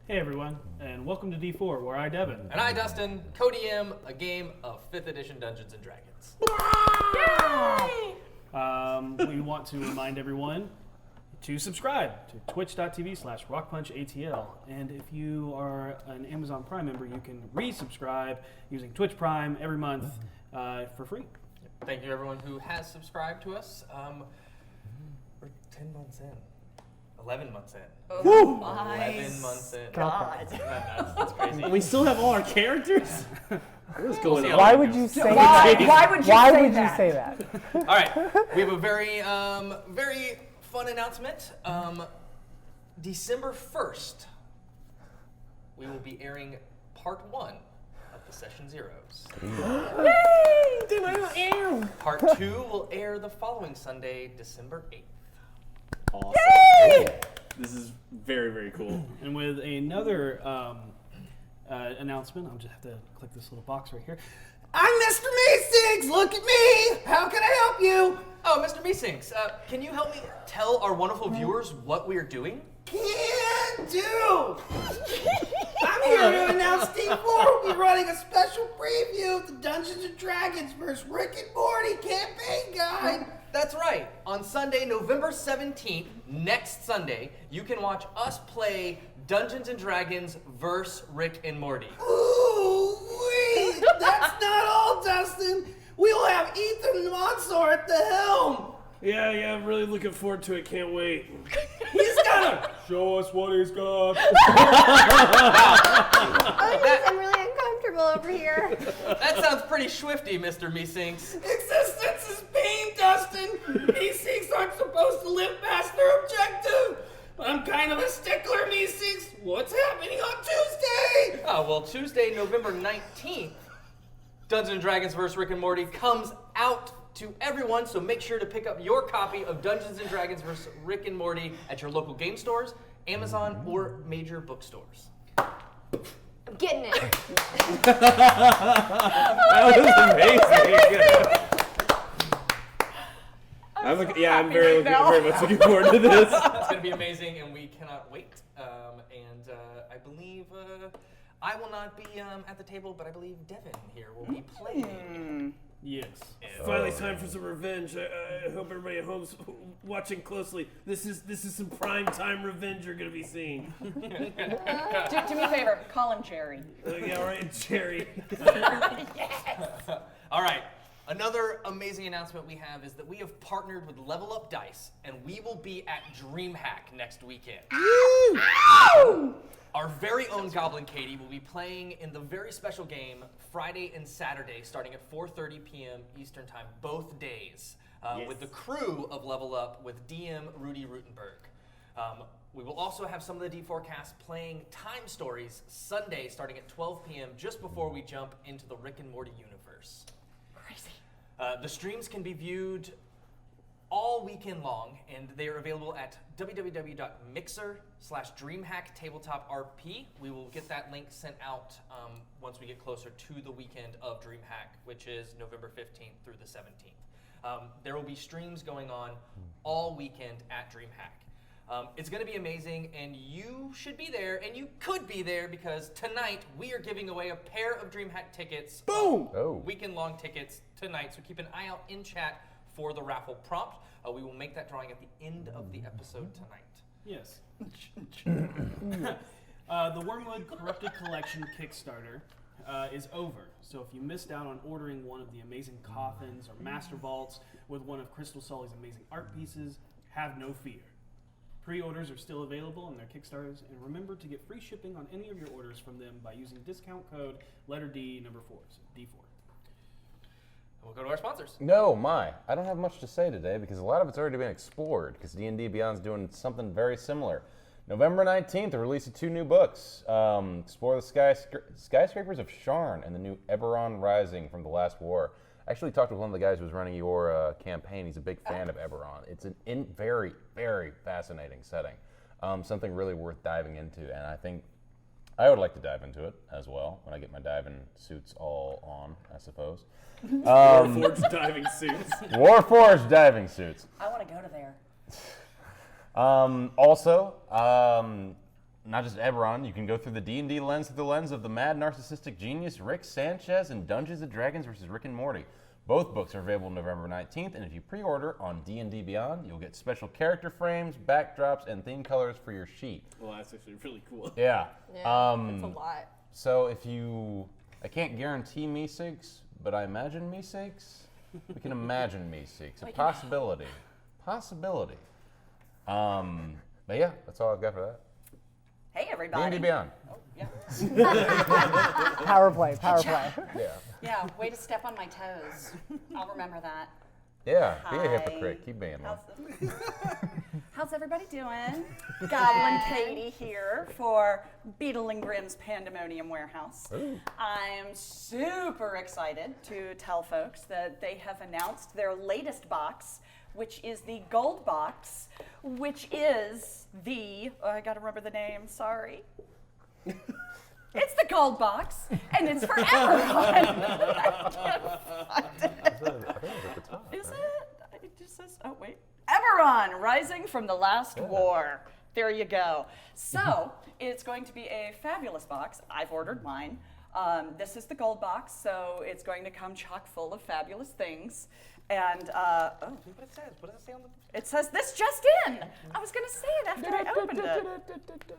Hey everyone, and welcome to D4, where I, Devan. And I, Dustin, co-DM a game of 5th edition Dungeons & Dragons. Yay! We want to remind everyone to subscribe to twitch.tv/RockPunchATL. And if you are an Amazon Prime member, you can resubscribe using Twitch Prime every month for free. Thank you everyone who has subscribed to us. We're 10 months in. 11 months in. Oh, 11 months in. God. That's crazy. We still have all our characters? What's going on? Why would you say that? Why would you say that? All right, we have a very fun announcement. December 1st, we will be airing part 1 of the Session Zeros. Part 2 will air the following Sunday, December 8th. Awesome. This is very, very cool. And with another announcement, I'll just have to click this little box right here. I'm Mr. Meesinks! Look at me! How can I help you? Oh, Mr. Meesinks, can you help me tell our wonderful viewers what we are doing? Can do! I'm here to announce D4 will be running a special preview of the Dungeons & Dragons vs. Rick and Morty campaign guide. That's right. On Sunday, November 17th, next Sunday, you can watch us play Dungeons & Dragons vs. Rick and Morty. Ooh, wait! That's not all, Dustin! We will have Ethan Monsor at the helm! Yeah, I'm really looking forward to it. Can't wait. He's gonna Show us what he's got. I'm really uncomfortable over here. That sounds pretty swifty, Mr. Meesinks. Existence is pain, Dustin! Meesinks aren't supposed to live past their objective! But I'm kind of a stickler, Meesinks! What's happening on Tuesday? Oh, well, Tuesday, November 19th, Dungeons & Dragons vs. Rick and Morty comes out to everyone, so make sure to pick up your copy of Dungeons & Dragons vs. Rick and Morty at your local game stores, Amazon, or major bookstores. I'm getting it. That was amazing. I'm very much looking forward to this. It's going to be amazing, and we cannot wait. I believe I will not be at the table, but I believe Devan here will be playing. Yes. Finally, time for some revenge. I hope everybody at home's watching closely. This is some prime time revenge you're gonna be seeing. Do me a favor, call him Jerry. Yeah, right, Jerry. All right. Another amazing announcement we have is that we have partnered with Level Up Dice, and we will be at DreamHack next weekend. Our very own Goblin Katie will be playing in the very special game Friday and Saturday, starting at 4:30 p.m. Eastern Time, both days, with the crew of Level Up with DM Rudy Rutenberg. We will also have some of the D4 cast playing Time Stories Sunday, starting at 12 p.m. just before we jump into the Rick and Morty universe. Crazy. The streams can be viewed all weekend long, and they are available at www.mixer/DreamHack TabletopRP. We will get that link sent out once we get closer to the weekend of DreamHack, which is November 15th through the 17th. There will be streams going on all weekend at DreamHack. It's going to be amazing, and you should be there, and you could be there, because tonight we are giving away a pair of DreamHack tickets. Boom! Weekend-long tickets tonight, so keep an eye out in chat for the raffle prompt. We will make that drawing at the end of the episode tonight. Yes. The Wormwood Corrupted Collection Kickstarter is over. So if you missed out on ordering one of the amazing coffins or master vaults with one of Crystal Sully's amazing art pieces, have no fear. Pre-orders are still available on their Kickstarters, and remember to get free shipping on any of your orders from them by using discount code letter D number 4, so D4. We'll go to our sponsors. I don't have much to say today because a lot of it's already been explored, because D&D Beyond's doing something very similar. November 19th, the release of 2 new books. Explore the Skyscrapers of Sharn and the new Eberron Rising from the Last War. I actually talked with one of the guys who was running your campaign. He's a big fan of Eberron. It's a very, very fascinating setting. Something really worth diving into, and I think I would like to dive into it as well when I get my diving suits all on, I suppose. Warforged diving suits. Warforged diving suits. I want to go to there. not just Eberron, you can go through the D&D lens through the lens of the mad narcissistic genius Rick Sanchez in Dungeons & Dragons vs. Rick and Morty. Both books are available November 19th, and if you pre-order on D&D Beyond, you'll get special character frames, backdrops, and theme colors for your sheet. Well, that's actually really cool. Yeah. That's a lot. So if you, I can't guarantee Meeseeks, but I imagine Meeseeks. We can imagine Meeseeks. A possibility. Possibility. But yeah, that's all I've got for that. Hey, everybody. D&D Beyond. Oh, yeah. Power play, power play. Yeah. Yeah, way to step on my toes. I'll remember that. Yeah, be a Hi. hypocrite. Keep being one. How's everybody doing? Goblin Katie here for Beadle Grimm's Pandemonium Warehouse. Ooh. I'm super excited to tell folks that they have announced their latest box, which is the Gold Box, which is the, I gotta remember the name, sorry. It's the Gold Box, and it's for everyone. I can't find it. Is it? It just says, oh wait. Eberron, Rising from the Last War. There you go. So, it's going to be a fabulous box. I've ordered mine. This is the Gold Box, so it's going to come chock full of fabulous things. And, What it says? What does it say on the? it says, this just in. I was going to say it after I opened it.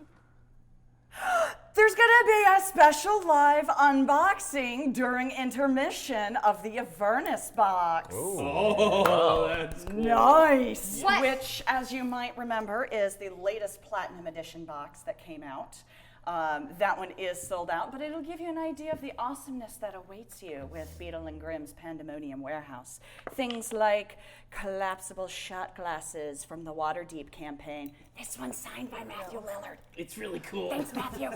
There's going to be a special live unboxing during intermission of the Avernus box. Oh, that's cool. Nice! What? Which, as you might remember, is the latest Platinum Edition box that came out. That one is sold out, but it'll give you an idea of the awesomeness that awaits you with Beadle and Grimm's Pandemonium Warehouse. Things like collapsible shot glasses from the Waterdeep campaign. This one's signed by Matthew Lillard. It's really cool. Thanks, Matthew.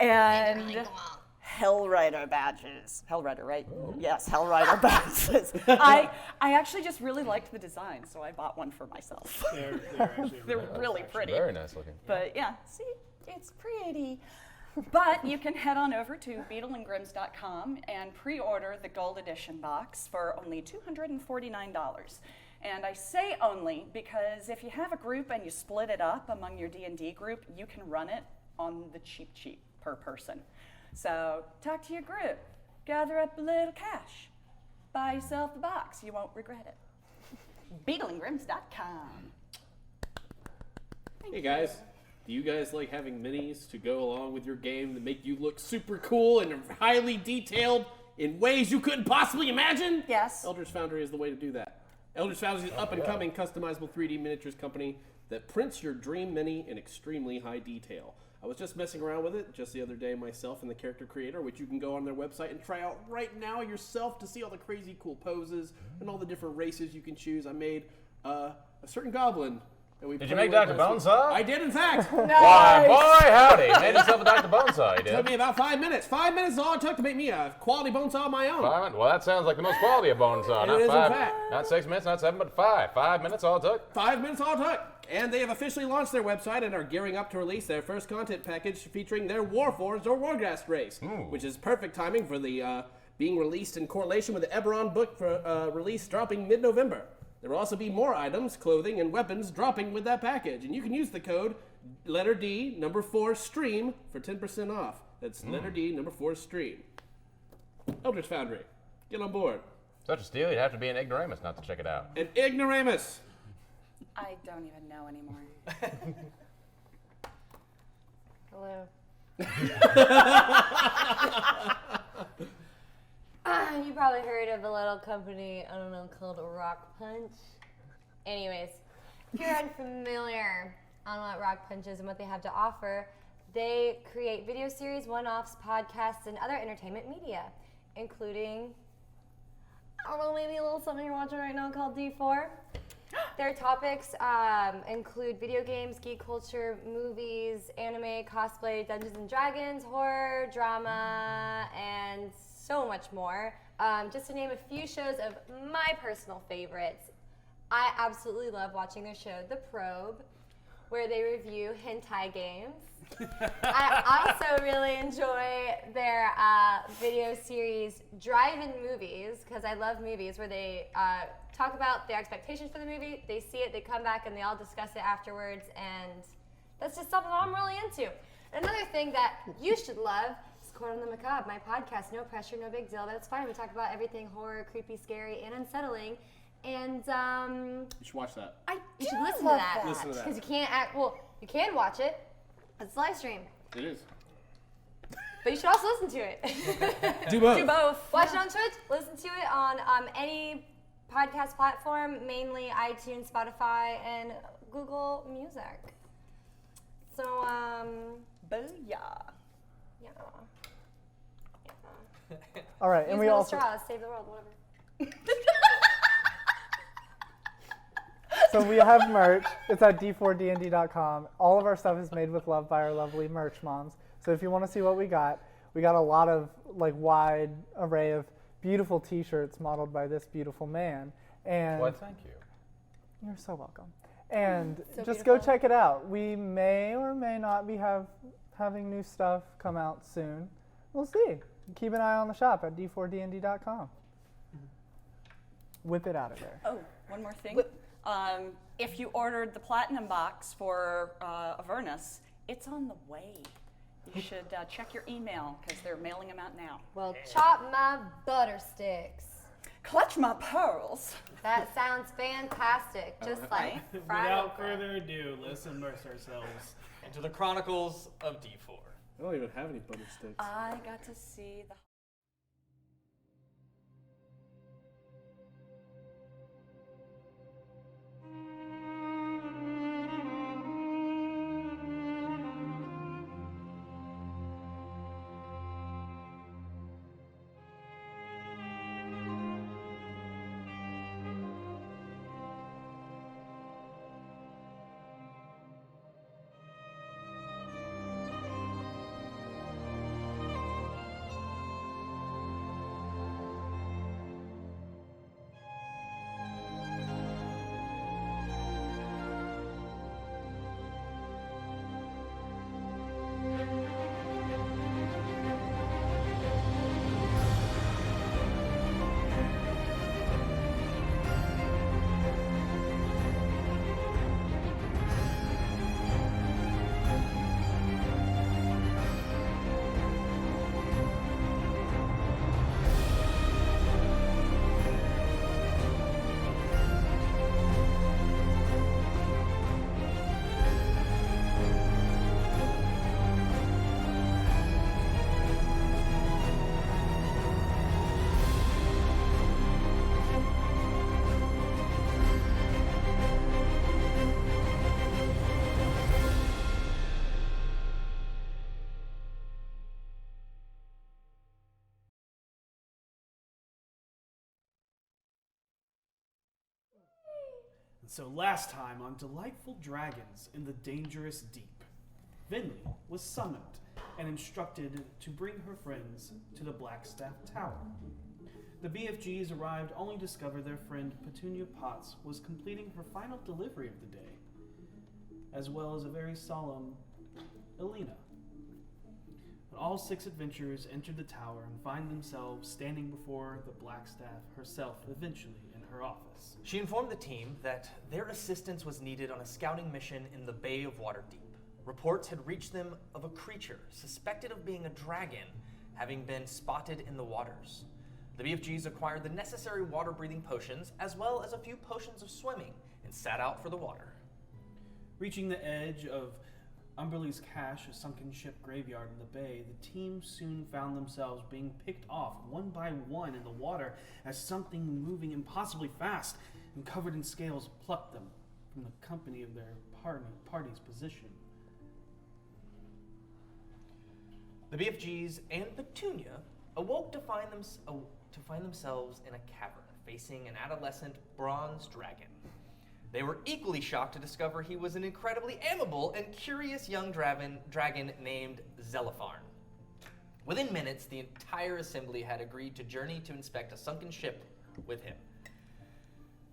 And Hellrider badges. Hellrider, right? Yes, Hellrider badges. I actually just really liked the design, so I bought one for myself. They're actually They're really pretty. Very nice looking. But yeah, see, it's pretty. But you can head on over to beadleandgrims.com and pre-order the Gold Edition box for only $249. And I say only because if you have a group and you split it up among your D&D group, you can run it on the cheap per person. So talk to your group, gather up a little cash, buy yourself the box. You won't regret it. beadleandgrims.com. Hey guys, do you guys like having minis to go along with your game that make you look super cool and highly detailed in ways you couldn't possibly imagine? Yes. Eldritch Foundry is the way to do that. Eldritch Foundry is an up-and-coming customizable 3D miniatures company that prints your dream mini in extremely high detail. I was just messing around with it just the other day myself and the character creator, which you can go on their website and try out right now yourself to see all the crazy cool poses and all the different races you can choose. I made a certain goblin. And we Did you make Dr. Bonesaw? I did, in fact. Why, boy, howdy. Made yourself a Dr. Bonesaw, you It did. took me about 5 minutes. 5 minutes is all it took to make me a quality bone saw of my own. Well, that sounds like the most quality of Bonesaw. It Not is, in 5, fact. not 6 minutes, not 7, but 5. 5 minutes all it took. 5 minutes all it took. And they have officially launched their website and are gearing up to release their first content package featuring their Warforged or Warghast race, which is perfect timing for the being released in correlation with the Eberron book for release dropping mid-November. There will also be more items, clothing, and weapons dropping with that package, and you can use the code letter D, number 4, stream for 10% off. That's letter D, number 4, stream. Eldritch Foundry, get on board. Such a steal, you'd have to be an ignoramus not to check it out. An ignoramus. I don't even know anymore. Hello. You probably heard of a little company, I don't know, called RockPunch. Anyways, if you're unfamiliar on what RockPunch is and what they have to offer, they create video series, one-offs, podcasts, and other entertainment media, including, I don't know, maybe a little something you're watching right now called D4. Their topics include video games, geek culture, movies, anime, cosplay, Dungeons & Dragons, horror, drama, and so much more. Just to name a few shows of my personal favorites. I absolutely love watching their show, The Probe, where they review hentai games. I also really enjoy their video series, Drive-In Movies, because I love movies, where they talk about their expectations for the movie, they see it, they come back, and they all discuss it afterwards, and That's just something I'm really into. Another thing that you should love is Court on the Macabre, my podcast. No pressure, no big deal. That's fine. We talk about everything horror, creepy, scary, and unsettling. And You should watch that. you should listen to love that. that. Listen to that. Because you can't you can watch it. It's live stream. It is. But you should also listen to it. Do both. Do both. Watch it on Twitch. Listen to it on any podcast platform, mainly iTunes, Spotify, and Google Music. So, Booyah. yeah. All right, Use and we metal also straws, save the world, whatever. so we have merch. It's at d4dnd.com. All of our stuff is made with love by our lovely merch moms. So if you want to see what we got a lot of wide array of beautiful T-shirts modeled by this beautiful man. And Why, thank you. you're so welcome. And So just beautiful. go check it out. We may or may not be having new stuff come out soon. We'll see. Keep an eye on the shop at d4dnd.com. Whip it out of there. Oh, one more thing. If you ordered the platinum box for Avernus, it's on the way. You should check your email because they're mailing them out now. Well, chop my butter sticks. Clutch my pearls. That sounds fantastic. Just like fried Without okra. further ado, let's immerse ourselves. Into the Chronicles of D4. I don't even have any butter sticks. I got to see the. So last time on Delightful Dragons in the Dangerous Deep, Vinley was summoned and instructed to bring her friends to the Blackstaff Tower. The BFGs arrived only to discover their friend Petunia Potts was completing her final delivery of the day, as well as a very solemn Elena. But all six adventurers entered the tower and find themselves standing before the Blackstaff herself eventually in her office. She informed the team that their assistance was needed on a scouting mission in the Bay of Waterdeep. Reports had reached them of a creature suspected of being a dragon having been spotted in the waters. The BFGs acquired the necessary water-breathing potions as well as a few potions of swimming and sat out for the water. Reaching the edge of Umberley's Cache, a sunken ship graveyard in the bay, the team soon found themselves being picked off one by one in the water as something moving impossibly fast and covered in scales plucked them from the company of their party's position. The BFGs and Petunia awoke to find themselves in a cavern facing an adolescent bronze dragon. They were equally shocked to discover he was an incredibly amiable and curious young dragon named Zelipharn. Within minutes, the entire assembly had agreed to journey to inspect a sunken ship with him.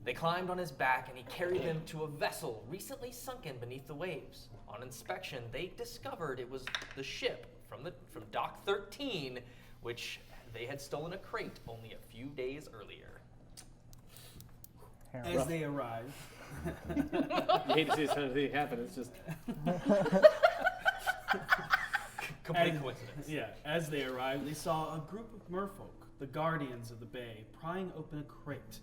They climbed on his back and he carried them to a vessel recently sunken beneath the waves. On inspection, they discovered it was the ship from Dock 13, which they had stolen a crate only a few days earlier. As they arrived, You hate to see this kind of thing happen. It's just Complete coincidence. Yeah, as they arrived, they saw a group of merfolk, the guardians of the bay, prying open a crate.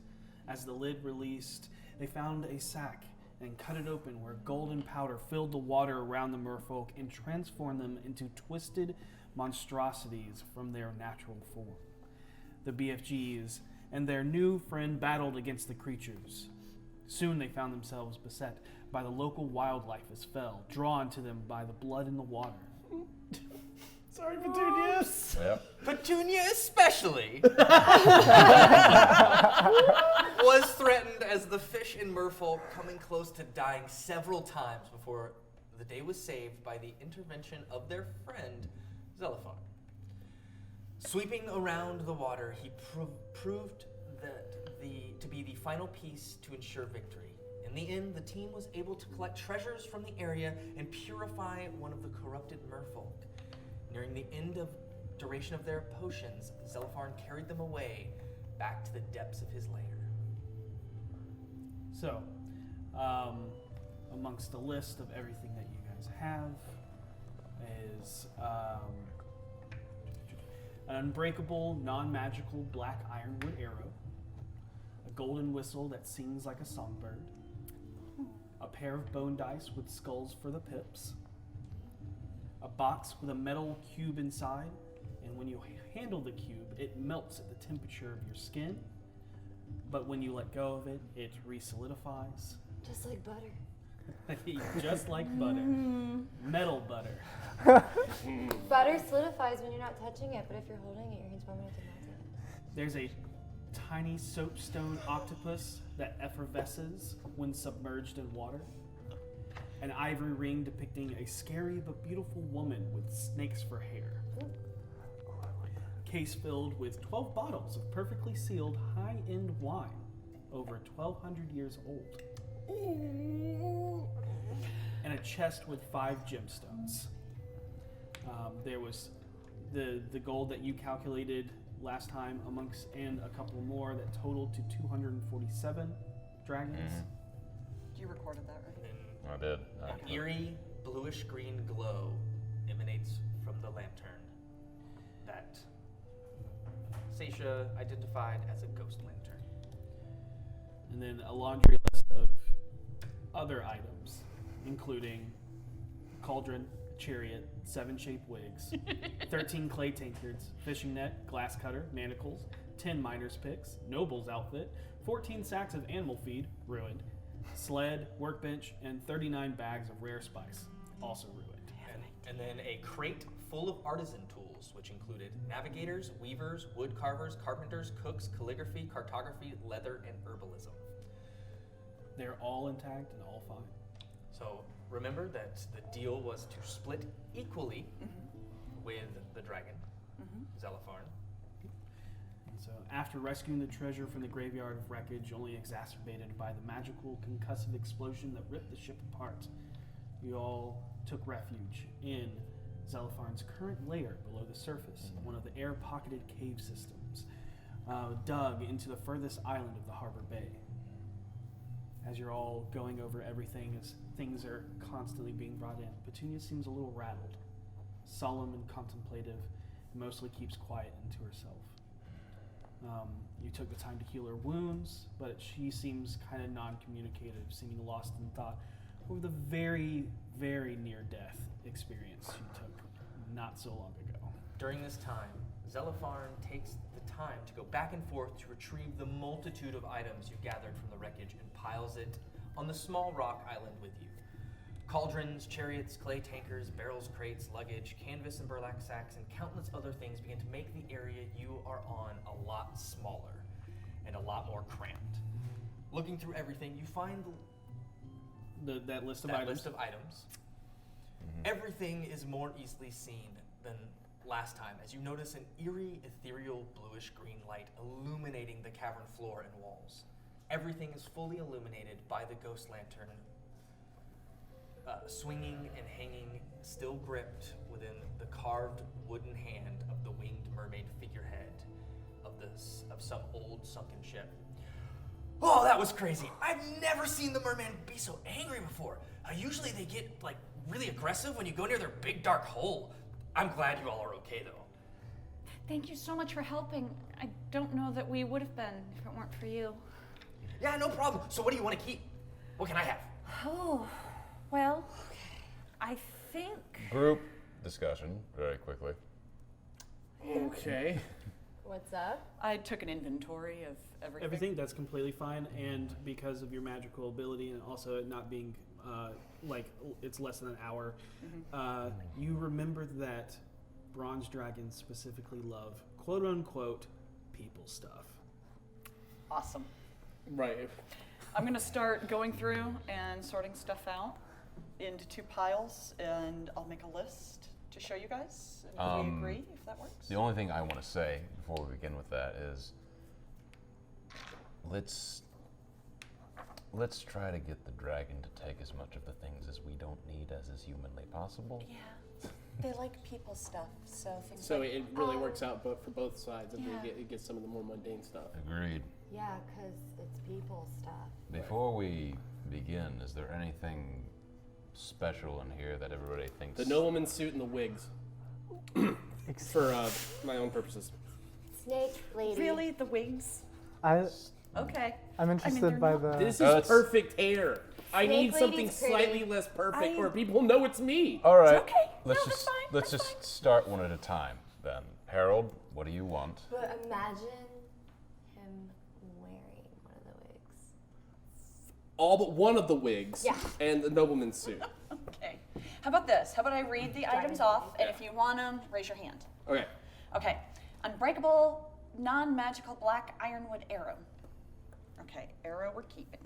As the lid released, they found a sack and cut it open where golden powder filled the water around the merfolk and transformed them into twisted monstrosities from their natural form. The BFGs and their new friend battled against the creatures. Soon they found themselves beset by the local wildlife as fell, drawn to them by the blood in the water. sorry, Petunias. Yep. Petunia especially was threatened as the fish and merfolk coming close to dying several times before the day was saved by the intervention of their friend, Zelifar. Sweeping around the water, he proved that to be the final piece to ensure victory. In the end, the team was able to collect treasures from the area and purify one of the corrupted merfolk. Nearing the end of duration of their potions, Zelifar carried them away back to the depths of his lair. So, amongst the list of everything that you guys have is an unbreakable, non-magical black ironwood arrow, a golden whistle that sings like a songbird, a pair of bone dice with skulls for the pips, a box with a metal cube inside, and when you handle the cube, it melts at the temperature of your skin, but when you let go of it, it re-solidifies. Just like butter. Just like butter. Metal butter. Butter solidifies when you're not touching it, but if you're holding it, your hands warm enough to melt it. There's a tiny soapstone octopus that effervesces when submerged in water. An ivory ring depicting a scary but beautiful woman with snakes for hair. Case filled with 12 bottles of perfectly sealed high-end wine, over 1,200 years old. And a chest with 5 gemstones. There was the gold that you calculated last time amongst, and a couple more that totaled to 247 dragons. You recorded that, right? I did. An eerie bluish-green glow emanates from the lantern that Seisha identified as a ghost lantern. And then a laundry list of other items, including cauldron, chariot, 7 shaped wigs, 13 clay tankards, fishing net, glass cutter, manacles, 10 miner's picks, noble's outfit, 14 sacks of animal feed, ruined, sled, workbench, and 39 bags of rare spice, also ruined. And then a crate full of artisan tools, which included navigators, weavers, wood carvers, carpenters, cooks, calligraphy, cartography, leather, and herbalism. They're all intact and all fine. So remember that the deal was to split equally with the dragon, Zelifar. And so after rescuing the treasure from the graveyard of wreckage, only exacerbated by the magical concussive explosion that ripped the ship apart, you all took refuge in Zelifar's current lair below the surface, one of the air-pocketed cave systems, dug into the furthest island of the harbor bay. As you're all going over everything, as things are constantly being brought in, Petunia seems a little rattled, solemn and contemplative, and mostly keeps quiet into herself. You took the time to heal her wounds, but she seems kind of non-communicative, seeming lost in thought over the very, very near-death experience she took not so long ago. During this time, Zelifar takes the time to go back and forth to retrieve the multitude of items you gathered from the wreckage and piles it on the small rock island with you. Cauldrons, chariots, clay tankers, barrels, crates, luggage, canvas and burlap sacks, and countless other things begin to make the area you are on a lot smaller and a lot more cramped. Looking through everything, you find That list of that items. list of items. Everything is more easily seen than last time, as you notice an eerie, ethereal, bluish-green light illuminating the cavern floor and walls. Everything is fully illuminated by the ghost lantern, swinging and hanging, still gripped within the carved wooden hand of the winged mermaid figurehead of some old sunken ship. Oh, that was crazy. I've never seen the merman be so angry before. Usually they get, like, really aggressive when you go near their big dark hole. I'm glad you all are okay, though. Thank you so much for helping. I don't know that we would have been if it weren't for you. Yeah, no problem. So what do you want to keep? What can I have? Oh, well, I think... Group discussion, very quickly. Okay. What's up? I took an inventory of everything. Everything, that's completely fine, and because of your magical ability and also it not being like it's less than an hour, you remember that bronze dragons specifically love quote unquote people stuff. Awesome. Right. I'm gonna start going through and sorting stuff out into 2 piles, and I'll make a list to show you guys. And we agree if that works. The only thing I want to say before we begin with that is let's try to get the dragon to take as much of the things as we don't need as is humanly possible. Yeah, they like people stuff, so things So like... it really works out but for both sides, and Yeah. it gets some of the more mundane stuff. Agreed. Yeah, because it's people stuff. Before we begin, is there anything special in here that everybody thinks? The nobleman's suit and the wigs. For my own purposes. Snake lady. Really? The wigs? Okay. I'm interested by the. This is perfect hair. I need Snake something lady's pretty. slightly less perfect where people know it's me. All right. Okay. Let's No, that's just fine, let's that's just start one at a time then. Harold, what do you want? But imagine him wearing one of the wigs. All but one of the wigs. Yeah. And the nobleman's suit. Okay. How about this? How about I read the items off, and if you want them, raise your hand. Okay. Okay. Unbreakable, non-magical black ironwood arrow. Okay, arrow we're keeping.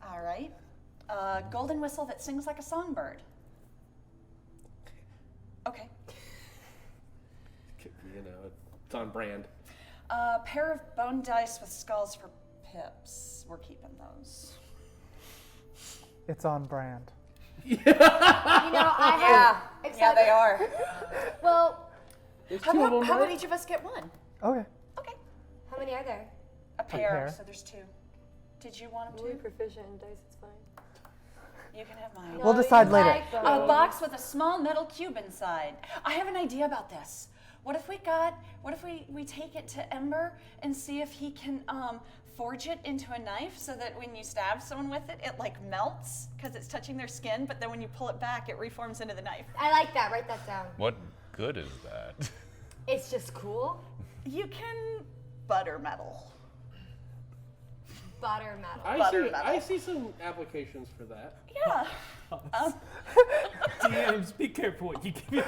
All right. Golden whistle that sings like a songbird. Okay. You know, it's on brand. Pair of bone dice with skulls for pips. We're keeping those. It's on brand. You know, I have. Yeah, they are. Well, There's How two of about, them, how about right? each of us get one? Okay. Okay. how many are there? A pair, pair. so there's 2. Did you want them Really too? proficient in dice, it's fine. You can have mine. We'll decide you later. like them. A box with a small metal cube inside. I have an idea about this. What if we take it to Ember and see if he can forge it into a knife so that when you stab someone with it, it like melts because it's touching their skin, but then when you pull it back, it reforms into the knife. I like that. Write that down. What good is that? It's just cool. You can butter metal. Butter metal. I see some applications for that. Yeah. DMs, be careful what you give me.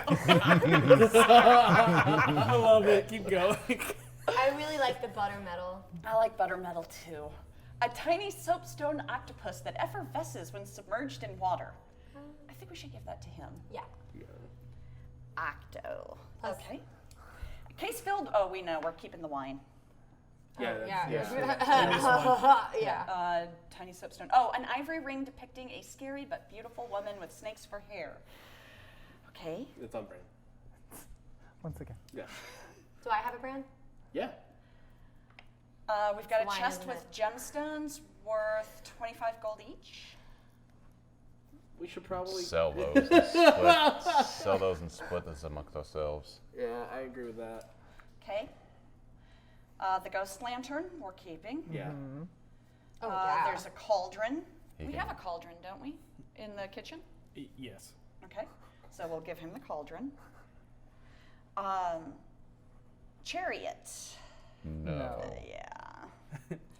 I love it. Keep going. I really like the butter metal. I like butter metal too. A tiny soapstone octopus that effervesces when submerged in water. I think we should give that to him. Yeah. Octo. Plus- Okay. Case filled. Oh, we know. We're keeping the wine. Yeah. Yeah. Tiny soapstone. Oh, an ivory ring depicting a scary but beautiful woman with snakes for hair. Okay. It's on brand. Once again. Yeah. Do I have a brand? Yeah. We've got Wine, a chest isn't with gemstones worth 25 gold each. We should probably Sell those. And split. Sell those and split this amongst ourselves. Yeah, I agree with that. Okay. The ghost lantern we're keeping. Yeah. Oh, yeah. There's a cauldron. He We can- have a cauldron, don't we? In the kitchen? Yes. Okay. So we'll give him the cauldron. Chariot. No. Yeah.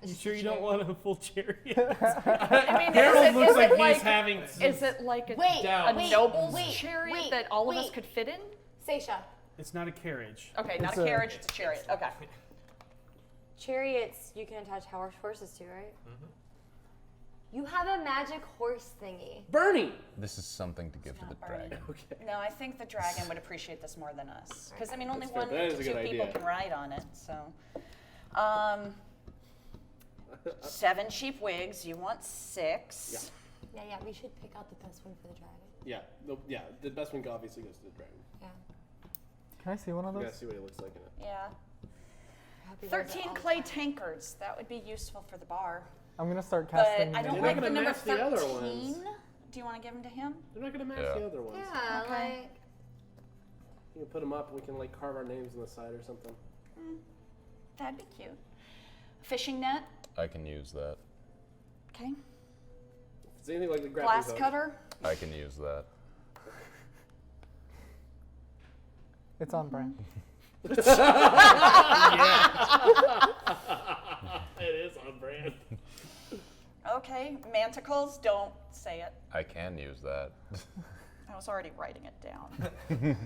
You sure you don't want a full chariot? I mean, Harold looks is it like he's having some Is it like a, Wait, a wait, noble's wait, chariot wait, that all of us wait. could fit in? Seisha. It's not a carriage. Okay, not It's a a- carriage, it's a chariot. Okay. Chariots you can attach horses to, right? You have a magic horse thingy. Bernie. This is something to give to the not burning. dragon. Okay. No, I think the dragon would appreciate this more than us. Because, I mean, only That's fair. one That is to a two good people idea. can ride on it, so. 7 sheep wigs, you want 6. Yeah, we should pick out the best one for the dragon. Yeah. The best one obviously goes to the dragon. Yeah. Can I see one of You those? gotta see what he looks like in it. Yeah. Happy birthday 13 all the clay time. tankards. That would be useful for the bar. I'm gonna start But casting. I don't They're like not the gonna number match the other 13. ones. Do you want to give them to him? They're not gonna match Yeah. the other ones. Yeah, Okay. like You can put them up and we can like carve our names on the side or something. That'd be cute. Fishing net. I can use that. Okay. If it's anything like the grappling Glass hook. cutter. I can use that. It's on brand. It is on brand. Okay. Manticles. Don't say it. I can use that. I was already writing it down.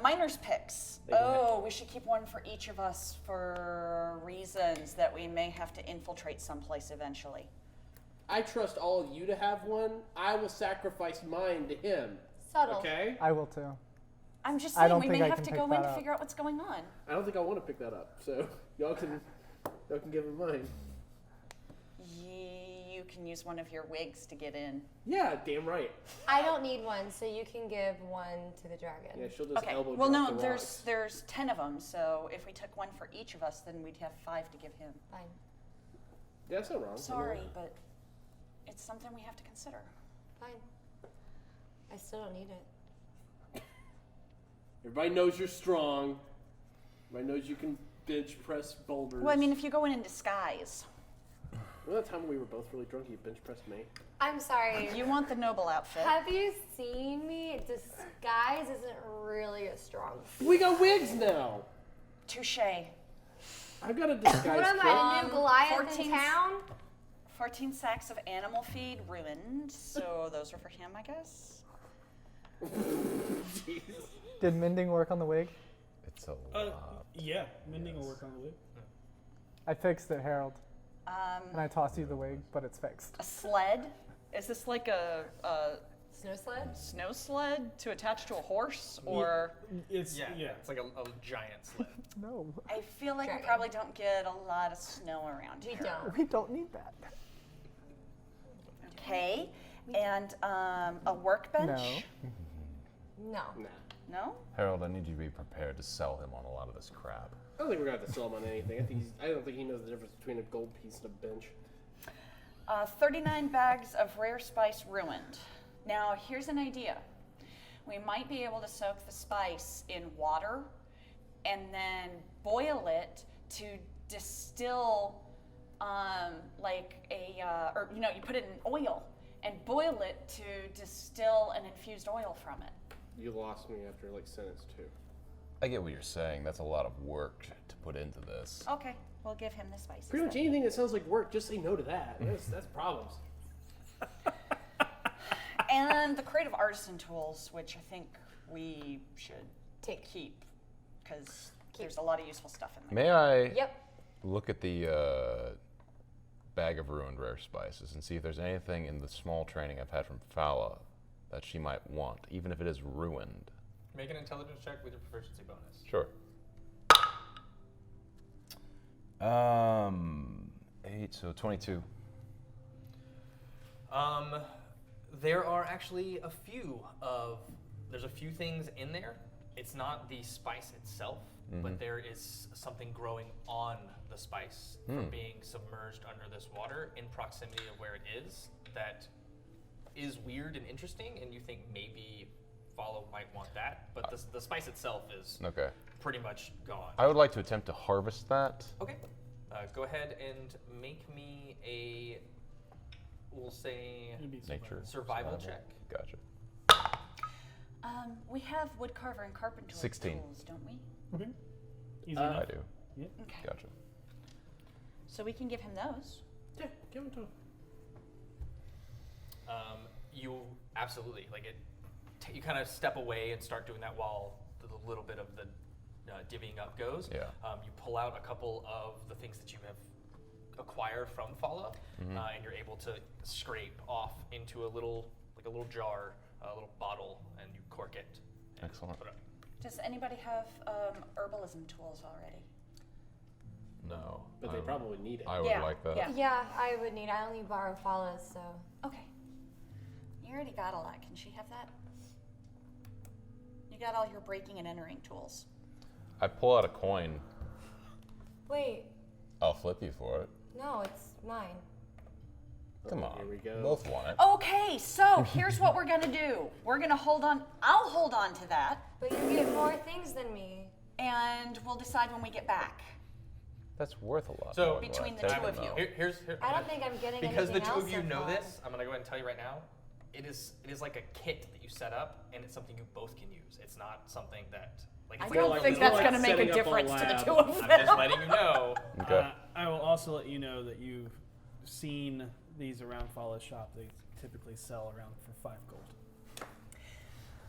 Miner's picks. They can Oh, we should keep one for each of us for reasons that we may have to infiltrate someplace eventually. I trust all of you to have one. I will sacrifice mine to him. subtle. Okay? I will too. I'm just I saying don't we think may I have can to pick go in that to up. figure out what's going on. I don't think I want to pick that up, so y'all can give him mine. You can use one of your wigs to get in. Yeah, damn right. I don't need one, so you can give one to the dragon. Yeah, she'll just Okay. elbow Well, drop no, the rocks. there's 10 of them, so if we took one for each of us, then we'd have 5 to give him. Fine. Yeah, that's not wrong. Sorry, but it's something we have to consider. Fine. I still don't need it. Everybody knows you're strong. Everybody knows you can bench press boulders. Well, I mean, if you go in disguise, Remember that time we were both really drunk? You bench pressed me. I'm sorry. you want the noble outfit. Have you seen me? Disguise isn't really a strong. We got wigs now. Touche. I've got a disguise What am kit. I, the new Goliath 14 in town? 14 sacks of animal feed ruined, so those are for him, I guess. Jeez. Did mending work on the wig? It's a lot. Yeah, mending will work on the wig. I fixed it, Harold. And I tossed you the wig, but it's fixed. A sled? Is this like a Snow sled? snow sled to attach to a horse, or? It's It's like a giant sled. No, I feel like Dragon. we probably don't get a lot of snow around We here. don't. we don't need that. Okay, and a workbench? No. Nah. No? Harold, I need you to be prepared to sell him on a lot of this crap. I don't think we're gonna have to sell him on anything. I don't think he knows the difference between a gold piece and a bench. 39 bags of rare spice ruined. Now, here's an idea. We might be able to soak the spice in water and then boil it to distill, you put it in oil and boil it to distill an infused oil from it. You lost me after like sentence 2. I get what you're saying. That's a lot of work to put into this. Okay, we'll give him the spices. Pretty much then. anything that sounds like work, just say no to that. That's problems. And the creative artisan tools, which I think we should keep, because there's a lot of useful stuff in there. May I Yep. look at the bag of ruined rare spices and see if there's anything in the small training I've had from Fala that she might want, even if it is ruined? Make an intelligence check with your proficiency bonus. Sure. 8, so 22. There are actually there's a few things in there. It's not the spice itself, but there is something growing on the spice from being submerged under this water in proximity of where it is that is weird and interesting, and you think maybe Follow might want that, but the spice itself is Okay. pretty much gone. I would like to attempt to harvest that. Okay. Go ahead and make me we'll say, It'd be Nature. survival check. Gotcha. We have woodcarver and carpenter 16. tools, don't we? Okay. Easy I enough. do. Okay. Gotcha. So we can give him those. Yeah, give him to him. You absolutely like it. You kind of step away and start doing that while the little bit of the divvying up goes. Yeah. You pull out a couple of the things that you have acquired from Follow, and you're able to scrape off into a little jar, a little bottle, and you cork it. And Excellent. put it- Does anybody have herbalism tools already? No. But they probably need it. I would Yeah, like that. yeah. Yeah, I would need. I only borrow follows, so. Okay. You already got a lot. Can she have that? You got all your breaking and entering tools. I pull out a coin Wait, I'll flip you for it. no, it's mine. Come on. Here we go. Both want it. Okay, so here's what we're gonna do. We're gonna hold on. I'll hold on to that, But you get more things than me. and we'll decide when we get back. That's worth a lot. So- more than Between what the I've two of taken, you. though. Here's I don't think I'm getting because the anything two else of you so know far. this. I'm gonna go ahead and tell you right now. It is like a kit that you set up, and it's something you both can use. It's not something that like. I It's don't like think that's gonna make a setting up a difference to the lab. two of I'm them. just letting you know. Okay. I will also let you know that you've seen these around Fallow's shop. They typically sell around for 5 gold.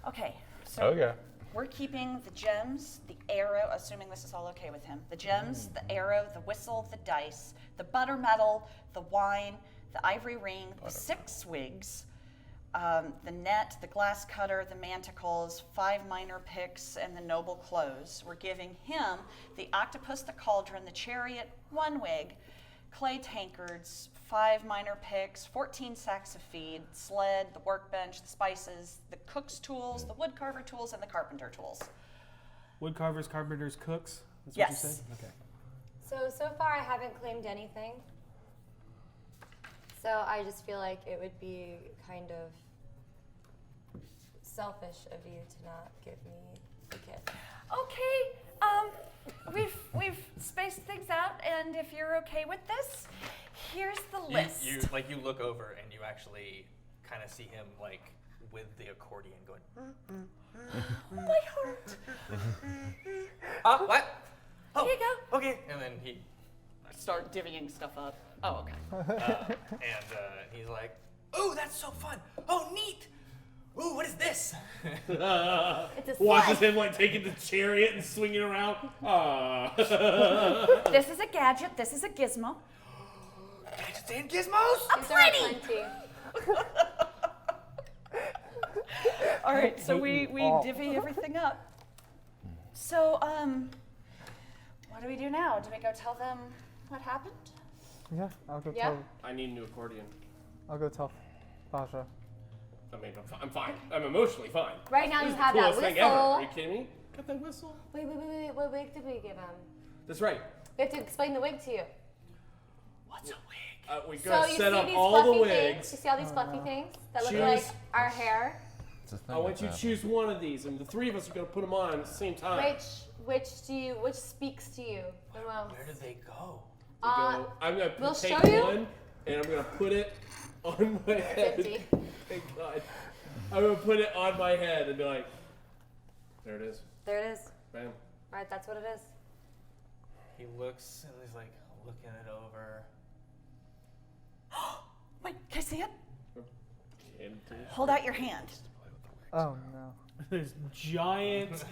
Okay, so Okay. we're keeping the gems, the arrow, assuming this is all okay with him. The gems, the arrow, the whistle, the dice, the butter metal, the wine, the ivory ring, the 6 wigs, the net, the glass cutter, the manticles, 5 minor picks, and the noble clothes. We're giving him the octopus, the cauldron, the chariot, 1 wig, clay tankards, 5 minor picks, 14 sacks of feed, sled, the workbench, the spices, the cook's tools, the woodcarver tools, and the carpenter tools. Woodcarvers, carpenters, cooks. That's Yes. what you say? Okay. So far I haven't claimed anything. So I just feel like it would be kind of selfish of you to not give me the kit. Okay, we've spaced things out, and if you're okay with this, here's the list. You look over and you actually kind of see him like with the accordion going. My heart. What? Oh, Here you go. okay. And then he Start divvying stuff up. Oh, okay. and he's like, "Oh, that's so fun! Oh, neat! Ooh, what is this?" It's a Watches sled. him like taking the chariot and swinging around. Ah. This is a gadget. This is a gizmo. Gadgets and gizmos. These are plenty. All right, so we Oh. divvy everything up. So, what do we do now? Do we go tell them what happened? Yeah, I'll go Yeah. tell. I need a new accordion. I'll go tell Basha. I mean, I'm fine. I'm emotionally fine. Right now This you is the have that coolest thing ever. Are you whistle. kidding me? Got that whistle? Wait, what wig did we give him? That's right. We have to explain the wig to you. What's a wig? We're So gonna you set see up these all the fluffy wigs. things? You see all these fluffy things that look Choose- like our hair? It's a thing I want with you to that. choose one of these, and the 3 of us are gonna put them on at the same time. Which speaks to you the most? Where do they go? We go, I'm gonna we'll take show you. one, and I'm gonna put it on my head. empty. Thank God. I'm gonna put it on my head and be like, there it is. There it is. Bam. Right, that's what it is. He looks and he's like looking it over. Wait, can I see it? And Hold out your hand. Oh no. There's giant.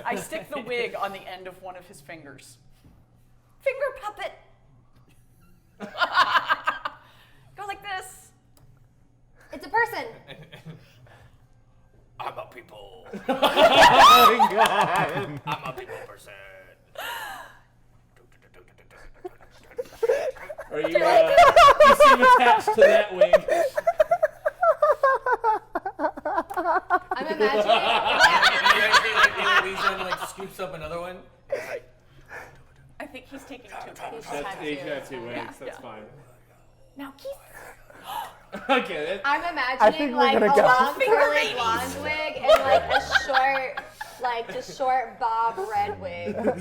I stick the wig on the end of one of his fingers. Finger puppet. Go like this. It's a person. I'm a people. oh God. I'm a people person. Are you, you seem attached to that wig. I'm imagining. He leans in and like scoops up another one. He's like, I think he's taking 2 He's pictures. had He's to. got 2 wigs. Yeah, That's yeah. fine. Now keep. Okay. I'm think imagining we're like a gonna go. long Finger curly babies. blonde wig and like a short, like just short bob red wig. Like,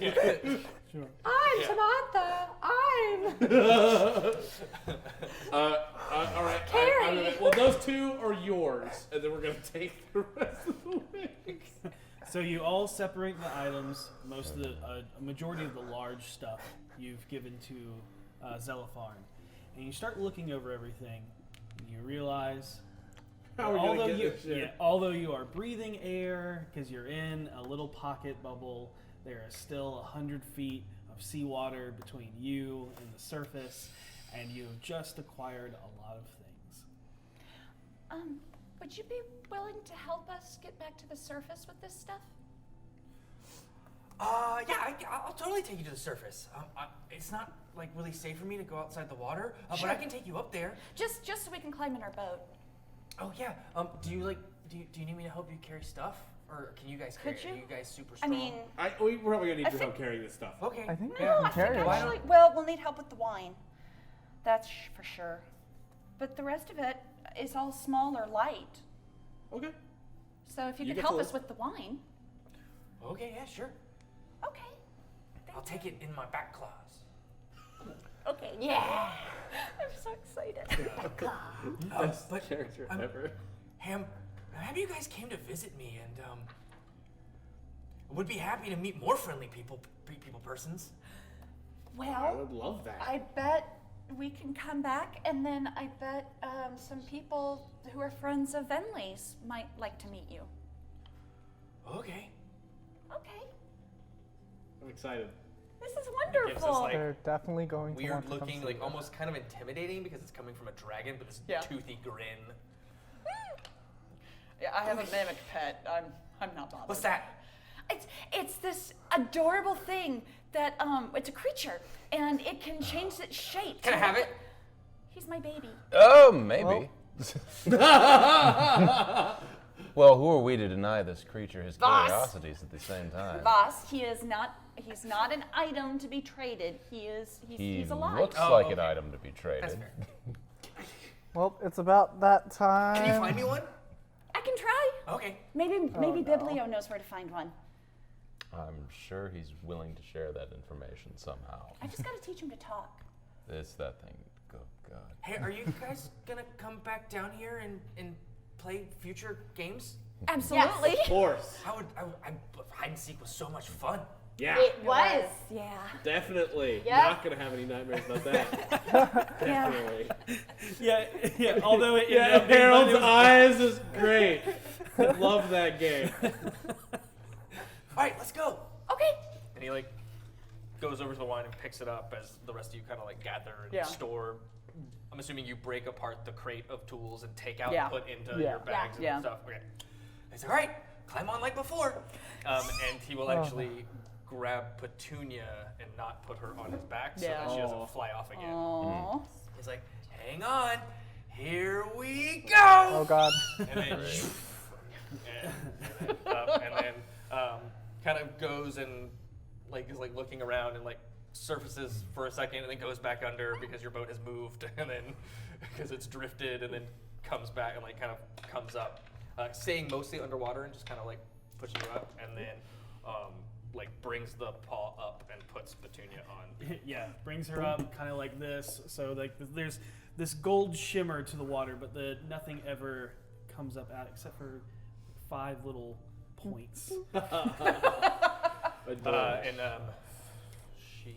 it's, I'm Samantha. All right. Carrie. Well, those 2 are yours, and then we're gonna take the rest of the wigs. So you all separate the items. Most of the a majority of the large stuff you've given to Zelopharn, and you start looking over everything. And you realize, How are we although gonna you get this shit? although you are breathing air because you're in a little pocket bubble, there is still 100 feet of seawater between you and the surface, and you have just acquired a lot of things. Would you be willing to help us get back to the surface with this stuff? yeah, I'll totally take you to the surface. It's not like really safe for me to go outside the water, Sure. but I can take you up there. Just so we can climb in our boat. Oh yeah. Do you need me to help you carry stuff, Or can you guys carry it? you? Are you guys super I strong? mean, We're probably gonna need I your help think- carrying this stuff. okay. I think no, we I can think carry it. actually, well, we'll need help with the wine. That's for sure. But the rest of it is all small or light. Okay. So if you You could get help to- us with the wine, Okay, yeah, sure. okay. I'll take it in my back claws. Okay. Yeah. I'm so excited. But Character I'm- ever. Have you guys came to visit me and would be happy to meet more friendly people persons. I Well, would love that. I bet we can come back, and then I bet some people who are friends of Venley's might like to meet you. Okay. Okay. I'm excited. This is gives us, wonderful. like, They're definitely going to Weird want to come looking, see like you. almost kind of intimidating because it's coming from a dragon, but this Yeah. toothy grin. Yeah, I have a mimic pet. I'm not bothered. What's that? It's this adorable thing that it's a creature and it can change its shape. Can I have it? He's my baby. Oh, maybe. Well, who are we to deny this creature his Boss. curiosities at the same time? Boss, he's not an item to be traded. He's He alive. looks Oh, like an okay. item to be traded. That's fair. Well, it's about that time. Can you find me one? I can try. Okay. Maybe no. Biblio knows where to find one. I'm sure he's willing to share that information somehow. I just gotta teach him to talk. It's that thing. Oh, God. Hey, are you guys gonna come back down here and play future games? Absolutely. Of course. Hide and seek was so much fun. Yeah. It was. Yeah. Definitely. Yeah. Not gonna have any nightmares about that. Yeah. Definitely. Yeah. Although it ended Yeah, up being Harold's fun, it was- eyes is great. Love that game. All right, let's go. Okay. And he like goes over to the wine and picks it up as the rest of you kind of like gather and Yeah. store. I'm assuming you break apart the crate of tools and take out Yeah. and put into Yeah. your bags Yeah. and stuff. Okay. He's like, all right, climb on like before. And he will actually grab Petunia and not put her on his back so that she Yeah. doesn't fly off again. Aww. He's like, hang on, here we go. Oh God. And then, and then kind of goes and like is like looking around and like surfaces for a second and then goes back under because your boat has moved and then because it's drifted and then comes back and like kind of comes up, staying mostly underwater and just kind of like pushing you up and then like brings the paw up and puts Petunia on. Yeah, brings her up kind of like this. So like there's this gold shimmer to the water, but nothing ever comes up out except for 5 little points. She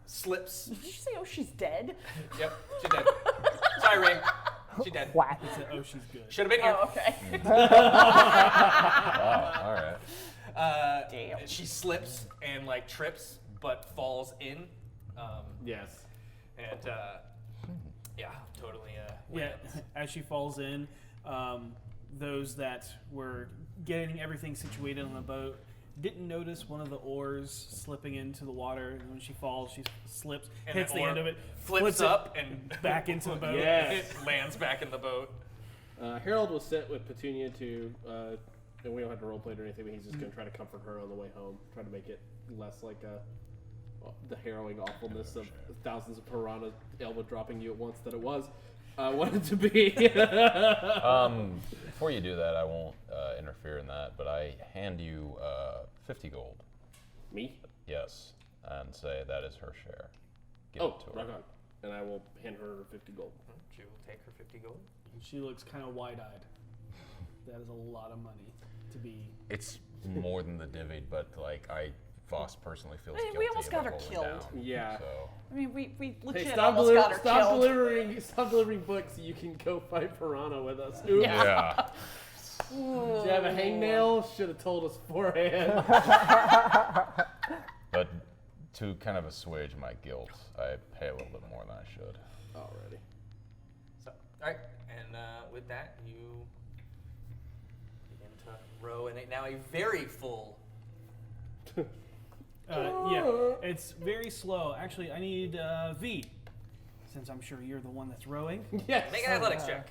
slips. Did you say, oh, she's dead? Yep, she's dead. Sorry, Ring. She's dead. Whack. It's a, oh, she's good. Should have been here. Oh, okay. Wow, all right. Damn. She slips and like trips, but falls in. Yes. And yeah, totally. Yeah, lands. as she falls in, those that were getting everything situated on the boat didn't notice one of the oars slipping into the water. And when she falls, she slips, And hits the oar end of it, flips it up and back into the boat. Yes. It lands back in the boat. Harold will sit with Petunia to, and we don't have to roleplay it or anything, but he's just going to try to comfort her on the way home, try to make it less like the harrowing awfulness of thousands of piranha elbow dropping you at once that it was. Wanted to be. Before you do that, I won't interfere in that, but I hand you 50 gold. Me? Yes, and say that is her share. Give Oh, it to her. rock on. And I will hand her 50 gold. She will take her 50 gold. She looks kind of wide-eyed. That is a lot of money to be. It's more than the divvied, but like Voss personally feels We guilty almost about got her holding killed. down, Yeah. So. I mean, we Hey, legit stop, almost got her stop killed. delivering books so you can go fight piranha with us. Oops. Yeah. Did you have a hangnail? Should have told us beforehand. But to kind of assuage my guilt, I pay a little bit more than I should. Alrighty. So, all right, and with that, you begin to row in now a very full. Yeah, it's very slow. Actually, I need V, since I'm sure you're the one that's rowing. Yes. Make an athletics check.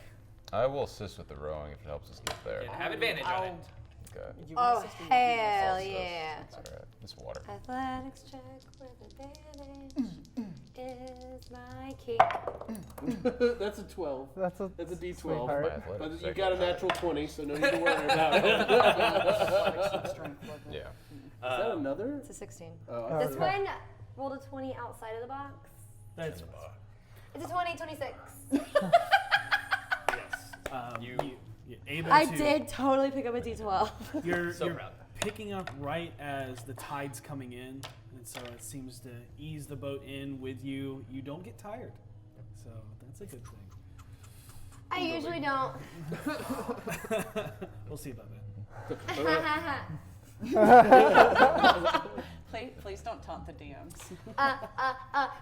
I will assist with the rowing if it helps us get there. And have advantage on it. Okay. You Oh, assist me. hell yeah. That's alright. It's water. Athletics check with advantage is my key. That's a 12. That's a D12. sweetheart. My athletics But you check got a is natural 20, so no need to worry about it. Yeah. Is that another? It's a 16. Oh, This one rolled a 20 outside of the box. That's It's a 20, 26. yes. You're able I to, did totally pick up a D12. You're, So you're proud. picking up right as the tide's coming in, and so it seems to ease the boat in with you. You don't get tired, so that's a good thing. I usually don't. We'll see about that. Please don't taunt the DMs.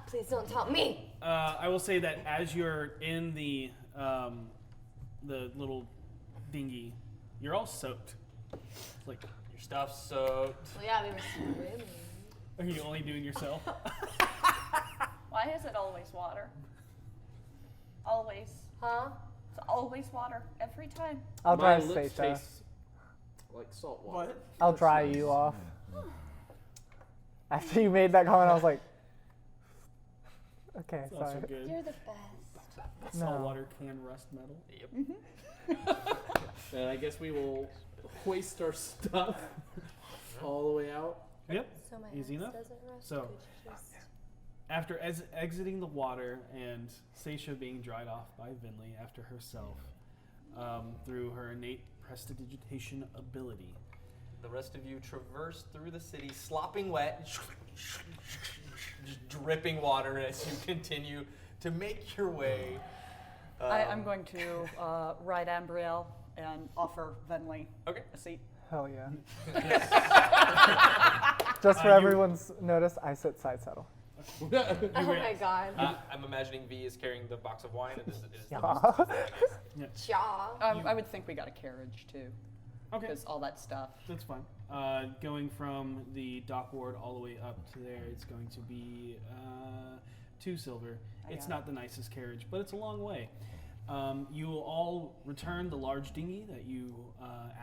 Please don't taunt me. I will say that as you're in the little dinghy, you're all soaked. Like, Your stuff's soaked. Well, yeah, we were swimming. are you only doing yourself? Why is it always water? Always. Huh? It's always water every time. I'll My dry lips Stacia. taste like salt water. What? I'll dry you off. After you made that comment, I was like, okay, It's also sorry. good. You're the best. No. Saltwater can rust metal. Yep. And I guess we will hoist our stuff all the way out. Yep. So my Easy axe enough. doesn't rust. So- Could you just- After exiting the water and Stacia being dried off by Vinley after herself, through her innate prestidigitation ability, The rest of you traverse through the city, slopping wet, just dripping water as you continue to make your way. I'm going to ride Ambrielle and offer Venley Okay. a seat. Hell yeah. Just for everyone's notice, I sit side saddle. Oh my god. I'm imagining V is carrying the box of wine. And Jaw. I would think we got a carriage too, okay, because all that stuff. that's fine. Going from the dock ward all the way up to there, it's going to be 2 silver. It's Yeah. not the nicest carriage, but it's a long way. You will all return the large dinghy that you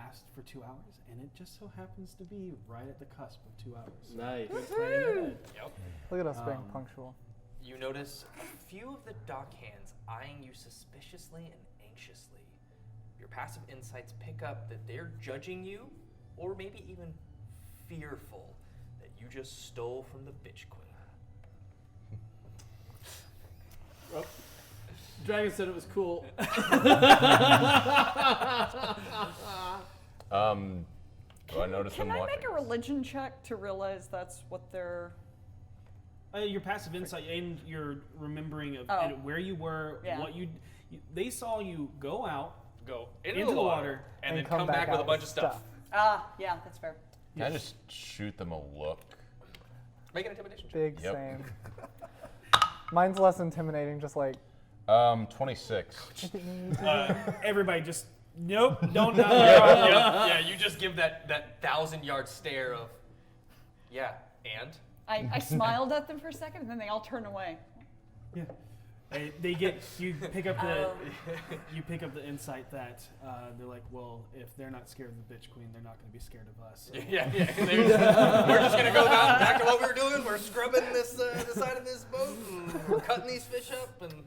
asked for 2 hours, and it just so happens to be right at the cusp of 2 hours. Nice. It's planning ahead. Yep. Look at us being Um, punctual. You notice a few of the dock hands eyeing you suspiciously and anxiously. Your passive insights pick up that they're judging you, or maybe even fearful that you just stole from the bitch queen. Well, Dragon said it was cool. Do I notice Can them I watching? make a religion check to realize that's what they're? Your passive insight and your remembering of Oh. and where you were, Yeah. what you they saw you go out, Go Into the water, and then come come back with a out bunch of stuff. Yeah, that's fair. Can I just shoot them a look? Make an intimidation check. Big Yep. same. Mine's less intimidating, just like 26. everybody just nope, don't Yeah, you just give that 1,000-yard stare of, yeah, and? I smiled at them for a second, and then they all turn away. Yeah. They get you pick up the you pick up the insight that they're like, well, if they're not scared of the bitch queen, they're not going to be scared of us. So. Yeah. We're just gonna go back to what we were doing. We're scrubbing this the side of this boat, and we're cutting these fish up, and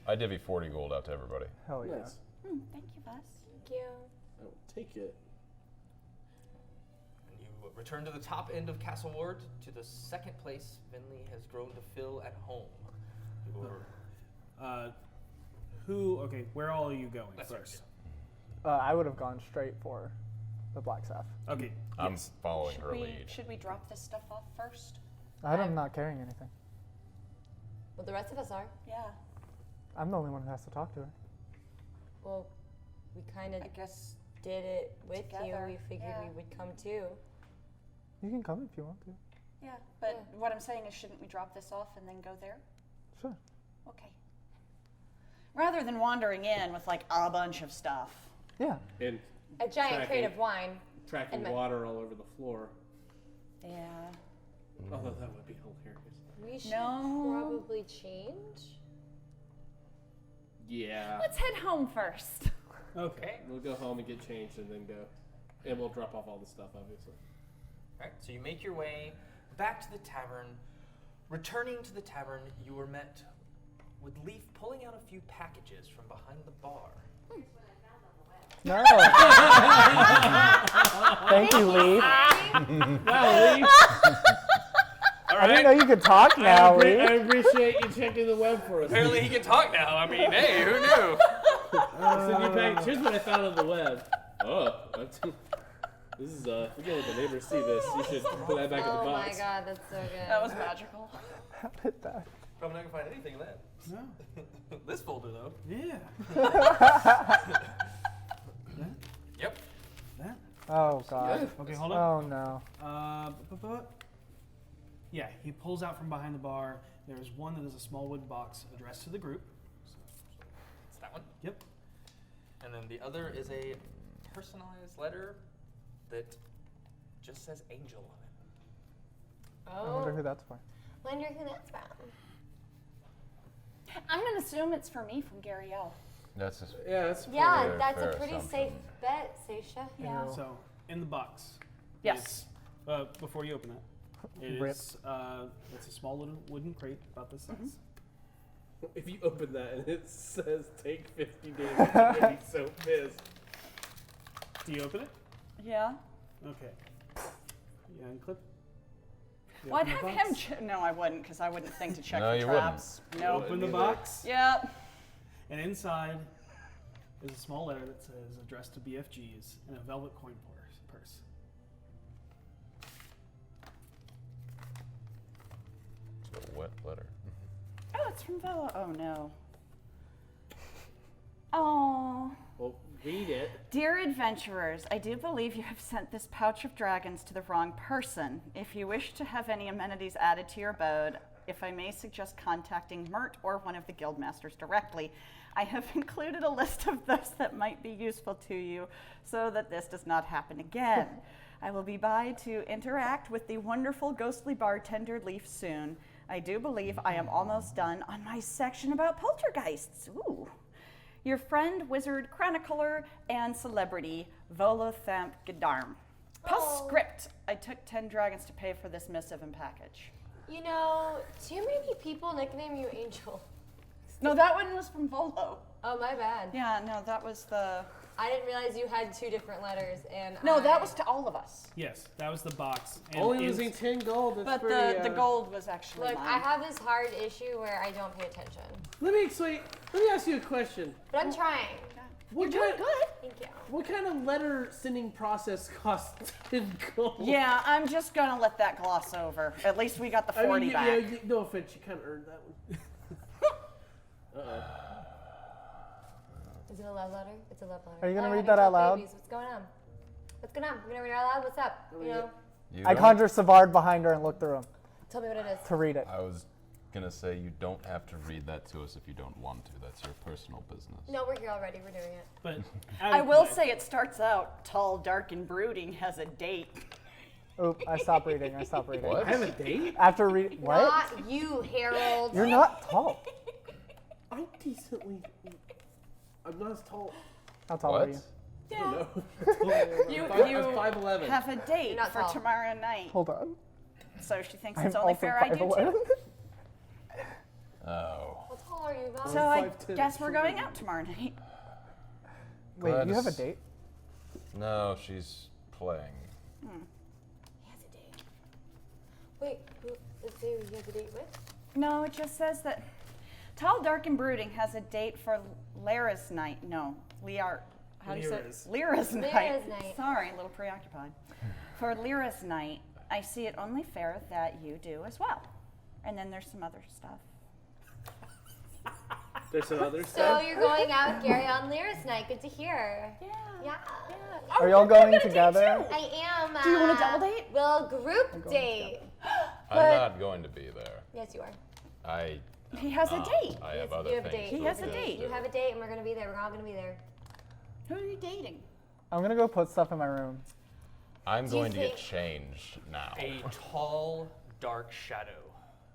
I divvy 40 gold out to everybody. hell yeah. Nice. Thank you, Bus. Thank you. I will take it. you return to the top end of Castle Ward, to the second place Vinley has grown to fill at home. Okay, where all are you going That's first? I would have gone straight for the blackstaff. Okay. I'm yes. following her lead. Should we drop this stuff off first? I'm not carrying anything. Well, the rest of us are. Yeah, I'm the only one who has to talk to her. Well, we kind of I guess. did it with you. Together, We figured yeah. we would come too. You can come if you want to. Yeah, but what I'm saying is, shouldn't we drop this off and then go there? Sure. Okay. Rather than wandering in with like a bunch of stuff. Yeah. And A giant Tracking. crate of wine. tracking And my- water all over the floor. Yeah. Although that would be hilarious. We should No. probably change. Yeah. Let's head home first. Okay. We'll go home and get changed and then go. And we'll drop off all the stuff, obviously. All right, so you make your way back to the tavern. Returning to the tavern, you were met with Leaf pulling out a few packages from behind the bar. No. Thank you, Leaf. Wow, Lee. I didn't know you could talk now, Leaf. I appreciate you checking the web for us. Apparently he can talk now. I mean, hey, who knew? Here's what I found on the web. Oh, this is we're gonna let the neighbors see this. You should put that back in the Oh box. my god, that's so good. That was magical. How did that? Probably not gonna find anything in that. No. This folder though. Yeah. Yep. That. Oh god. Okay, hold on. Oh no. Yeah, he pulls out from behind the bar. There is one that is a small wood box addressed to the group. It's that one. Yep. And then the other is a personalized letter that just says Angel on it. I wonder who that's for. Wonder who that's from. I'm going to assume it's for me from Gary L. That's just Yeah, that's Yeah, Fair- that's fair a pretty assumption. safe bet, Seisha. Yeah. So, in the box. Yes. It's, before you open it, it Rip. is, it's a small little wooden crate about this size. If you open that and it says take 50 damage, I'm gonna be so pissed. Do you open it? Yeah. Okay. You unclip. You Well, I'd open the have box? him. No, I wouldn't, because I wouldn't think to check No, for you wouldn't. traps. You No. open the box, Yep. and inside is a small letter that says addressed to BFGs in a velvet coin purse. it's a wet letter. Oh, it's from Vela. Oh, no. Oh. Well, read it. Dear adventurers, I do believe you have sent this pouch of dragons to the wrong person. If you wish to have any amenities added to your abode, if I may suggest contacting Mert or one of the guildmasters directly, I have included a list of those that might be useful to you so that this does not happen again. I will be by to interact with the wonderful ghostly bartender Leaf soon. I do believe I am almost done on my section about poltergeists. Ooh. Your friend, wizard, chronicler, and celebrity, Volothamp Gedarm. Postscript. I took 10 dragons to pay for this missive and package. You know, too many people nickname you Angel. No, that one was from Volo. Oh, my bad. Yeah, no, that was the... I didn't realize you had two different letters, and No, that was to all of us. Yes, that was the box. And Only losing 10 gold. That's But pretty, the gold was actually Look, mine. I have this hard issue where I don't pay attention, Let me ask you a question. but I'm trying. What You're doing kind, good. Thank you. What kind of letter sending process costs 10 gold? Yeah, I'm just gonna let that gloss over. At least we got the 40 I mean, back. no offense, you kind of earned that one. Uh-oh. Is it a love letter? It's a love letter. Are you gonna Oh, read I that out told loud? babies. What's going on? What's going on? I'm gonna read it out loud. What's up? You know, You I don't- conjure Savard behind her and look through him tell me what it is. to read it. I was gonna say you don't have to read that to us if you don't want to. That's your personal business. No, we're here already. We're doing it. But I will say it starts out tall, dark, and brooding, has a date. Oop, I stopped reading. I stopped reading. What? I have a date? After reading, what? Not you, Harold. You're not tall. I'm decently. I'm not as tall. How tall What? are you? I don't know. You, I'm 5'11". have a date You're not for tall. tomorrow night. Hold on. So she thinks I'm it's only also fair I do 5'11". too. Oh. How tall are you, guys? So I 5'10", guess we're going shorter. out tomorrow night. Wait, Glad you to have a s- date? No, she's playing. He has a date. Wait, let's see who he has a date with. No, it just says that tall, dark, and brooding has a date for Lyra's night. No, how do you say it? Lyra's. Lyra's night. Lyra's night. Sorry, a little preoccupied. For Lyra's night, I see it only fair that you do as well. And then there's some other stuff. There's some other So stuff. you're going out with Gary on Lyra's night. Good to hear. Yeah. Yeah. Are y'all going together? I am. Do you want a double date? Well, group date. I'm not going to be there. Yes, you are. I. He has a not. date. I have Yes, other you have a things. date. He to has a attend date. to. You have a date, and we're gonna be there. We're all gonna be there. Who are you dating? I'm gonna go put stuff in my room. I'm Do you going to get think- changed now. A tall, dark shadow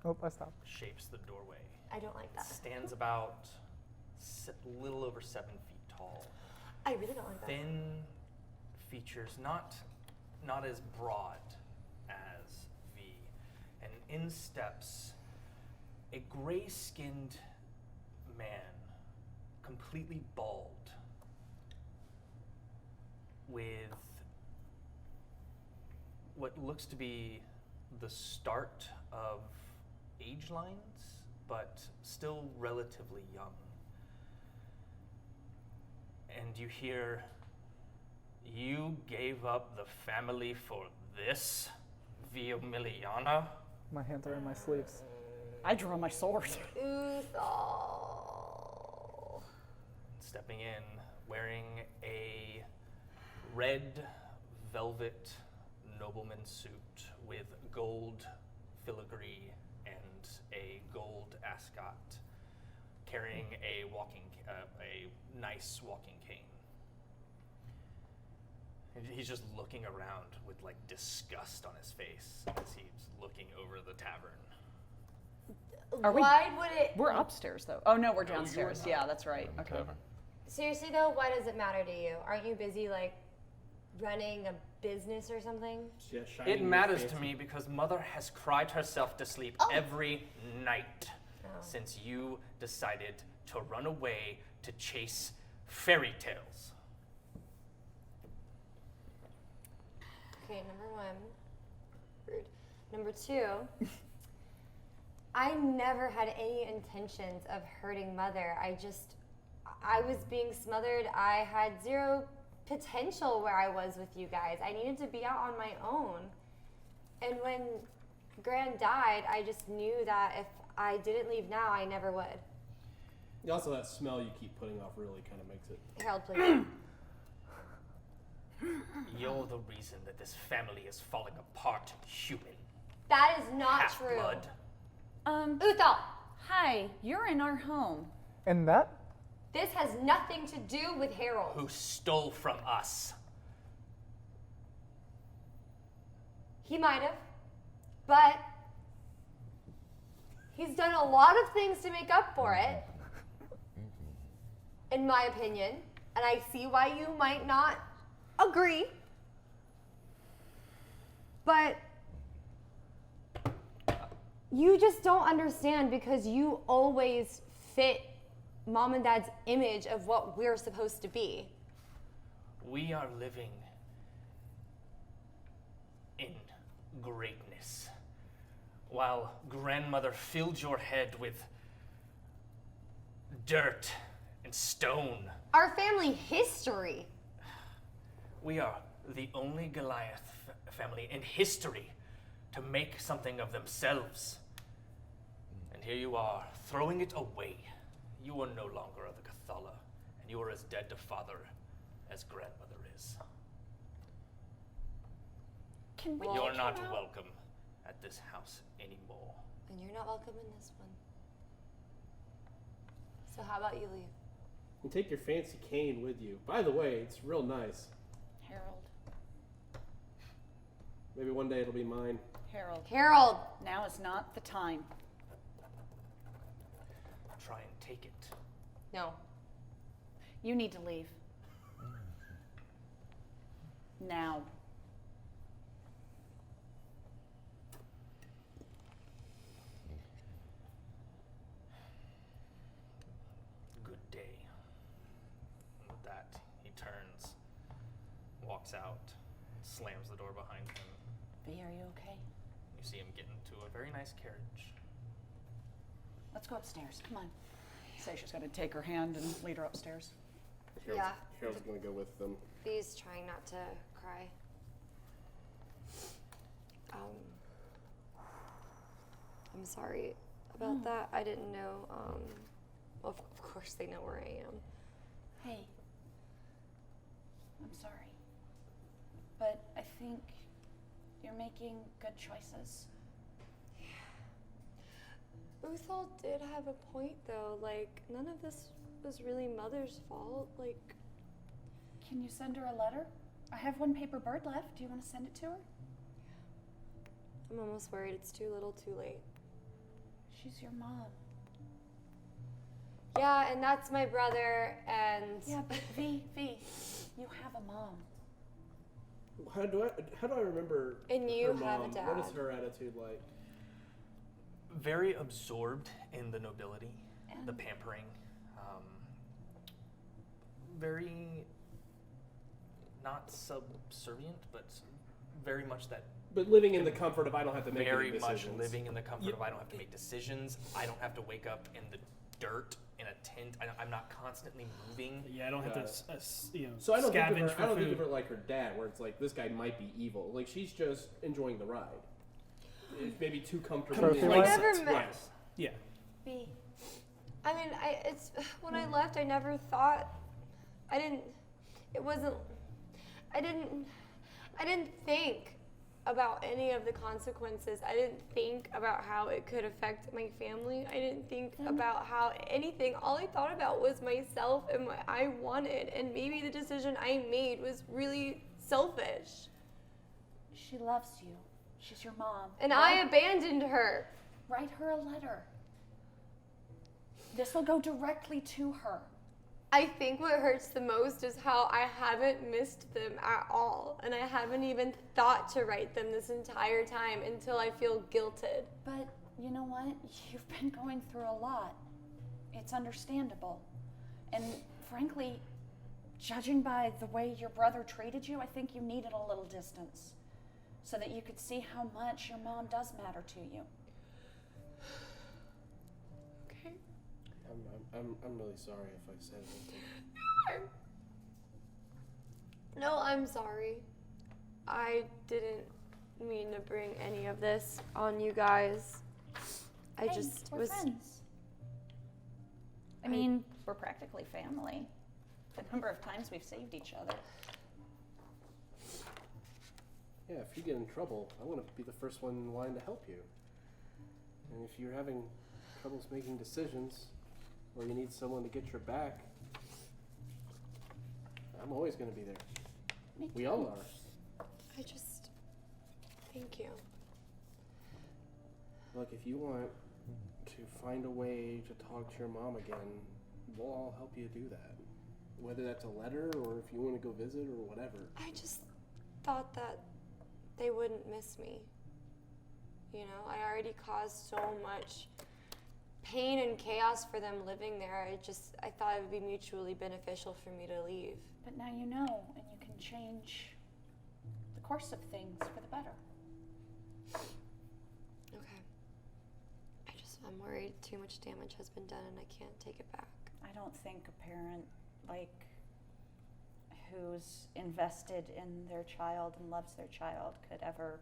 Oh, I stopped. shapes the doorway. I don't like that. Stands about over 7 feet tall. I really don't like that. Thin features, not as broad as V. And in steps a gray-skinned man, completely bald, with what looks to be the start of age lines, but still relatively young. And you hear, "You gave up the family for this, Via Miliana?" My hands are in my sleeves. I draw my sword. Uthal. Stepping in, wearing a red velvet nobleman suit with gold filigree and a gold ascot, carrying a nice walking cane. And he's just looking around with like disgust on his face as he's looking over the tavern. Why would it? We're upstairs though. Oh no, we're No, you were downstairs. not. Yeah, that's right. Okay. Seriously though, why does it matter to you? Aren't you busy like running a business or something? Yeah, shining It your matters to fancy- me because Mother has cried herself to sleep every night since you decided to run away to chase fairy tales. Okay, number one, rude. Number two, I never had any intentions of hurting Mother. I was being smothered. I had zero potential where I was with you guys. I needed to be out on my own. And when Gran died, I just knew that if I didn't leave now, I never would. Also, that smell you keep putting off really kind of makes it. Harold, please. You're the reason that this family is falling apart, human. That is not true. Half-blood. Uthal, Hi, you're in our home. And that? this has nothing to do with Harold. Who stole from us. He might have, but he's done a lot of things to make up for it, in my opinion, and I see why you might not agree, but you just don't understand because you always fit Mom and Dad's image of what we're supposed to be. We are living in greatness, while grandmother filled your head with dirt and stone. Our family history. We are the only Goliath family in history to make something of themselves. And here you are, throwing it away. You are no longer the Cathala, and you are as dead to father as grandmother is. Can we You're kick not him out? welcome at this house anymore. And you're not welcome in this one. So how about you leave? And take your fancy cane with you. By the way, it's real nice. Harold. Maybe one day it'll be mine. Harold. Harold! Now is not the time. Try and take it. No. You need to leave. Now. Good day. And with that, he turns, walks out, slams the door behind him. V, are you okay? You see him get into a very nice carriage. Let's go upstairs. Come on. Seisha's going to take her hand and lead her upstairs. Yeah. Harold's gonna go with them. V's trying not to cry. I'm sorry about that. I didn't know. Well, of course they know where I am. Hey. I'm sorry. But I think you're making good choices. Uthal did have a point though. Like, none of this was really Mother's fault. Like, Can you send her a letter? I have one paper bird left. Do you want to send it to her? I'm almost worried it's too little too late. She's your mom. Yeah, and that's my brother, and Yeah, but V, you have a mom. How do I remember And you her have a mom? dad. What is her attitude like? Very absorbed in the nobility, the pampering. Very not subservient, but very much that. But living in the comfort of I don't have to make Very any much decisions. living in the comfort of I don't have to make decisions. I don't have to wake up in the dirt in a tent. I'm not constantly moving. Yeah, I don't have Got to, So I don't think scavenge of her. for I don't food. think of her like her dad, where it's like this guy might be evil. Like she's just enjoying the ride. It's maybe too comfortable. Trophy in wife? that I never sense. met- Right. Yeah. B. I mean, it's when I left, I never thought. I didn't think about any of the consequences. I didn't think about how it could affect my family. I didn't think about how anything. All I thought about was myself and what I wanted. And maybe the decision I made was really selfish. She loves you. She's your mom. And I abandoned her. Write her a letter. This will go directly to her. I think what hurts the most is how I haven't missed them at all. And I haven't even thought to write them this entire time until I feel guilted. But you know what? You've been going through a lot. It's understandable. And frankly, judging by the way your brother treated you, I think you needed a little distance so that you could see how much your mom does matter to you. Okay. I'm really sorry if I said anything. No, I'm sorry. I didn't mean to bring any of this on you guys. I Hey, just we're was. friends. I mean, we're practically family. The number of times we've saved each other. Yeah, if you get in trouble, I want to be the first one in line to help you. And if you're having troubles making decisions, or you need someone to get your back, I'm always going to be there. Me We too. all are. I just. Thank you. Look, if you want to find a way to talk to your mom again, we'll all help you do that. Whether that's a letter or if you want to go visit or whatever. I just thought that they wouldn't miss me. You know, I already caused so much pain and chaos for them living there. I thought it would be mutually beneficial for me to leave. But now you know, and you can change the course of things for the better. Okay. I'm worried too much damage has been done and I can't take it back. I don't think a parent who's invested in their child and loves their child could ever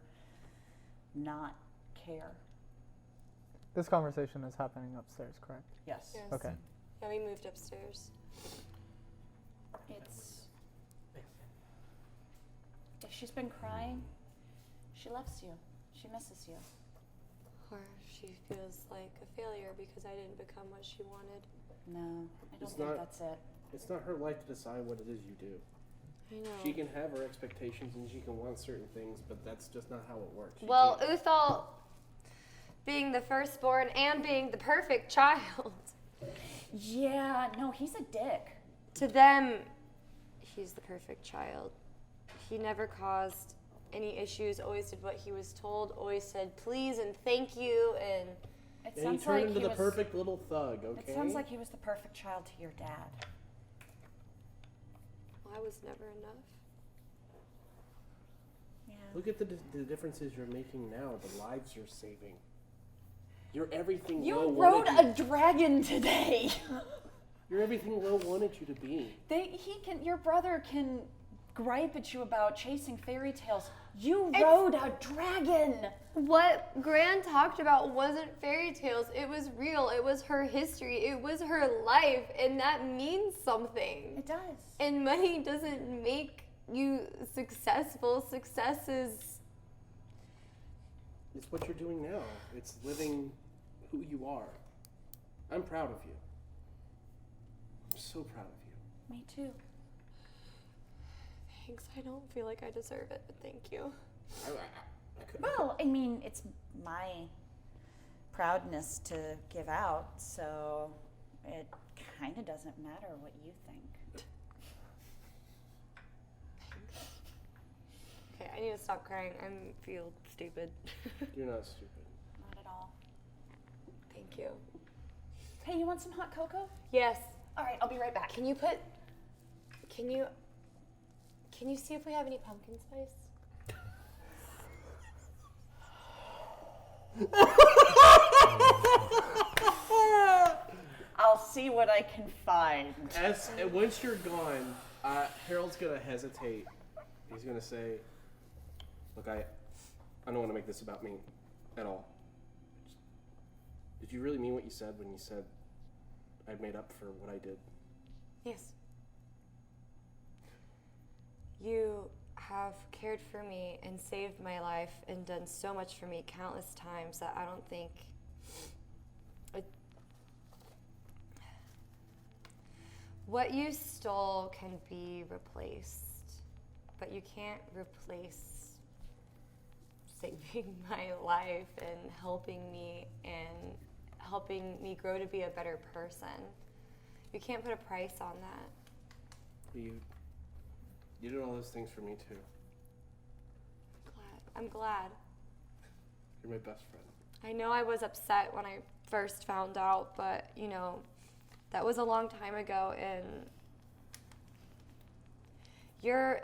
not care. This conversation is happening upstairs, correct? Yes. Yes. Okay. Yeah, we moved upstairs. If she's been crying, she loves you. She misses you. Or she feels like a failure because I didn't become what she wanted. No, I don't It's think not- that's it. It's not her life to decide what it is you do. I know. She can have her expectations and she can want certain things, but that's just not how it works. She Well, can't- Uthal, being the firstborn and being the perfect child, Yeah, no, he's a dick. to them, he's the perfect child. He never caused any issues, always did what he was told, always said please and thank you, and It And he sounds turned like into he the was, perfect little thug, okay? It sounds like he was the perfect child to your dad. I was never enough. Yeah. Look at the differences you're making now, the lives you're saving. You're everything You Will rode wanted a dragon today. You're everything Will wanted you to be. Your brother can gripe at you about chasing fairy tales. You It's- rode a dragon. What Gran talked about wasn't fairy tales. It was real. It was her history. It was her life. And that means something. It does. And money doesn't make you successful. Success is. It's what you're doing now. It's living who you are. I'm proud of you. I'm so proud of you. Me too. Thanks. I don't feel like I deserve it, but thank you. I couldn't. Well, I mean, it's my proudness to give out, so it kind of doesn't matter what you think. Okay, I need to stop crying. I feel stupid. You're not stupid. Not at all. Thank you. Hey, you want some hot cocoa? Yes. All right, I'll be right back. Can you see if we have any pumpkin spice? I'll see what I can find. Once you're gone, Harold's gonna hesitate. He's gonna say, "Look, I don't want to make this about me at all. Did you really mean what you said when you said I'd made up for what I did?" Yes. You have cared for me and saved my life and done so much for me countless times that I don't think what you stole can be replaced, but you can't replace saving my life and helping me grow to be a better person. You can't put a price on that. You did all those things for me too. I'm glad. You're my best friend. I know I was upset when I first found out, but you know, that was a long time ago, and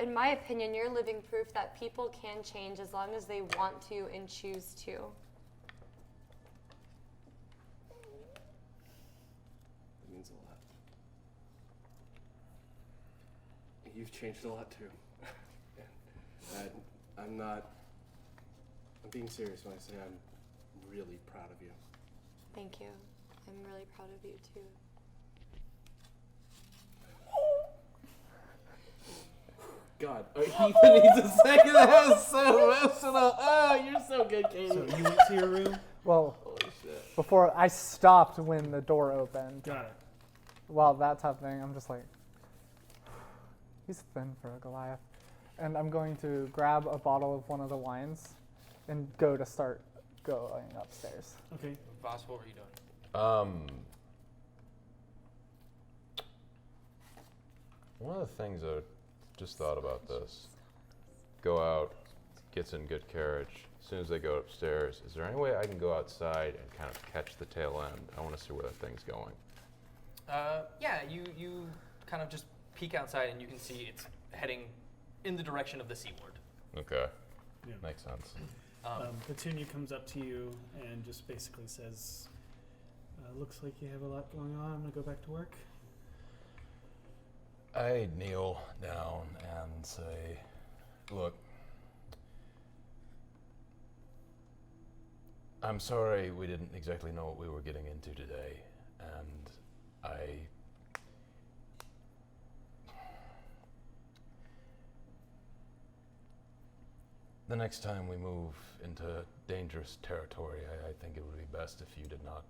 in my opinion, you're living proof that people can change as long as they want to and choose to. It means a lot. You've changed a lot too. I'm being serious when I say I'm really proud of you. Thank you. I'm really proud of you too. God, Ethan needs a second. That was so emotional. Oh, you're so good, Katie. So you went to your room? Well, Holy shit. before I stopped when the door opened. Got it. While that's happening, I'm just like, he's thin for a Goliath. And I'm going to grab a bottle of one of the wines and start going upstairs. Okay. Voss, what were you doing? One of the things I just thought about this. Go out, gets in good carriage. As soon as they go upstairs, is there any way I can go outside and kind of catch the tail end? I want to see where that thing's going. Yeah, you kind of just peek outside and you can see it's heading in the direction of the seaward. Okay. Yeah. Makes sense. Petunia comes up to you and just basically says, looks like you have a lot going on. I'm going to go back to work. I kneel down and say, look, I'm sorry we didn't exactly know what we were getting into today, and the next time we move into dangerous territory, I think it would be best if you did not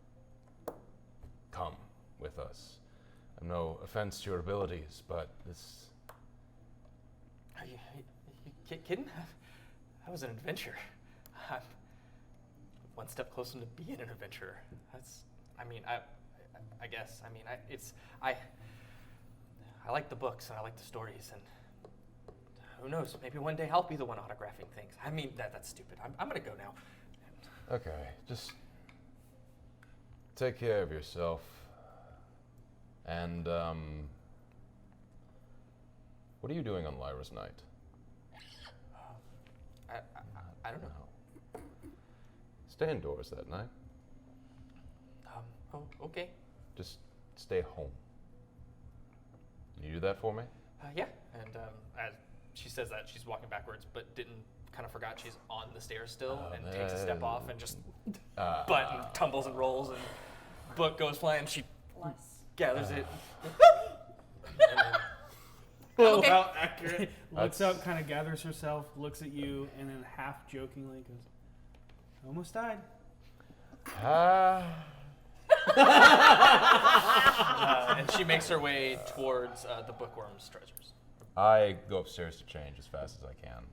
come with us. No offense to your abilities, but this... Are you kidding? That was an adventure. I'm one step closer to being an adventurer. I guess. I like the books and I like the stories, and who knows, maybe one day I'll be the one autographing things. I mean, that's stupid. I'm gonna go now. Okay, just take care of yourself. And, what are you doing on Lyra's night? I don't know. Stay indoors that night. Okay. Just stay home. Can you do that for me? Yeah, and as she says that, she's walking backwards, but forgot she's on the stairs still, and takes a step off and just button tumbles and rolls, and book goes flying. She gathers it. Okay. How accurate. Looks up, kind of gathers herself, looks at you, and then half jokingly goes, "Almost died." And she makes her way towards the bookworm's treasures. I go upstairs to change as fast as I can.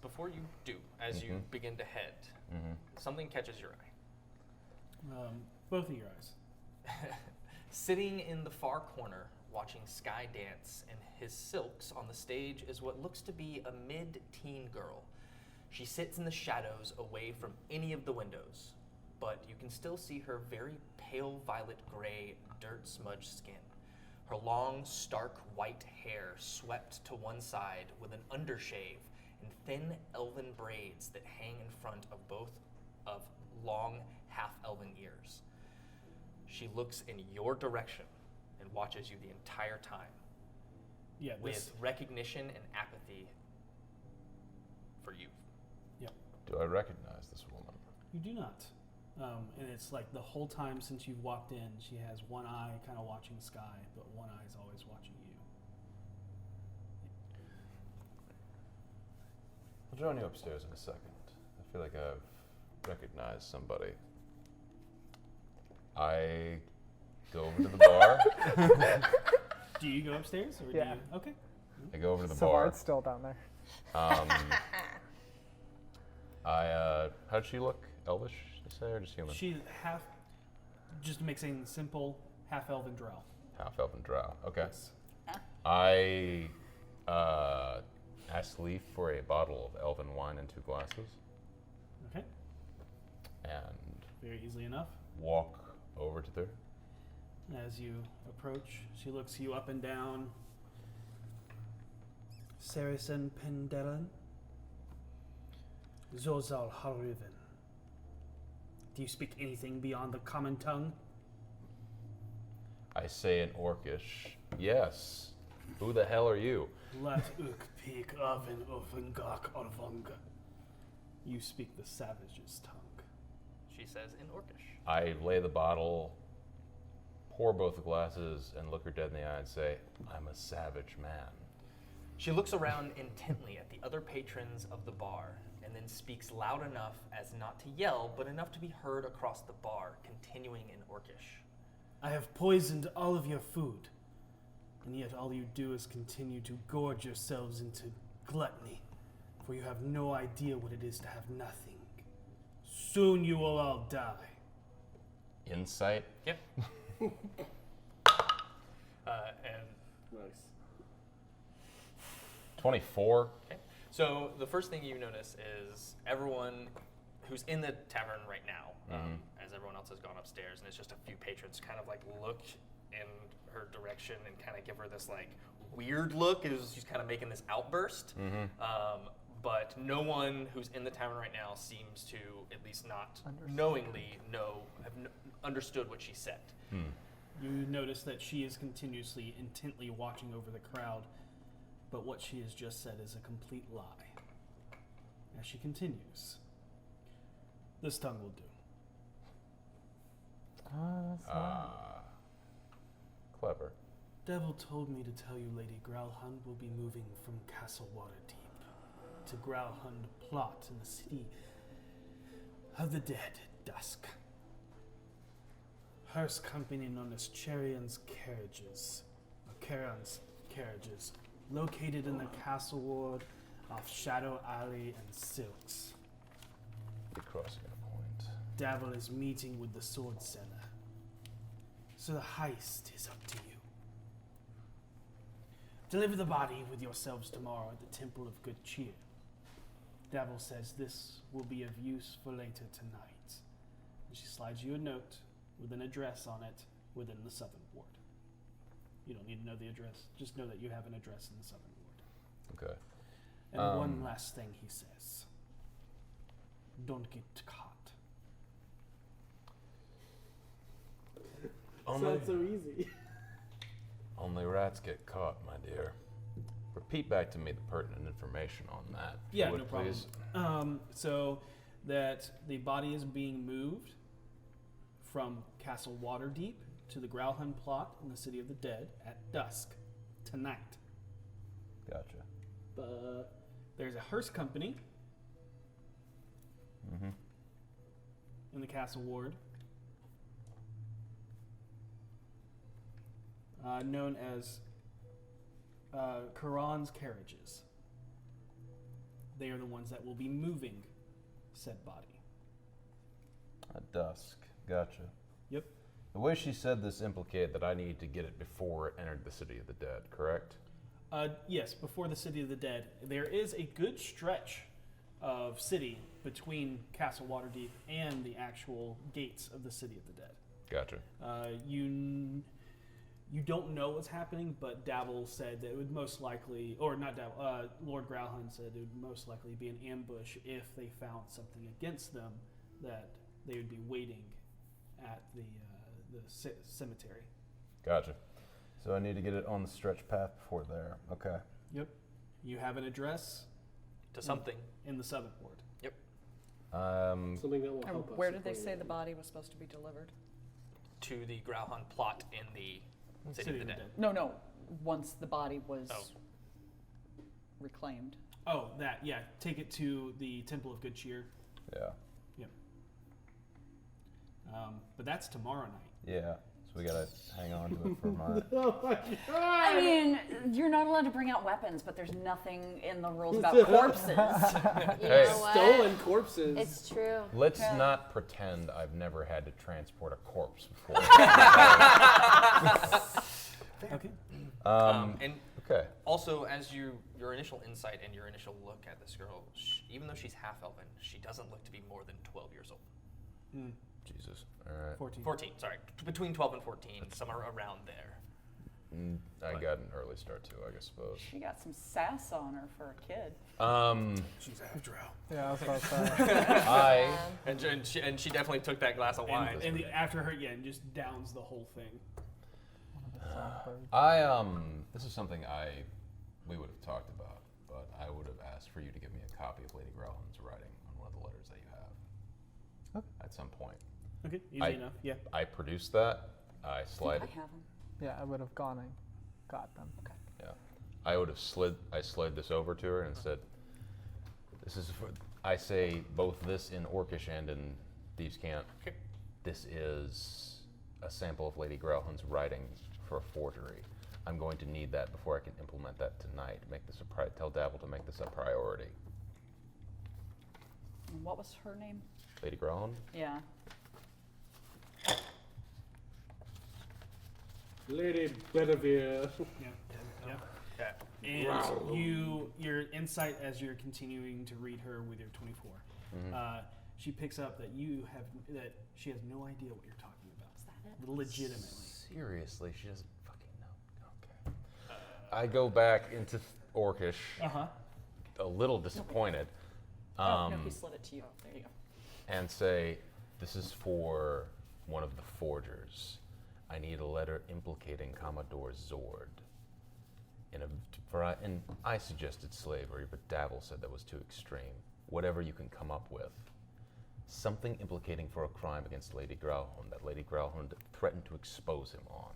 Before you do, as you begin to head, something catches your eye. Both of your eyes. Sitting in the far corner, watching Sky dance in his silks on the stage is what looks to be a mid-teen girl. She sits in the shadows away from any of the windows, but you can still see her very pale violet gray, dirt-smudged skin. Her long, stark white hair swept to one side with an undershave and thin elven braids that hang in front of both of long, half-elven ears. She looks in your direction and watches you the entire time Yeah, with recognition and apathy for you. Yep. Do I recognize this woman? You do not. And it's like the whole time since you've walked in, she has one eye kind of watching Sky, but one eye is always watching you. I'll join you upstairs in a second. I feel like I've recognized somebody. I go over to the bar. Do you go upstairs? Or Yeah. Do you? Okay. I go over to the So bar. Art's still down there. How'd she look? Elvish, you say, or just human? She's half, just mixing simple half elven drow. Half elven drow. Okay. Yes. I ask Leaf for a bottle of elven wine and 2 glasses, Okay. and Very easily enough. walk over to her. As you approach, she looks you up and down. Saracen Pendelan. Zozal Hariven. Do you speak anything beyond the common tongue? I say in Orcish, yes. Who the hell are you? Let uk peak oven ovengak orvunga. You speak the savage's tongue. She says in Orcish. I lay the bottle, pour both the glasses, and look her dead in the eye and say, I'm a savage man. She looks around intently at the other patrons of the bar and then speaks loud enough as not to yell, but enough to be heard across the bar, continuing in Orcish. I have poisoned all of your food, and yet all you do is continue to gorge yourselves into gluttony, for you have no idea what it is to have nothing. Soon you will all die. Insight? Yep. And Nice. 24. okay. So the first thing you notice is everyone who's in the tavern right now, as everyone else has gone upstairs, and it's just a few patrons kind of like look in her direction and kind of give her this like weird look as she's kind of making this outburst. But no one who's in the tavern right now seems to, at least not knowingly, understood what she said. You notice that she is continuously intently watching over the crowd, but what she has just said is a complete lie. As she continues, this tongue will do. Clever. Devil told me to tell you Lady Growlhund will be moving from Castle Waterdeep to Growlhund Plot in the city of the dead, Dusk. Hers company known as Charion's Carriages, located in the castle ward off Shadow Alley and Silks. You're crossing a point. Devil is meeting with the sword seller. So the heist is up to you. Deliver the body with yourselves tomorrow at the Temple of Good Cheer. Devil says this will be of use for later tonight. And she slides you a note with an address on it within the Southern Ward. You don't need to know the address, just know that you have an address in the Southern Ward. Okay. And one last thing he says. Don't get caught. Sounds so easy. Only rats get caught, my dear. Repeat back to me the pertinent information on that. if you Yeah, would, no problem. please. So that the body is being moved from Castle Waterdeep to the Growlhund plot in the City of the Dead at dusk tonight. Gotcha. But there's a hearse company in the Castle Ward known as Karan's Carriages. They are the ones that will be moving said body. At dusk. Gotcha. Yep. The way she said this implicated that I need to get it before it entered the City of the Dead, correct? Yes, before the City of the Dead. There is a good stretch of city between Castle Waterdeep and the actual gates of the City of the Dead. Gotcha. You don't know what's happening, but Dabble said that it would most likely, or not Dabble, Lord Growlhund said it would most likely be an ambush if they found something against them, that they would be waiting at the cemetery. Gotcha. So I need to get it on the stretch path before there. Okay. Yep. You have an address To something. in the Southern Ward. Yep. Something that will And help us. where did they if say we- the body was supposed to be delivered? To the Growlhund plot in the City of the Dead. No, once the body was Oh. reclaimed. Oh, that, yeah. Take it to the Temple of Good Cheer. Yeah. Yep. But that's tomorrow night. Yeah. So we gotta hang on to it for a month. Oh my god! I mean, you're not allowed to bring out weapons, but there's nothing in the rules about corpses. You Hey. know what? Stolen corpses. It's true. Let's not pretend I've never had to transport a corpse before. Okay. And Okay. also, as your initial insight and your initial look at this girl, even though she's half elven, she doesn't look to be more than 12 years old. Jesus. All right. 14. 14, sorry. Between 12 and 14, somewhere around there. I got an early start too, I suppose. She got some sass on her for a kid. She's half drow. Yeah, I was about to say. And she definitely took that glass of wine. And after her, yeah, and just downs the whole thing. This is something we would have talked about, but I would have asked for you to give me a copy of Lady Growlhand's writing on one of the letters that you have at some point. Okay, easy enough. Yeah. I produced that. I slid. I have them. Yeah, I would have gone and got them. Okay. Yeah, I would have slid this over to her and said, "This is for." I say both this in Orcish and in Thieves' Cant. Okay. This is a sample of Lady Growlhand's writing for a forgery. I'm going to need that before I can implement that tonight. Make this tell Dabble to make this a priority. And what was her name? Lady Growlhand? Yeah. Lady Bedivere. Yeah. Yeah. Yeah. And your insight as you're continuing to read her with your 24, she picks up that that she has no idea what you're talking about. Is that it? Legitimately. Seriously, she doesn't fucking know. Okay. I go back into Orcish, a little disappointed, Oh, no, he slid it to you. There you go. and say, "This is for one of the forgers. I need a letter implicating Commodore Zord. And I suggested slavery, but Dabble said that was too extreme. Whatever you can come up with. Something implicating for a crime against Lady Growlhund that Lady Growlhund threatened to expose him on.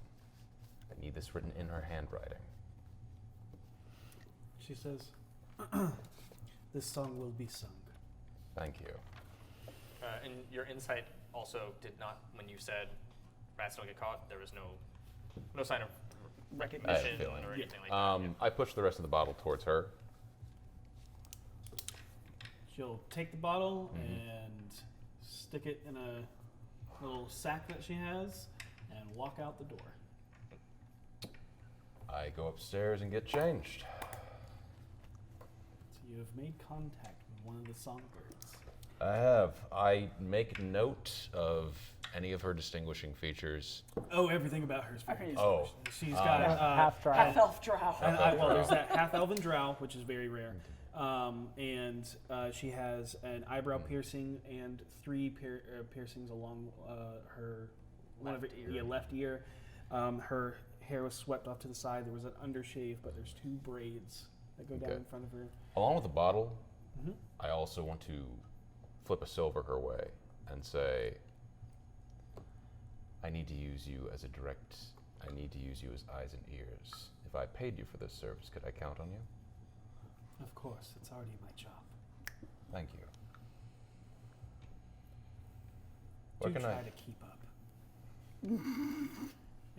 I need this written in her handwriting." She says, "This song will be sung." Thank you. And your insight also did not, when you said rats don't get caught, there was no sign of recognition feeling. or anything like that. Yeah. I push the rest of the bottle towards her. She'll take the bottle and stick it in a little sack that she has and walk out the door. I go upstairs and get changed. So you have made contact with one of the songbirds. I have. I make note of any of her distinguishing features. Oh, everything about her is very Okay. distinguished. She's got Half dry. Half elf drow. well, there's that half elven drow, which is very rare, and she has an eyebrow piercing and 3 piercings along her left ear. Her hair was swept off to the side. There was an undershave, but there's 2 braids that go down Okay. in front of her. Along with the bottle, I also want to flip a silver her way and say, I need to use you as eyes and ears. If I paid you for this service, could I count on you? Of course, it's already my job. Thank you. Do try to keep up.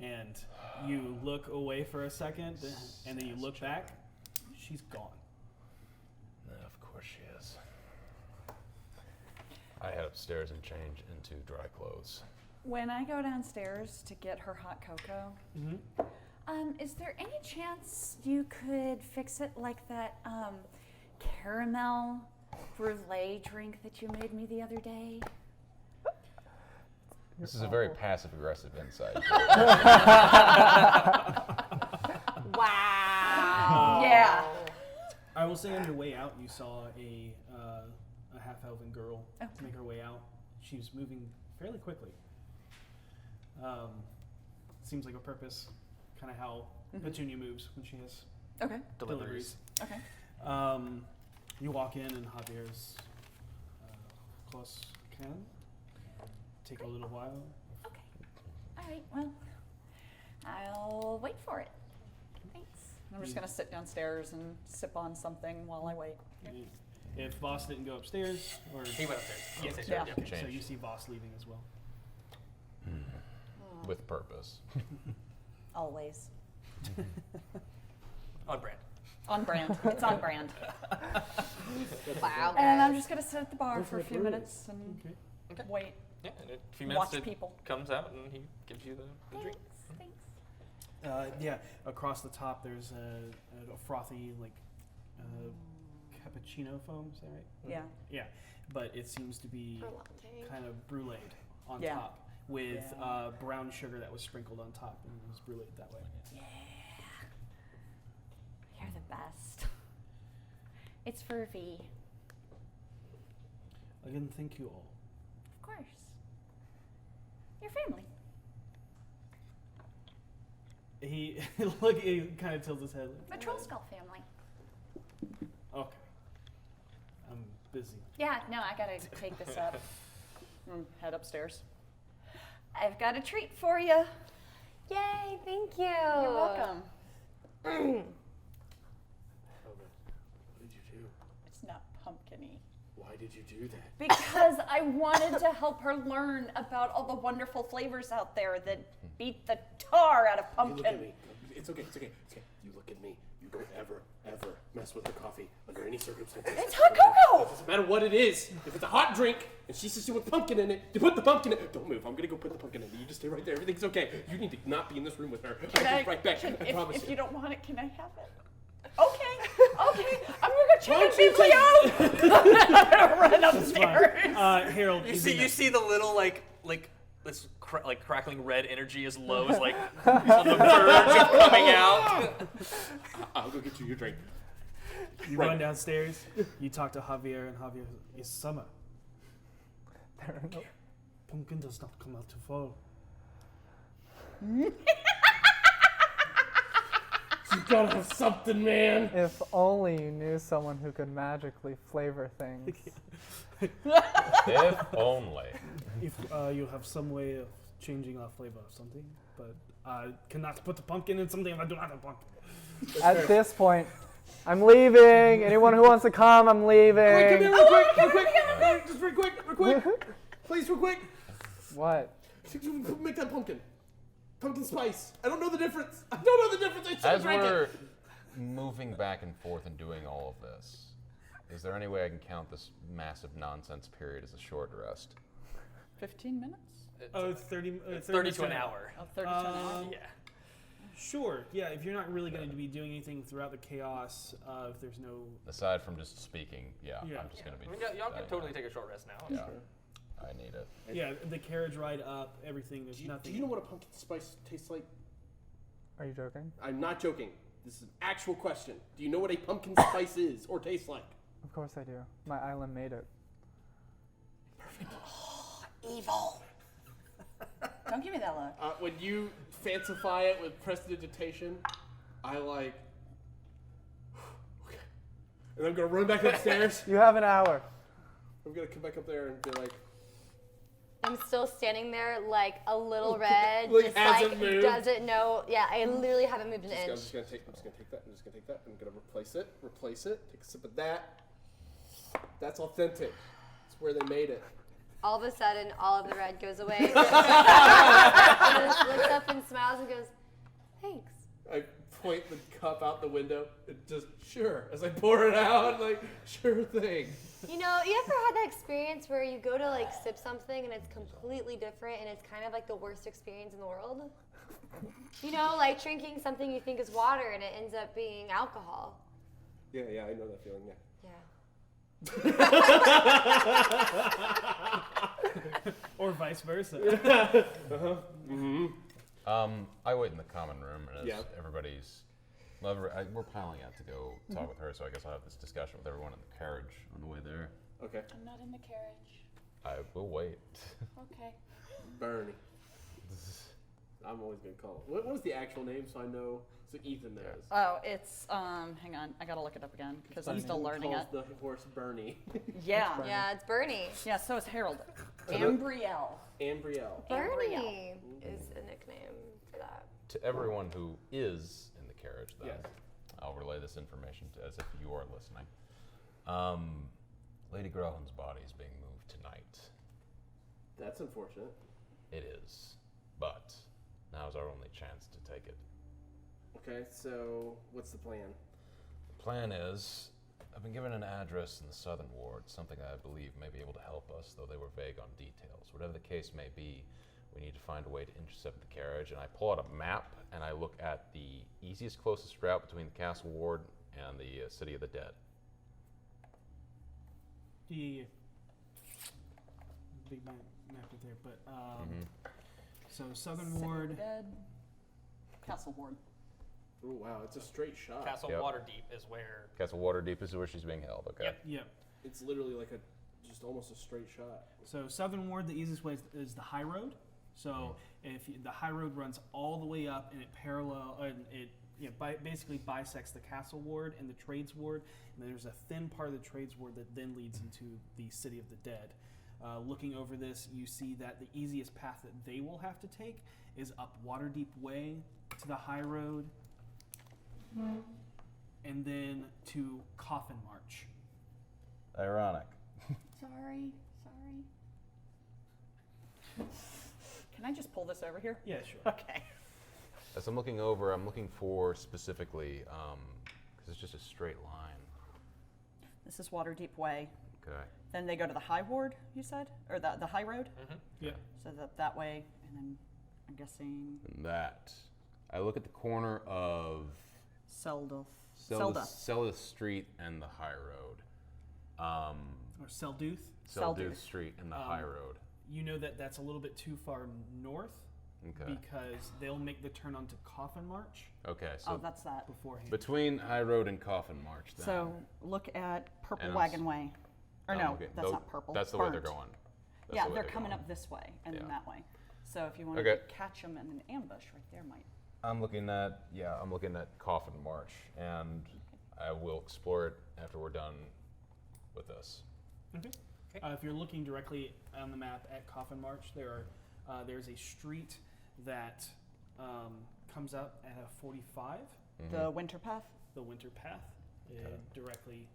And you look away for a second, and then you look back. She's gone. Of course she is. I head upstairs and change into dry clothes. When I go downstairs to get her hot cocoa, is there any chance you could fix it like that caramel brulee drink that you made me the other day? This is a very passive-aggressive insight. Wow. Yeah. I will say on your way out, you saw a half-elven girl make her way out. She was moving fairly quickly. Seems like a purpose, kind of how Petunia moves when she has deliveries. Okay. You walk in and Javier's close can. Take a little while. Okay. All right. Well, I'll wait for it. Thanks. I'm just gonna sit downstairs and sip on something while I wait. If Voss didn't go upstairs, or He went upstairs. Yes, Yeah. okay, so Change. you see Voss leaving as well. With purpose. Always. On brand. On brand. It's on brand. Wow. And I'm guys. just gonna sit at the bar for a few minutes and Okay. wait. Yeah, in a few minutes Watch it people. comes out and he gives you the drink. Thanks. Yeah, across the top there's a frothy cappuccino foam. Is that right? Yeah. Yeah, but it seems to be Or latte. kind of bruleed on Yeah. top with Yeah. brown sugar that was sprinkled on top and it was bruleed that way. You're the best. It's for V. Again, thank you all. Of course. Your family. He kind of tilts his head. The Troll Skull family. Okay. I'm busy. Yeah, no, I gotta take this up. Head upstairs. I've got a treat for you. Yay, thank you. You're welcome. What did you do? It's not pumpkin-y. Why did you do that? Because I wanted to help her learn about all the wonderful flavors out there that beat the tar out of You look at pumpkin. me. It's okay. You look at me. You don't ever mess with her coffee under any circumstances. It's hot cocoa! It doesn't matter what it is. If it's a hot drink and she says you want pumpkin in it, you put the pumpkin in it. Don't move. I'm gonna go put the pumpkin in it. You just stay right there. Everything's okay. You need to not be in this room with her. Can I'll be right back. I if, promise if you. you don't want it, can I have it? Okay. I'm gonna go check on Biblio. I'm gonna run upstairs. Harold, You is see, in you the- see the little this crackling red energy as low as on the verge of coming out. I'll go get you your drink. You run downstairs. You talk to Javier, and Javier, it's summer. There are no- Pumpkin does not come out to fall. You gotta have something, man. If only you knew someone who could magically flavor things. If only. If you have some way of changing our flavor of something, but I cannot put the pumpkin in something if I do not have pumpkin. At this point, I'm leaving. Anyone who wants to come, I'm leaving. Wait, come here real quick. Just real quick. Please, real quick. What? Make that pumpkin. Pumpkin spice. I don't know the difference. I should As drink we're it. moving back and forth and doing all of this, is there any way I can count this massive nonsense period as a short rest? 15 minutes? It's 30. It's 30 to an hour. Oh, 30 to an hour. Yeah. Sure. Yeah. If you're not really going to be doing anything throughout the chaos, if there's no. Aside from just speaking, Yeah. I'm just going to be. I mean, y'all can totally take a short rest now. Yeah, I need it. Yeah, the carriage ride up, everything. There's Do nothing. you know what a pumpkin spice tastes like? Are you joking? I'm not joking. This is an actual question. Do you know what a pumpkin spice is or tastes like? Of course I do. My island made it. Evil. Don't give me that look. When you fancify it with prestidigitation, I like. Okay. And I'm gonna run back upstairs. You have an hour. I'm gonna come back up there and be like, I'm still standing there like a little red, Like, just hasn't like moved. doesn't know. Yeah, I literally haven't moved an I'm inch. just gonna take that. I'm gonna replace it. Take a sip of that. That's authentic. It's where they made it. All of a sudden, all of the red goes away. And just looks up and smiles and goes, "Thanks." I point the cup out the window and just, sure, as I pour it out, like, sure thing. You know, you ever had that experience where you go to like sip something and it's completely different and it's kind of like the worst experience in the world? You know, like drinking something you think is water and it ends up being alcohol. Yeah, I know that feeling, yeah. Or vice versa. I wait in the common room, and as Yeah. everybody's, we're piling out to go talk with her, so I guess I'll have this discussion with everyone in the carriage on the way there. Okay. I'm not in the carriage. I will wait. Okay. Bernie. I'm always going to call it. What was the actual name so I know? So Ethan knows. Oh, it's, hang on. I got to look it up again because I'm still learning it. Calls the horse Bernie. Yeah. Yeah, it's Bernie. Yeah, so is Harold. Ambrielle. Ambrielle. Bernie is a nickname for that. To everyone who is in the carriage, then, Yes. I'll relay this information as if you are listening. Lady Grohan's body is being moved tonight. That's unfortunate. It is, but now's our only chance to take it. Okay, so what's the plan? The plan is, I've been given an address in the Southern Ward, something that I believe may be able to help us, though they were vague on details. Whatever the case may be, we need to find a way to intercept the carriage, and I pull out a map and I look at the easiest, closest route between the Castle Ward and the City of the Dead. The big map right there, but so Southern Ward. Dead. Castle Ward. Oh wow, it's a straight shot. Castle Yep. Waterdeep is where. Castle Waterdeep is where she's being held, okay? Yep. It's literally like just almost a straight shot. So Southern Ward, the easiest way is the high road. So if the high road runs all the way up and it basically bisects the Castle Ward and the Trades Ward, and there's a thin part of the Trades Ward that then leads into the City of the Dead. Looking over this, you see that the easiest path that they will have to take is up Waterdeep Way to the high road, and then to Coffin March. Ironic. Sorry. Can I just pull this over here? Yeah, sure. Okay. As I'm looking over, I'm looking for specifically, because it's just a straight line. This is Waterdeep Way. Okay. Then they go to the High Ward, you said? Or the High Road? Yeah. So that way, and then I'm guessing And that. I look at the corner of Selda. Selda Street and the High Road. Or Selduth. Selduth Street and the High Road. You know that that's a little bit too far north Okay. because they'll make the turn onto Coffin March Okay, so Oh, that's that. beforehand. between High Road and Coffin March, then. So look at Purple And Wagon Way. Or no, okay, that's tho- not purple. That's the way they're Burnt. going. That's Yeah, the way they're coming going. up this way and then Yeah. that way. So if you want Okay. to catch them in an ambush right there, might. I'm looking at Coffin March, and I will explore it after we're done with this. Okay. If you're looking directly on the map at Coffin March, there's a street that comes up at a 45, The Winter Path. the Winter Path. It directly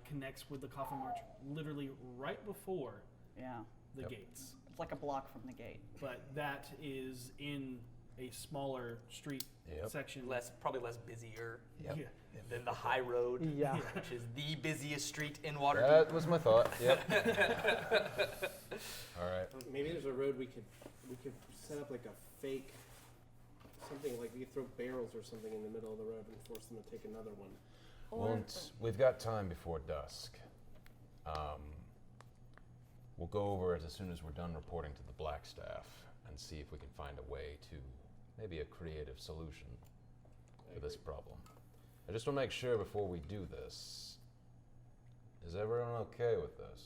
connects with the Coffin March, literally right before Yeah. the Yep. gates. It's like a block from the gate. But that is in a smaller street Yep. section. Probably less busier Yep. Yeah. than the High Road, Yeah. which is the busiest street in Waterdeep. That was my thought. Yep. All right. Maybe there's a road we could set up like a fake something like we could throw barrels or something in the middle of the road and force them to take another one. We've got time before dusk. We'll go over it as soon as we're done reporting to the blackstaff and see if we can find a way to maybe a creative solution to this problem. I just want to make sure before we do this, is everyone okay with this?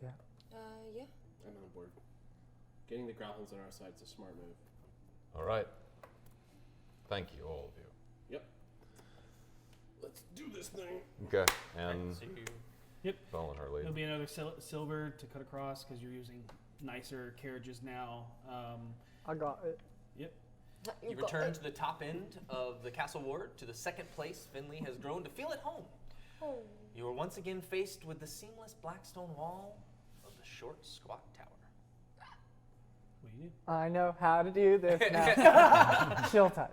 Yeah. I'm on board. Getting the Growlhounds on our side is a smart move. All right. Thank you, all of you. Yep. Let's do this thing. Okay. And So you- following her lead. There'll be another silver to cut across because you're using nicer carriages now. I got it. Yep. You return to the top end of the Castle Ward, to the second place Finley has grown to feel at home. You are once again faced with the seamless blackstone wall of the short, squat tower. you do. I know how to do this now. Chill touch.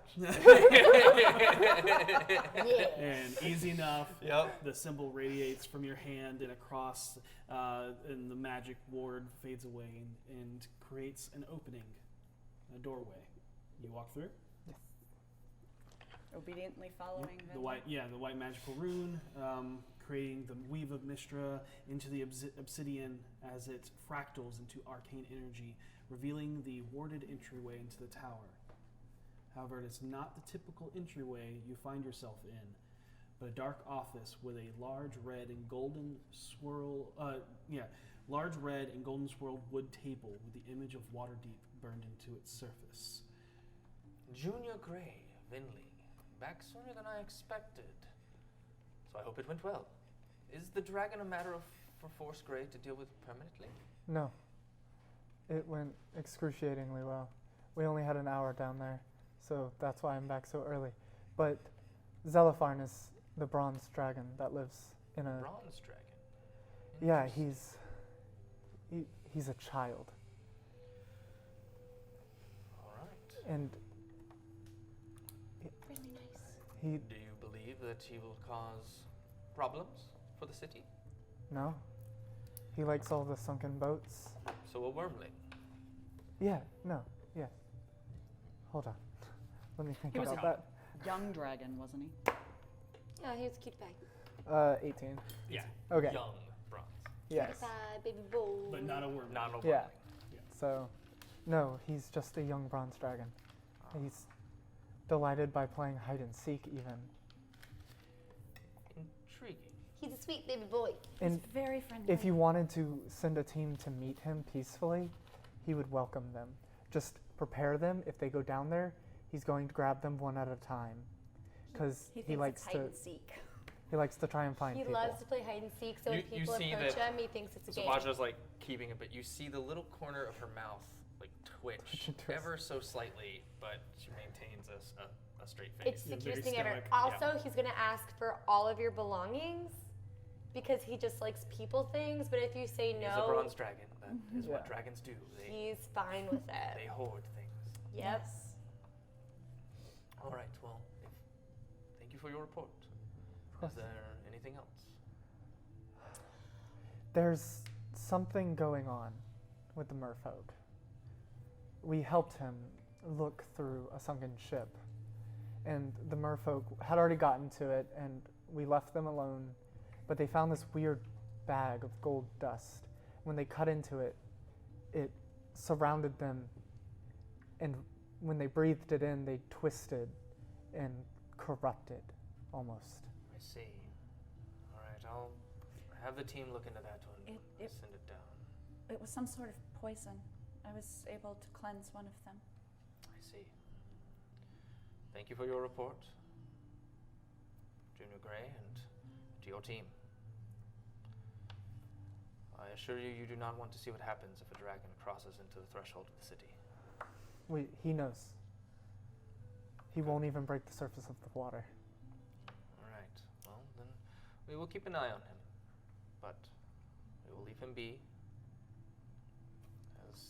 And easy enough, Yep. the symbol radiates from your hand and across, and the magic ward fades away and creates an opening, a doorway. You walk through. Obediently following The white magical rune, creating the weave of Mystra into the obsidian as it fractals into arcane energy, revealing the warded entryway into the tower. However, it is not the typical entryway you find yourself in, but a dark office with a large red and golden swirled wood table with the image of Waterdeep burned into its surface. Junior Gray, Vinley, back sooner than I expected. So I hope it went well. Is the dragon a matter for Force Gray to deal with permanently? No. It went excruciatingly well. We only had an hour down there, so that's why I'm back so early. But Zelopharn is the bronze dragon that lives in a... Bronze dragon? Yeah, Interesting. he's a child. All right. And Really nice. he... Do you believe that he will cause problems for the city? No. He likes all the sunken boats. So a wormling. Yeah, no, yes. Hold on. Let me think He was about that. Young dragon, wasn't he? Yeah, he was a cute guy. 18. Yeah, Okay. Young bronze. Yes. Baby boy. but not a worm. Not a wormling. Yeah. So, no, he's just a young bronze dragon. He's delighted by playing hide and seek, even. Intriguing. He's a sweet baby boy. And Very friendly. if you wanted to send a team to meet him peacefully, he would welcome them. Just prepare them. If they go down there, he's going to grab them one at a time, because he he thinks likes it's hide to and seek. he likes to try and find He people. loves to play hide and seek, so when You people see approach that- him, he thinks it's a So game. Vajra's like keeping it, but you see the little corner of her mouth like twitch Twitch and twist. ever so slightly, but she maintains a straight face. It's the Yeah, cutest very thing ever. stoic. Also, he's gonna ask for all of your belongings because he just likes people things. But if you say He's a no, bronze dragon. That is what Yeah. dragons do. They he's fine with they it. hoard things. Yep. All right. Well, thank you for your report. course. Is there anything else? There's something going on with the merfolk. We helped him look through a sunken ship, and the merfolk had already gotten to it, and we left them alone, but they found this weird bag of gold dust. When they cut into it, it surrounded them, and when they breathed it in, they twisted and corrupted almost. I see. All right. I'll have the team look into that one. It- Send it down. It was some sort of poison. I was able to cleanse one of them. I see. Thank you for your report, Junior Gray, and to your team. I assure you, you do not want to see what happens if a dragon crosses into the threshold of the city. He knows. He won't even break the surface of the water. All right. Well, then we will keep an eye on him, but we will leave him be. As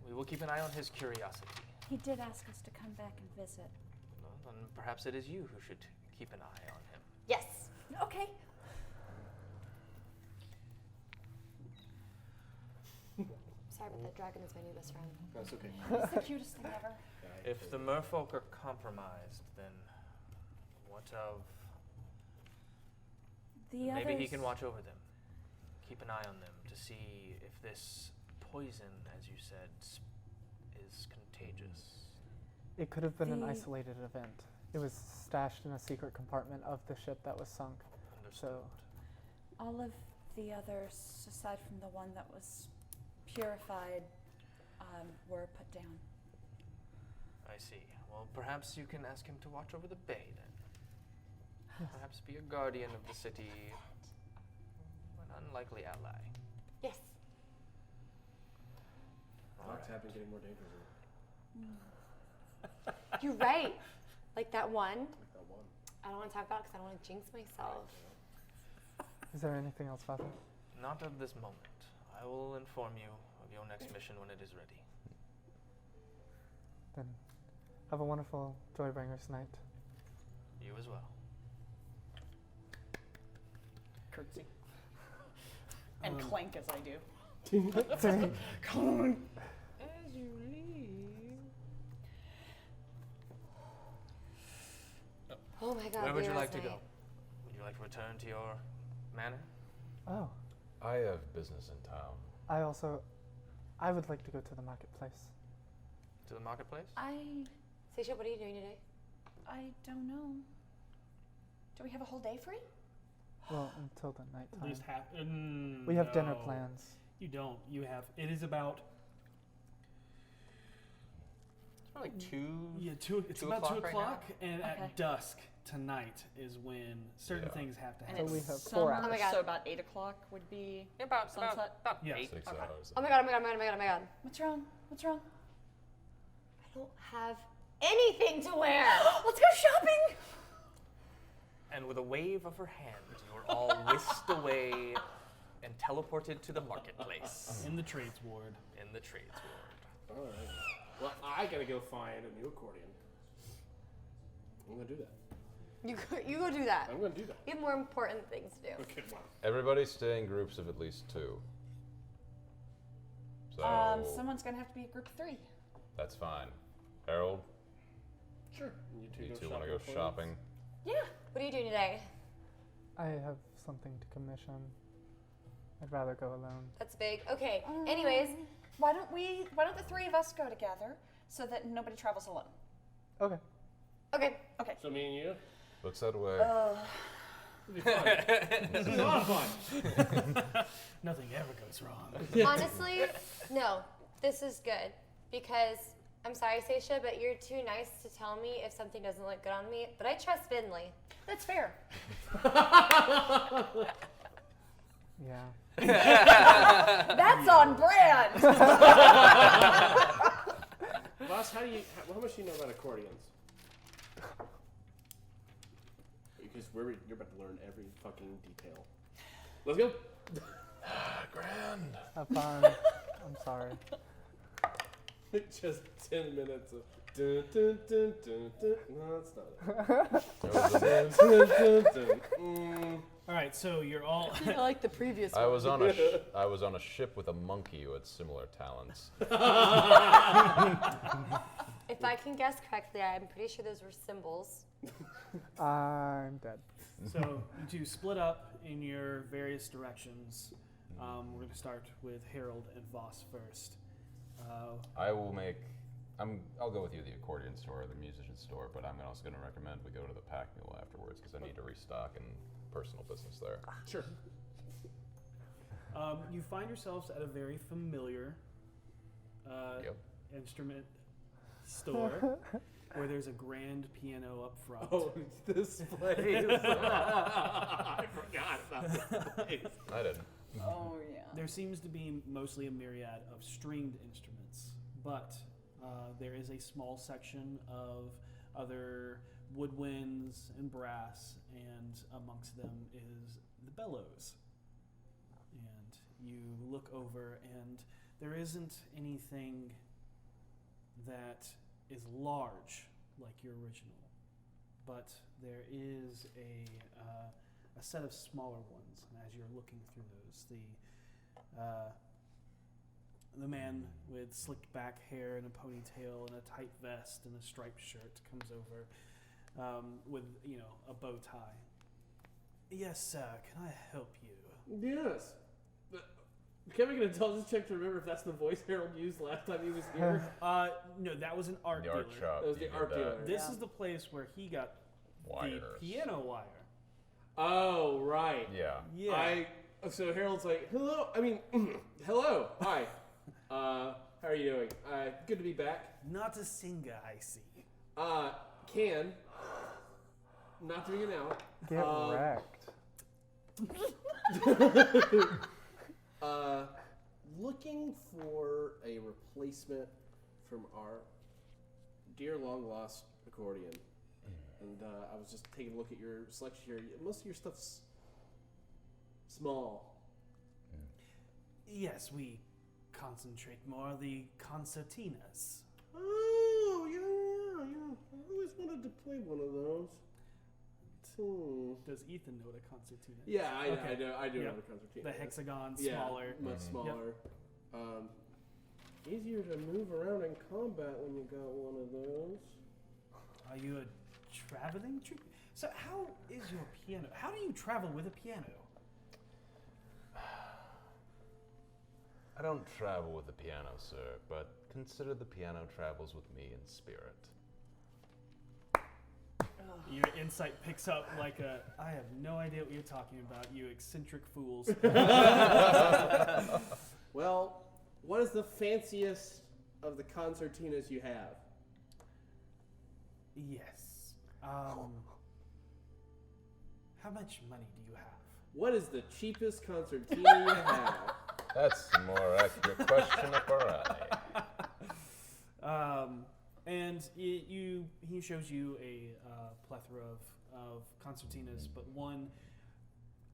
we will keep an eye on his curiosity. He did ask us to come back and visit. Well, and perhaps it is you who should keep an eye on him. Yes. Okay. Sorry, but that dragon is my new best friend. That's okay. It's the cutest thing ever. If the merfolk are compromised, then what of... The Maybe he others- can watch over them. Keep an eye on them to see if this poison, as you said, is contagious. It could have been an The- isolated event. It was stashed in a secret compartment of the ship that was sunk. Understood. All of the others, aside from the one that was purified, were put down. I see. Well, perhaps you can ask him to watch over the bay then. Perhaps be a guardian of the city, an unlikely ally. Yes. All Clock's right. have been getting more dangerous. You're right. Like that one. Like that one. I don't want to talk about it because I don't want to jinx myself. Is there anything else, Father? Not at this moment. I will inform you of your next mission when it is ready. Then have a wonderful Joybringers night. You as well. Curtsy. And clank as I do. Dang. As you leave. Oh my God. Where would you Lero's like to go? night. Would you like to return to your manor? Oh, I have business in town. I would like to go to the marketplace. To the marketplace? Seisha, what are you doing today? I don't know. Do we have a whole day free? Well, until the At nighttime. least half. We have dinner no. plans. You don't. You have. It is about. It's probably like 2. Yeah, it's 2 about 2 o'clock right o'clock, and Okay. at dusk tonight is when certain Yeah. things have to And happen. So we it's have 4 summer, hours. Oh my God. so about 8 o'clock would be. About Sunset? Yeah. 8. 6 Okay. hours. Oh my God. Oh my God. Oh my God. Oh my God. Oh my God. What's wrong? What's wrong? I don't have anything to wear. Let's go shopping! And with a wave of her hand, you're all whisked away and teleported to the marketplace In the trades ward. in the trades ward. All right. Well, I gotta go find a new accordion. I'm gonna do that. You go do that. I'm gonna do that. You have more important things to do. Okay, wow. Everybody stay in groups of at least 2. So Someone's gonna have to be a group of 3. that's fine. Harold, Sure. you 2 want to go shopping? Yeah. What are you doing today? I have something to commission. I'd rather go alone. That's big. Okay. Anyways, Why don't the 3 of us go together so that nobody travels alone? Okay. okay. Okay. So me and you? Looks that way. It'll be fun. This is a lot of fun. Nothing ever goes wrong. Honestly, no. This is good because I'm sorry, Seisha, but you're too nice to tell me if something doesn't look good on me. But I trust Finley. That's fair. Yeah. That's on brand. Boss, how much do you know about accordions? Because you're about to learn every fucking detail. Let's go. Grand. Have fun. I'm sorry. Just 10 minutes of dun, dun, dun, dun, dun. No, that's not it. Dun, dun, dun, dun. All right, so you're all. I like the previous I was on a ship with a monkey who had similar talents. If I can guess correctly, I'm pretty sure those were symbols. I'm dead. So you 2 split up in your various directions. We're going to start with Harold and Voss first. I'll go with you to the accordion store or the musician store, but I'm also going to recommend we go to the pack mule afterwards because I need to restock and personal business there. Sure. You find yourselves at a very familiar Yep. instrument store where there's a grand piano up front. Oh, this place. I forgot about this place. I didn't. Oh yeah. There seems to be mostly a myriad of stringed instruments, but there is a small section of other woodwinds and brass, and amongst them is the bellows. And you look over, and there isn't anything that is large like your original, but there is a set of smaller ones. And as you're looking through those, the man with slicked back hair and a ponytail and a tight vest and a striped shirt comes over with a bow tie. Yes, can I help you? Yes. Can I make an intelligence check to remember if that's the voice Harold used last time he was here? No, that was an art The dealer. art shop. That was you the did art that. dealer. This Yeah. is the place where he got Wires. the piano wire. Oh, right. Yeah. Yeah. So Harold's like, hello. I mean, hello. Hi. How are you doing? Good to be back. Not a singer, I see. Can. Not doing it now. Get wrecked. Looking for a replacement from our dear long lost accordion. And I was just taking a look at your selection here. Most of your stuff's small. Yes, we concentrate more on the concertinas. Oh, yeah. I always wanted to play one of those. Does Ethan know what a concertina is? Yeah, I Okay. do know Yep. the concertina. The hexagon, Yeah, smaller. much smaller. Easier to move around in combat when you got one of those. Are you a traveling troupe? So how is your piano? How do you travel with a piano? I don't travel with the piano, sir, but consider the piano travels with me in spirit. Your insight picks up like a, I have no idea what you're talking about, you eccentric fools. Well, what is the fanciest of the concertinas you have? Yes. How much money do you have? What is the cheapest concertina you have? That's a more accurate question up our alley. And he shows you a plethora of concertinas, but one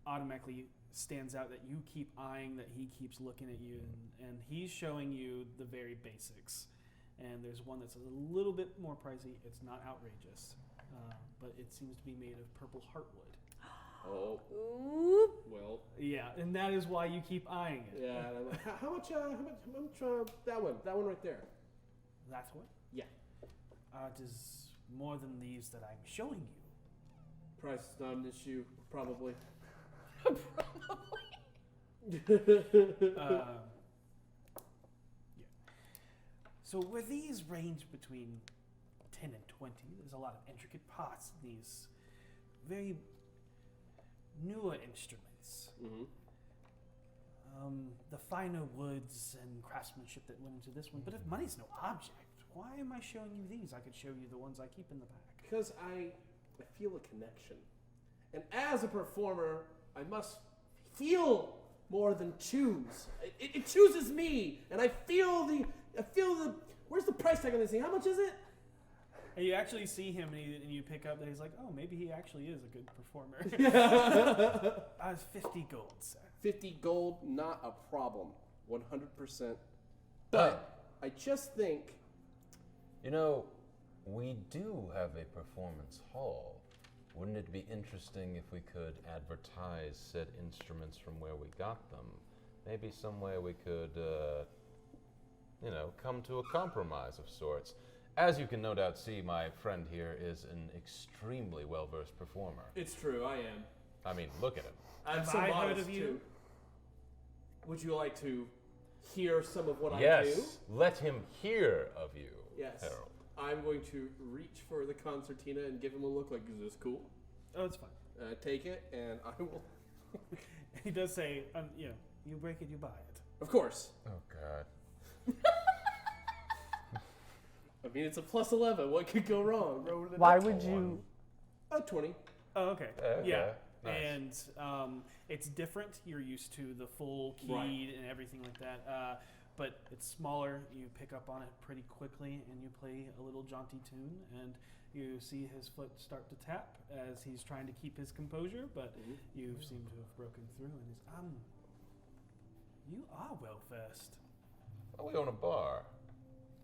automatically stands out that you keep eyeing, that he keeps looking at you, and he's showing you the very basics. And there's one that's a little bit more pricey. It's not outrageous, but it seems to be made of purple heartwood. Oh, Ooh. well. Yeah, and that is why you keep eyeing it. Yeah. and I'm like, how much? That one right there. That's what? Yeah. It is more than these that I'm showing you. Price is not an issue, probably. Yeah. So where these range between 10 and 20, there's a lot of intricate parts in these very newer instruments. Mm-hmm. The finer woods and craftsmanship that went into this one. But if money's no object, why am I showing you these? I could show you the ones I keep in the back. Because I feel a connection. And as a performer, I must feel more than choose. It chooses me, and I feel the. Where's the price tag on this thing? How much is it? And you actually see him, and you pick up that he's like, oh, maybe he actually is a good performer. 50 gold, sir. 50 gold, not a problem. 100%. But I just think. You know, we do have a performance hall. Wouldn't it be interesting if we could advertise said instruments from where we got them? Maybe somewhere we could, come to a compromise of sorts. As you can no doubt see, my friend here is an extremely well-versed performer. It's true, I am. I mean, look at him. I'm Have so I heard modest, of you? too. Would you like to hear some of what I do? Yes, let him hear of you, Yes. Harold. I'm going to reach for the concertina and give him a look like, is this cool? Oh, it's fine. Take it, and I will. He does say, you break it, you buy it. Of course. Oh, God. I mean, it's a plus 11. What could go wrong? Why would you? 20. Oh, okay. Okay, Yeah. nice. And it's different. You're used to the full keyed Right. and everything like that. But it's smaller. You pick up on it pretty quickly, and you play a little jaunty tune, and you see his foot start to tap as he's trying to keep his composure. But you seem to have broken through, and he's you are well versed. Well, we own a bar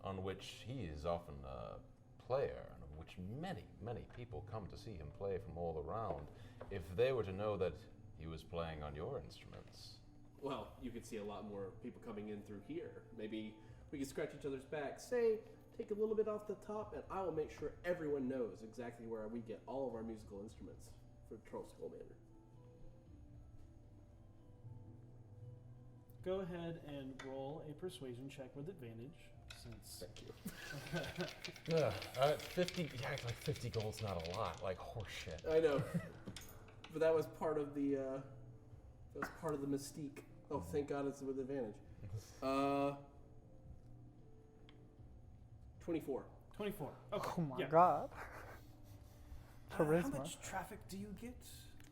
on which he is often a player, and of which many, many people come to see him play from all around. If they were to know that he was playing on your instruments. Well, you could see a lot more people coming in through here. Maybe we could scratch each other's backs. Say, take a little bit off the top, and I will make sure everyone knows exactly where we get all of our musical instruments for Trollskull Manor. Go ahead and roll a persuasion check with advantage, since. Thank you. 50, yeah, like 50 gold's not a lot, like horseshit. I know, but that was part of the mystique. Oh, thank God it's with advantage. 24. 24. Okay. Oh my yeah. God. How Charisma. much traffic do you get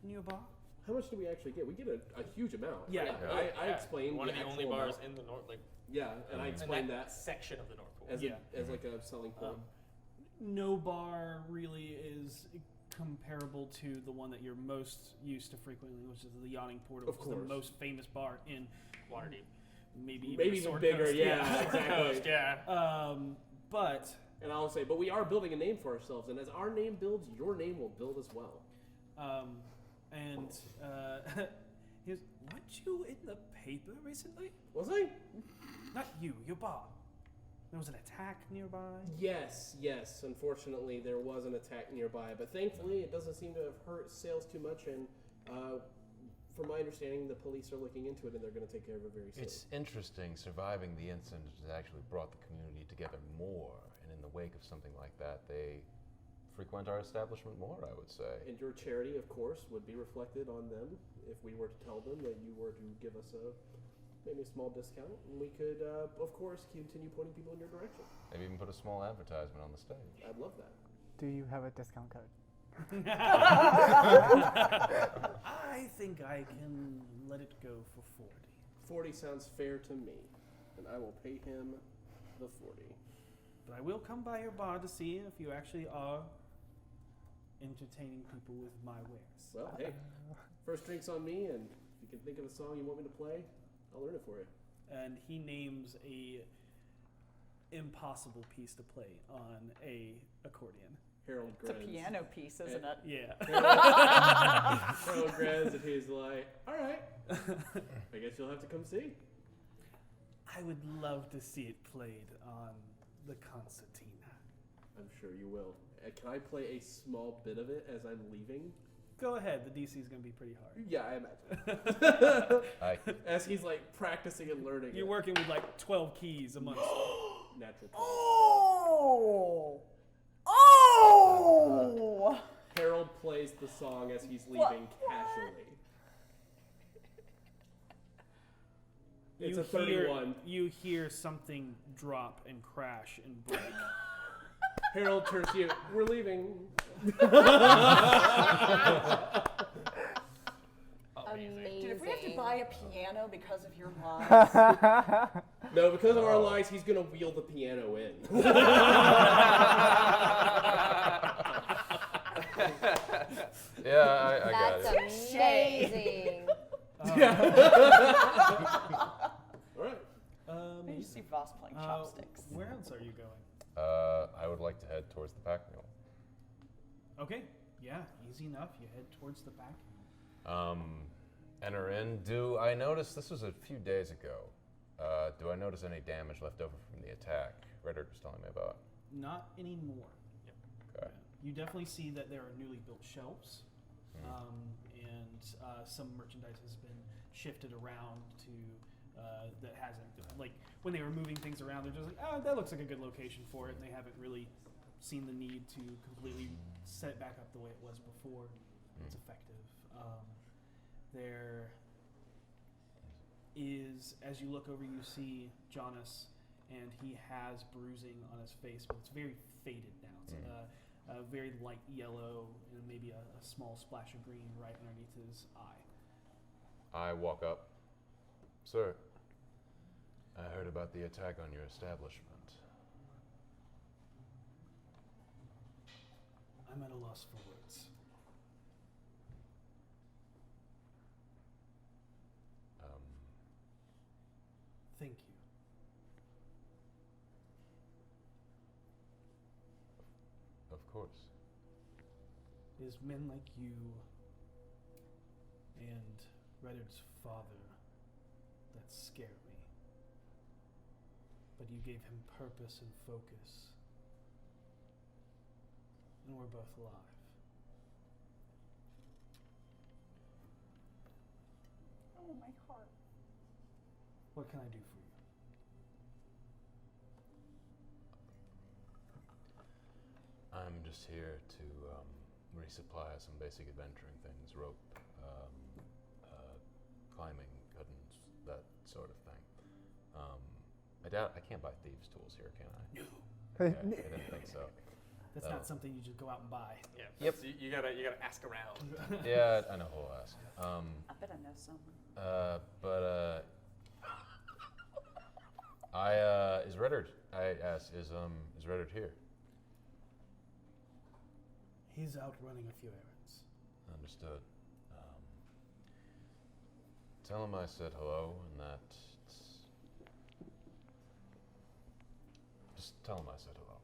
in your bar? How much do we actually get? We get a huge amount. Yeah. I explained One the of the only actual bars amount. in the north, like Yeah, and I in explained that that section of the North Pole. as Yeah. as like a selling point. No bar really is comparable to the one that you're most used to frequently, which is the Yachting Port, Of which is the course. most famous bar in Waterdeep. maybe even Maybe a even sword bigger, coast. yeah, Sword exactly. coast, yeah. But And I'll say, but we are building a name for ourselves, and as our name builds, your name will build as well. weren't you in the paper recently? Was I? Not you, your bar. There was an attack nearby. Yes. Unfortunately, there was an attack nearby, but thankfully, it doesn't seem to have hurt sales too much. And from my understanding, the police are looking into it, and they're going to take care of it very soon. It's interesting. Surviving the incident has actually brought the community together more, and in the wake of something like that, they frequent our establishment more, I would say. And your charity, of course, would be reflected on them if we were to tell them that you were to give us maybe a small discount, and we could, of course, continue pointing people in your direction. Maybe even put a small advertisement on the stage. I'd love that. Do you have a discount code? I think I can let it go for 40. 40 sounds fair to me, and I will pay him the 40. But I will come by your bar to see if you actually are entertaining people with my wares. Well, hey, first drink's on me, and if you can think of a song you want me to play, I'll learn it for you. And he names a impossible piece to play on a accordion. Harold It's a grins. piano piece, isn't it? Yeah. Harold grins, and he's like, all right, I guess you'll have to come see. I would love to see it played on the concertina. I'm sure you will. Can I play a small bit of it as I'm leaving? Go ahead. The DC is going to be pretty hard. Yeah, I imagine. I, As he's like practicing and learning. You're it. working with like 12 keys amongst. Natural. Oh! Harold plays the song as he's leaving casually. It's a 31. You hear something drop and crash and break. Harold turns to you. We're leaving. Amazing. Dude, if we have to buy a piano because of your lies, No, because of our lies, he's gonna wheel the piano in. yeah, I got That's it. amazing. All right. you see Voss playing chopsticks. Where else are you going? I would like to head towards the pack mule. Okay. Yeah, easy enough. You head towards the back. Enter in. Do I notice, this was a few days ago, do I notice any damage left over from the attack Reddick was telling me about? Not anymore. Okay. You definitely see that there are newly built shelves, and some merchandise has been shifted around to that hasn't, like when they were moving things around, they're just like, oh, that looks like a good location for it, and they haven't really seen the need to completely set it back up the way it was before. It's effective. There is, as you look over, you see Jonas, and he has bruising on his face, but it's very faded now. It's a very light yellow and maybe a small splash of green right underneath his eye. I walk up. Sir, I heard about the attack on your establishment. I'm at a loss for words. Thank you. Of course. It is men like you and Reddard's father that scare me. But you gave him purpose and focus. And we're both alive. Oh, my heart. What can I do for you? I'm just here to resupply some basic adventuring things, rope, climbing, cuttings, that sort of thing. I doubt I can't buy thieves' tools here, can I? No. Okay, I didn't think so. That's not something you just go out and buy. Yeah. Yep. So you gotta ask around. Yeah, I know who will ask. I bet I know someone. Is Reddard? I asked, is Reddard here? He's out running a few errands. Understood. Tell him I said hello and that just tell him I said hello.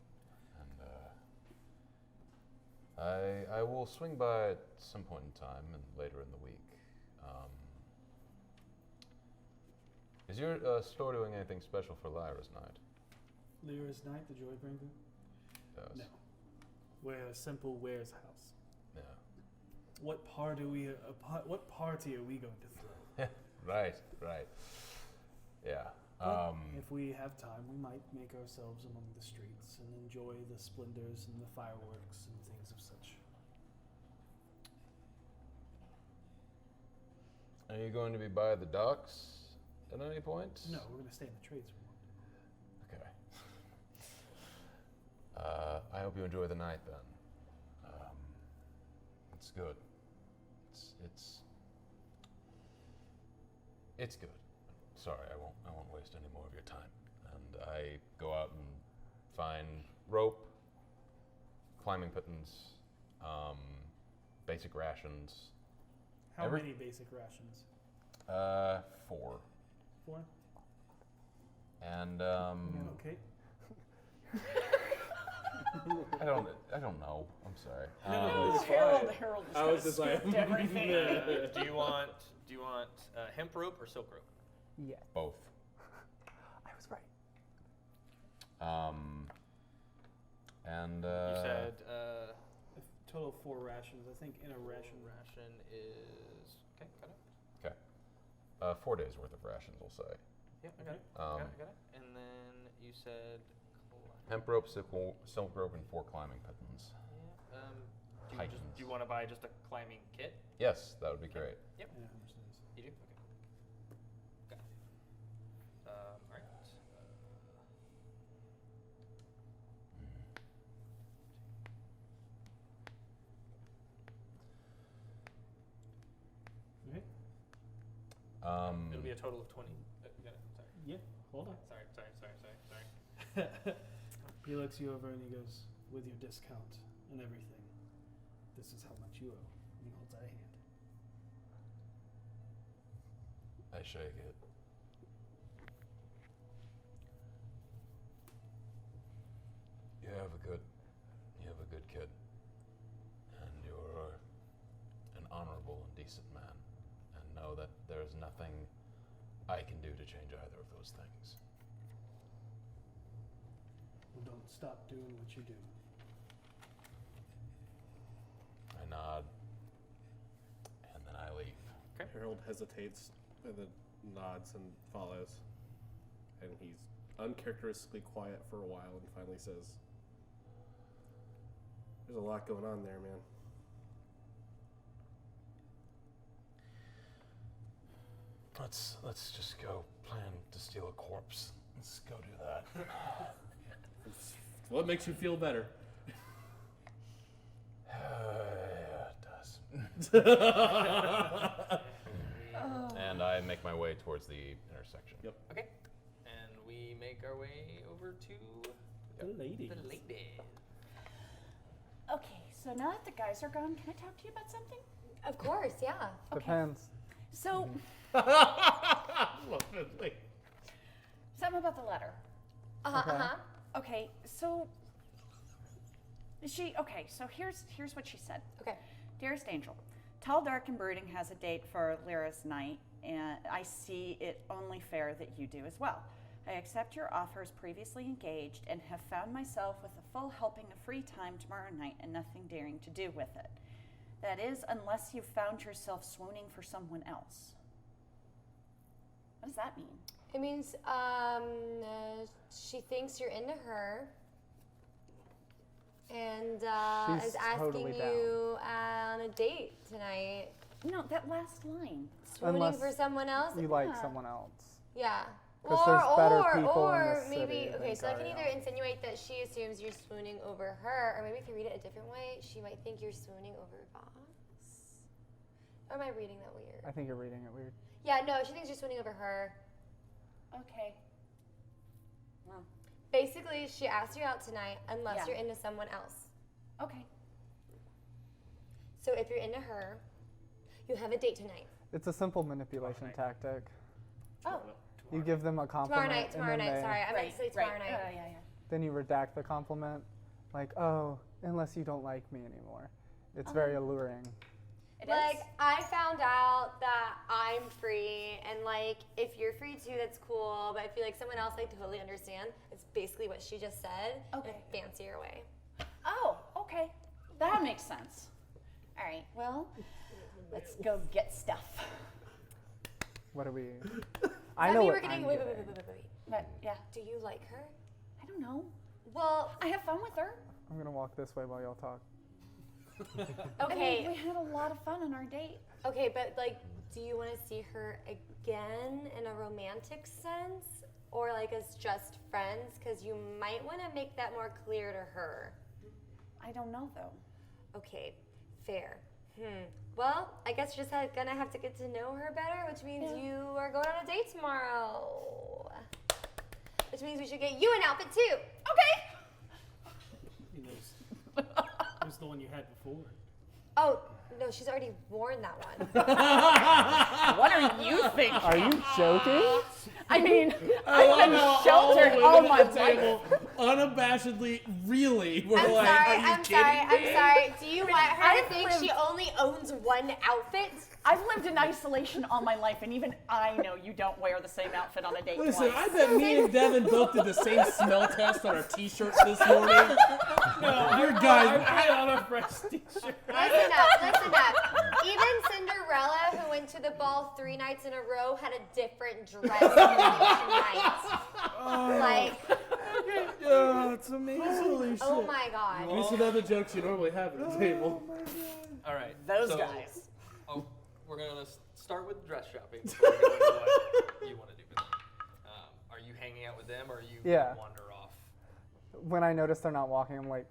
And I will swing by at some point in time and later in the week. Is your store doing anything special for Lyra's night? Lyra's Night, the Joybringer? Yes. No. We're a simple warehouse. Yeah. What party are we going to throw? Right. Yeah. But if we have time, we might make ourselves among the streets and enjoy the splendors and the fireworks and things of such. Are you going to be by the docks at any point? No, we're going to stay in the trades room. Okay. I hope you enjoy the night then. It's good. It's good. Sorry, I won't waste any more of your time. And I go out and find rope, climbing pittance, basic rations. How many basic rations? 4. 4? And Okay. I don't know. I'm sorry. Harold is I was just like, everything. Do you want hemp rope or silk rope? Yeah. Both. I was right. And You said A total of 4 rations. I think in a ration. ration is okay. Got it. okay. 4 days worth of rations, we'll say. Yeah, I got it. Got it. And then you said Hemp rope, silk rope, and 4 climbing pittance. Yeah. Do you want to buy just a climbing kit? Yes, that would be great. Yep. Yeah, how much that is. You do? Okay. Got it. All right. Okay. It'll be a total of 20. Got it. Sorry. Yeah, hold on. Sorry. He looks you over and he goes, with your discount and everything, this is how much you owe. And he holds out a hand. I shake it. You have a good kid. And you're an honorable and decent man. And know that there's nothing I can do to change either of those things. Well, don't stop doing what you do. I nod. And then I leave. Harold hesitates and then nods and follows. And he's uncharacteristically quiet for a while and finally says, "There's a lot going on there, man." Let's just go plan to steal a corpse. Let's go do that. What makes you feel better? Yeah, it does. And I make my way towards the intersection. Yep. Okay. And we make our way over to The lady. the lady. Okay, so now that the guys are gone, can I talk to you about something? Of course, yeah. Depends. So, Lovely. something about the letter. Okay. Okay, so here's what she said. Okay. Dearest Angel, Tall, Dark, and Brooding has a date for Lyra's night, and I see it only fair that you do as well. I accept your offer as previously engaged and have found myself with a full helping of free time tomorrow night and nothing daring to do with it. That is, unless you've found yourself swooning for someone else. What does that mean? It means she thinks you're into her and She's is asking totally you on a date tonight. No, that last line. Swooning Unless for someone else? You like Yeah. someone else. Yeah. 'Cause there's better people in or this maybe, city okay, than so I can Dario. either insinuate that she assumes you're swooning over her, or maybe if you read it a different way, she might think you're swooning over Voss. Or am I reading that weird? I think you're reading it weird. Yeah, no, she thinks you're swooning over her. Okay. Well, Basically, she asked you out tonight unless Yeah. you're into someone else. okay. So if you're into her, you have a date tonight. It's a simple manipulation tactic. Oh, You give them a compliment. Tomorrow night, and then sorry. I meant to say tomorrow night. Yeah. then you redact the compliment, like, oh, unless you don't like me anymore. It's very alluring. Like, I found out that I'm free, and like, if you're free too, that's cool. But I feel like someone else like totally understand. It's basically what she just said in a fancier way. Oh, okay. That makes sense. All right, well, let's go get stuff. What are we? I I know we what were getting. I'm Wait. getting. But yeah, Do you like her? I don't know. Well, I have fun with her. I'm gonna walk this way while y'all talk. okay. I mean, we had a lot of fun on our date. Okay, but like, do you want to see her again in a romantic sense, or like as just friends? Because you might want to make that more clear to her. I don't know though. Okay, fair. Well, I guess you're just gonna have to get to know her better, which means you are going on a date tomorrow. Which means we should get you an outfit too. Okay. It was the one you had before. Oh, no, she's already worn that one. What are you thinking? Are you joking? I mean, I've been sheltered all my life. Unabashedly, really. We're I'm like, sorry, are you I'm kidding sorry, me? I'm sorry. Do you want her I've to think lived- she only owns one outfit? I've lived in isolation all my life, and even I know you don't wear the same outfit on a date Listen, twice. I bet me and Devin both did the same smell test on our t-shirts this morning. Your I guys, put on a fresh t-shirt. Listen up. Even Cinderella, who went to the ball 3 nights in a row, had a different dress each night. Like, yeah, it's amazing. oh my god. These are not the jokes you normally have at the table. All right. Those so- guys. Oh, we're gonna start with dress shopping. Before we go into what you want to do with them. Are you hanging out with them, or are you Yeah. wander off? When I notice they're not walking, I'm like,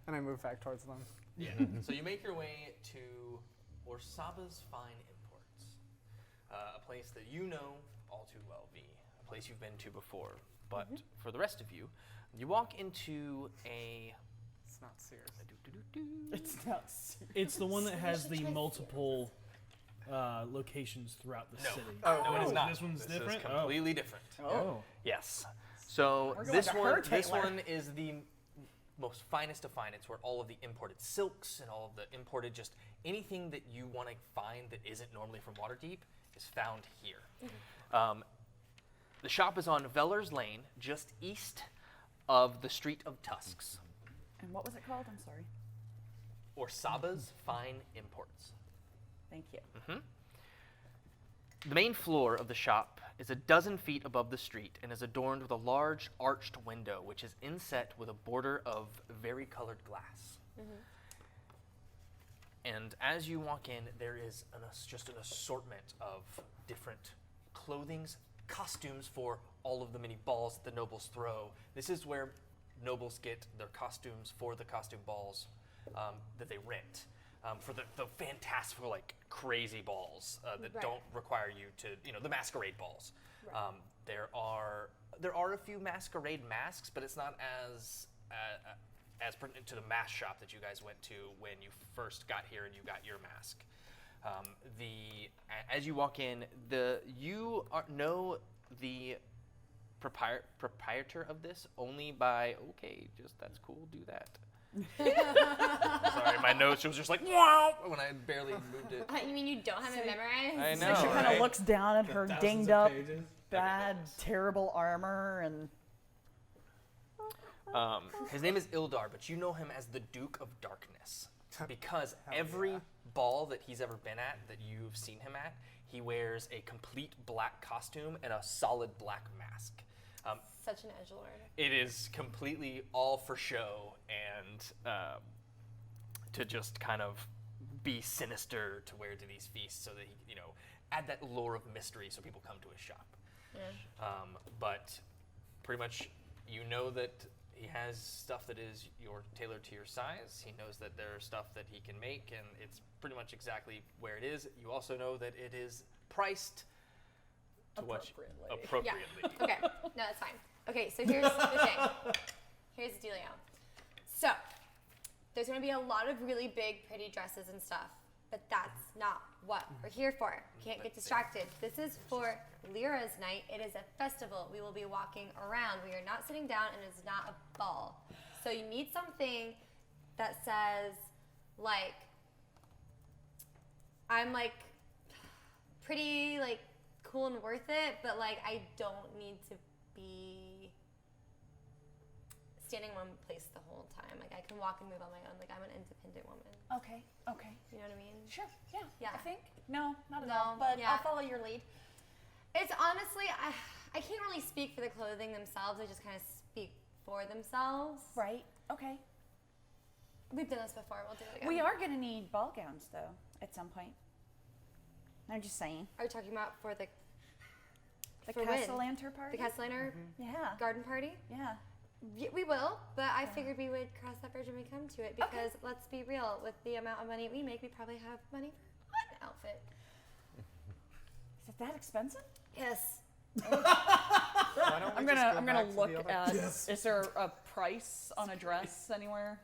and I move back towards them. Yeah. So you make your way to Orsaba's Fine Imports, a place that you know all too well, V, a place you've been to before. But for the rest of you, you walk into a. It's not serious. It's not serious. It's the one that has the multiple locations throughout the city. No, it is not. This one's This different? is completely different. Oh. Yes. So We're going this to her one, this tailor. one is the most finest of fine. It's where all of the imported silks and all of the imported, just anything that you want to find that isn't normally from Waterdeep is found here. The shop is on Veller's Lane, just east of the Street of Tusks. And what was it called? I'm sorry. Orsaba's Fine Imports. Thank you. The main floor of the shop is 12 feet above the street and is adorned with a large arched window, which is inset with a border of varicolored glass. And as you walk in, there is just an assortment of different clothings, costumes for all of the many balls that the nobles throw. This is where nobles get their costumes for the costume balls that they rent. For the fantastical, like crazy balls that Right. don't require you to, the masquerade balls. There are a few masquerade masks, but it's not as pertinent to the mask shop that you guys went to when you first got here and you got your mask. As you walk in, know the proprietor of this only by that's cool, do that. Sorry, my notes was just like wow when I barely moved it. You mean you don't have it memorized? I know. She kind right? of looks down at her Thousands dinged of up, pages. bad, terrible armor, and His name is Ildar, but you know him as the Duke of Darkness because every ball that he's ever been at, that you've seen him at, he wears a complete black costume and a solid black mask. Such an edgelord. It is completely all for show and to just kind of be sinister to wear to these feasts so that he, add that lure of mystery so people come to his shop. Yeah. But pretty much you know that he has stuff that is tailored to your size. He knows that there are stuff that he can make, and it's pretty much exactly where it is. You also know that it is priced to appropriately. Okay, no, that's fine. Okay, so here's the thing. Here's the dealio. So, there's going to be a lot of really big, pretty dresses and stuff, but that's not what we're here for. Can't get distracted. This is for Lyra's night. It is a festival. We will be walking around. We are not sitting down, and it's not a ball. So you need something that says, like, I'm like pretty like cool and worth it, but like I don't need to be standing in one place the whole time. Like I can walk and move on my own. Like I'm an independent woman. Okay. You know what I mean? Sure. Yeah. Yeah. I think. No, not at No, all. But yeah. I'll follow your lead. It's honestly, I can't really speak for the clothing themselves. I just kind of speak for themselves. Right. Okay. We've done this before. We'll do it again. We are going to need ball gowns, though, at some point. I'm just saying. Are you talking about for the The Castellanter party? The Castellanter Yeah. garden party? Yeah. We will, but I figured we would cross that bridge when we come to it because let's be real, with the amount of money we make, we probably have money for one outfit. Is it that expensive? Yes. Why don't we I'm just gonna go I'm gonna back to look the other- at. Yes. Is there a price on a dress anywhere?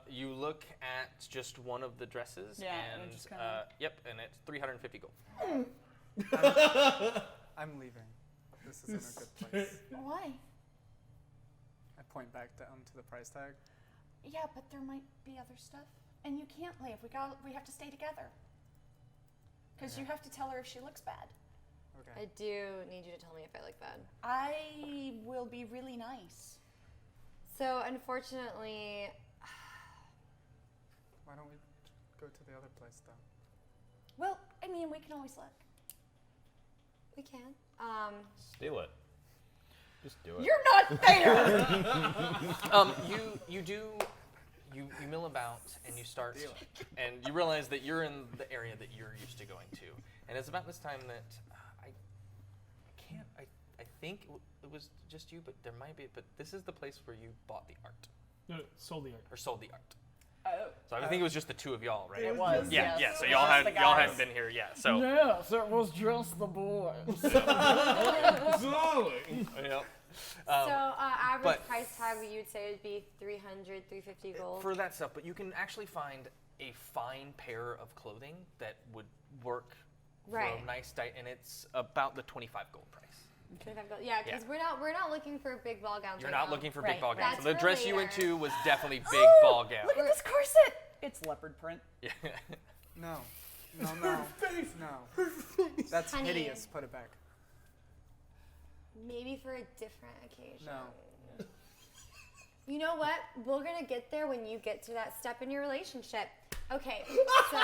You look at just one of the dresses, Yeah, and and just kinda- yep, and it's 350 gold. I'm leaving. This isn't a good place. Why? I point back down to the price tag. Yeah, but there might be other stuff, and you can't leave. We have to stay together. Because you have to tell her if she looks bad. Okay. I do need you to tell me if I look bad. I will be really nice. So unfortunately, Why don't we go to the other place then? Well, I mean, we can always look. we can. Steal it. Just do it. You're not there. You mill about and you start, and you realize that you're in the area that you're used to going to, and it's about this time that I think it was just you, but there might be, but this is the place where you bought the art No, sold the art. or sold the art. Oh. So I think it was just the two of y'all, right? It was. Yeah, yes. yeah. So It y'all was the guys. hadn't been here yet. So Yes, it was just the boys. yep. So average but- price tag you'd say would be 300, 350 gold. For that stuff, but you can actually find a fine pair of clothing that would work for Right. a nice diet, and it's about the 25 gold price. 25 gold. Yeah, because Yeah. we're not looking for big ball gowns. You're right not now. looking for Right, big ball right. gowns. So the That's dress for you went later. to was definitely big ball gown. Look at this corset. It's leopard print. Yeah. No. No, no. No. That's Honey. hideous. Put it back. Maybe for a different occasion. No. You know what? We're gonna get there when you get to that step in your relationship. Okay, so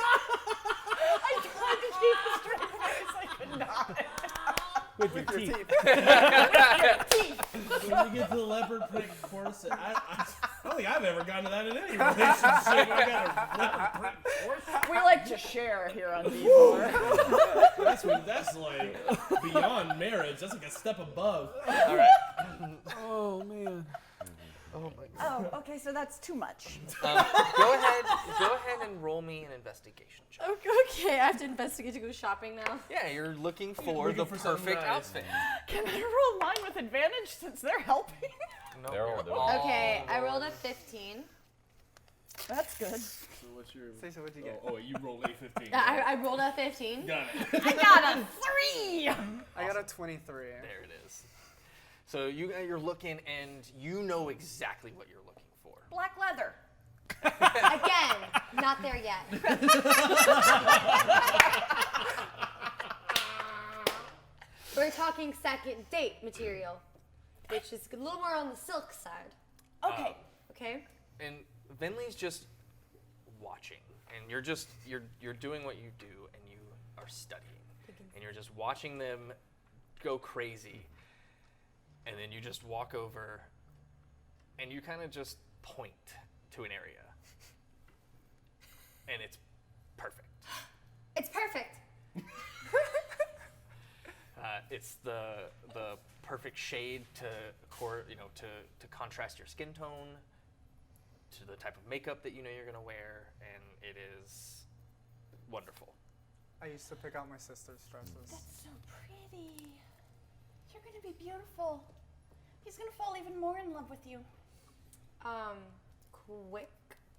I tried to keep a straight face. I could not. With your Your teeth. teeth. When you get to the leopard print corset, I don't think I've ever gotten to that in any relationship. I got a leopard print corset. We like to share here on D4. That's like beyond marriage. That's like a step above. All right. Oh man. Oh my God. Oh, okay, so that's too much. Go ahead and roll me an investigation check. okay, I have to investigate to go shopping now. Yeah, you're looking for looking the for something perfect nice. outfit. Can I roll mine with advantage since they're helping? No, They're all you're doing all Okay, I rolling. rolled a 15. That's good. So what's your? Stacey, what'd you get? Oh, you rolled a 15. I rolled a 15. Got it. I got a 3. I got a 23. There it is. So you're looking, and you know exactly what you're looking for. Black leather. Again, not there yet. We're talking second date material, which is a little more on the silk side. Okay. Okay? And Vinley's just watching, and you're doing what you do, and you are studying, and you're just watching them go crazy, and then you just walk over, and you kind of just point to an area, and it's perfect. It's perfect. It's the perfect shade to contrast your skin tone, to the type of makeup that you know you're gonna wear, and it is wonderful. I used to pick out my sister's dresses. That's so pretty. You're going to be beautiful. He's gonna fall even more in love with you. Quick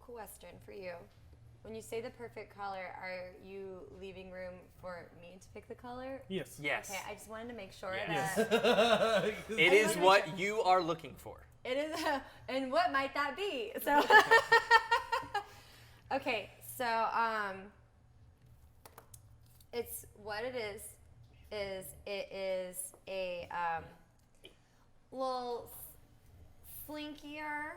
question for you. When you say the perfect color, are you leaving room for me to pick the color? Yes. Yes. Okay, I just wanted to make sure Yes. that It is what you are looking for. it is, and what might that be? So, okay, so it's what it is it is a little slinkier,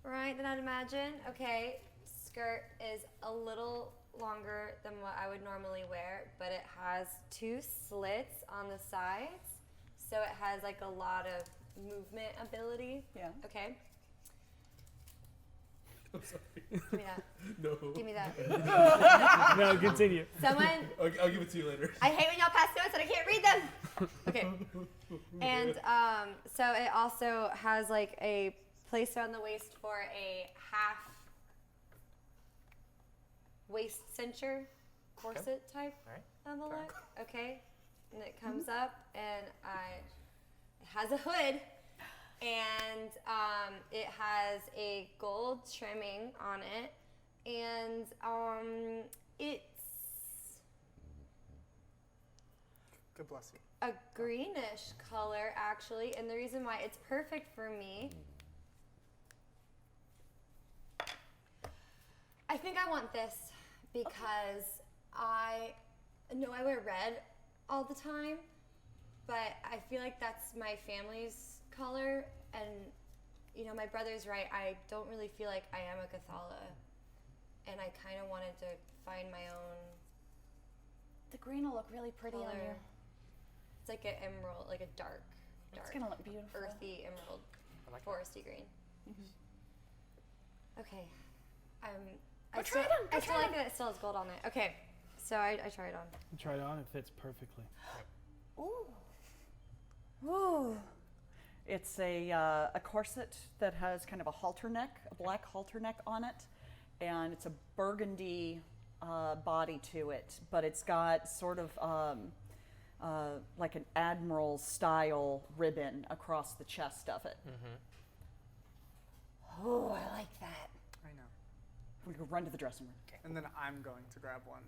right, than I'd imagine. Okay, skirt is a little longer than what I would normally wear, but it has 2 slits on the sides, so it has like a lot of movement ability. Yeah. Okay. I'm sorry. Give me that. No. Give me that. No, continue. Someone. I'll give it to you later. I hate when y'all pass notes and I can't read them. Okay. And so it also has like a place around the waist for a half waist cincher corset type of a look. Okay. And it comes up and it has a hood. And it has a gold trimming on it, and it's God bless you. a greenish color actually, and the reason why it's perfect for me, I think I want this because I know I wear red all the time, but I feel like that's my family's color, and you know, my brother's right, I don't really feel like I am a Cathala, and I kind of wanted to find my own The green will look really pretty on color. you. It's like an emerald, like a dark, It's gonna look beautiful. earthy emerald, I like foresty green. Okay, I Go still, try it on, go I still try it like that it still has gold on it. Okay, so I tried it on. Try it on. It fits perfectly. Ooh. Ooh. It's a corset that has kind of a halter neck, a black halter neck on it, and it's a burgundy body to it, but it's got sort of like an admiral style ribbon across the chest of it. Oh, I like that. I know. We're gonna run to the dressing room. And then I'm going to grab one.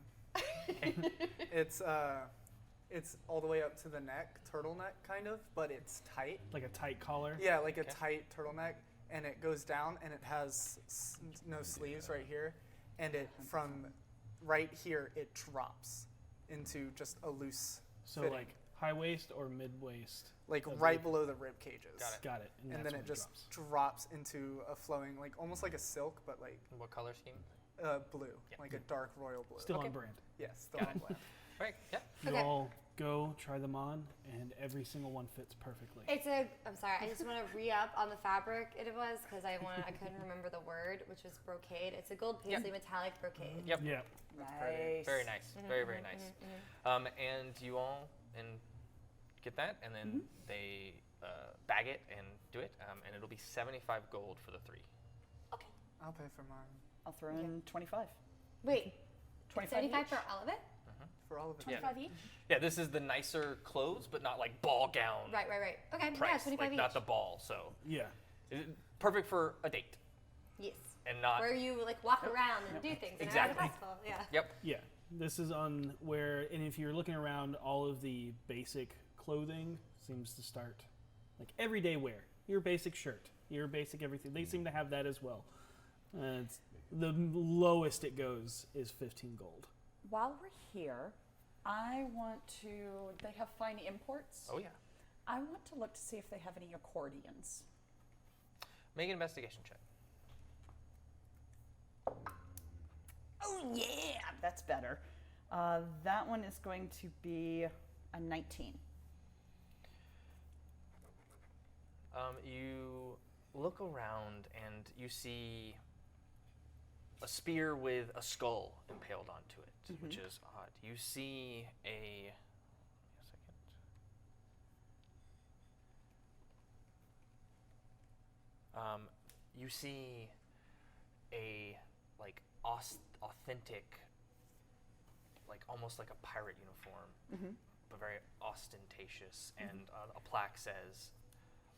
It's all the way up to the neck, turtleneck kind of, but it's tight. Like a tight collar. Yeah, like a tight turtleneck, and it goes down, and it has no sleeves right here, and it from right here it drops into just a loose So fitting. like high waist or mid waist. like of right the- below the rib cages. Got it. And that's then when it just drops. drops into a flowing, like almost like a silk, but like What color scheme? blue, like a dark royal blue. Still on brand. Yes, the Got one blend. Right. Yeah. You Okay. all go try them on, and every single one fits perfectly. I'm sorry, I just want to re-up on the fabric it was, because I couldn't remember the word, which was brocade. It's a gold paisley metallic brocade. Yep. Yeah. Nice. Very nice. Very, very nice. And you all get that, and then they bag it and do it, and it'll be 75 gold for the 3. I'll pay for mine. I'll throw in 25. Wait, 25 75 each? for all of it? For all of it. 25 each? Yeah, this is the nicer clothes, but not like ball gown Right. Okay, yeah, price, 25 like each. not the ball. So Yeah. perfect for a date, Yes. and not. Where you like walk around and do things. And Exactly. Are at a festival. Yeah. Yep. Yeah. This is on where, and if you're looking around, all of the basic clothing seems to start like everyday wear. Your basic shirt, your basic everything. They seem to have that as well. It's, the lowest it goes is 15 gold. While we're here, I want to. They have fine imports. Oh yeah. I want to look to see if they have any accordions. Make an investigation check. Oh yeah, that's better. That one is going to be a 19. You look around and you see a spear with a skull impaled onto it, which is odd. You see a you see a like authentic, like almost like a pirate uniform, but very ostentatious. And a plaque says,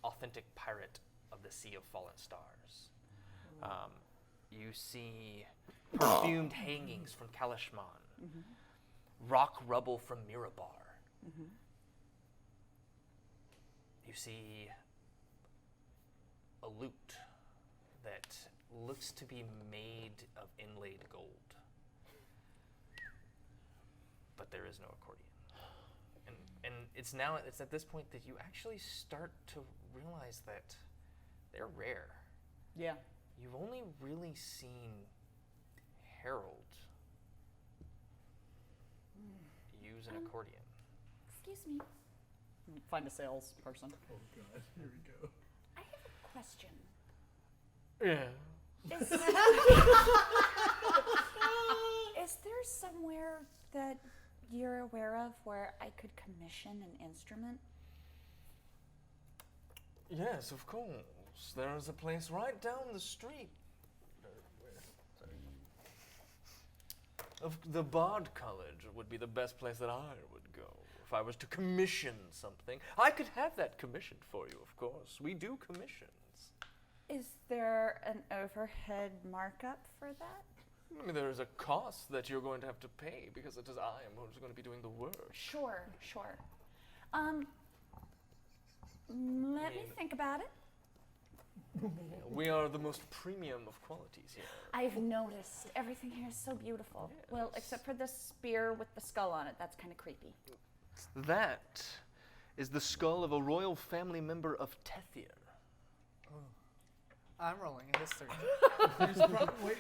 authentic pirate of the Sea of Fallen Stars. You see perfumed hangings from Kalashman, rock rubble from Mirabar. You see a lute that looks to be made of inlaid gold. But there is no accordion. And it's at this point that you actually start to realize that they're rare. Yeah. You've only really seen Harold use an accordion. Excuse me. Find a salesperson. Oh God, here we go. I have a question. Yeah. Is there somewhere that you're aware of where I could commission an instrument? Yes, of course. There is a place right down the street. Of the Bard College would be the best place that I would go. If I was to commission something, I could have that commissioned for you, of course. We do commissions. Is there an overhead markup for that? I mean, there is a cost that you're going to have to pay because it is I am who's going to be doing the work. Sure. Let me think about it. We are the most premium of qualities here. I've noticed everything here is so beautiful. Yes. Well, except for this spear with the skull on it. That's kind of creepy. That is the skull of a royal family member of Tethir. I'm rolling a history. Wait,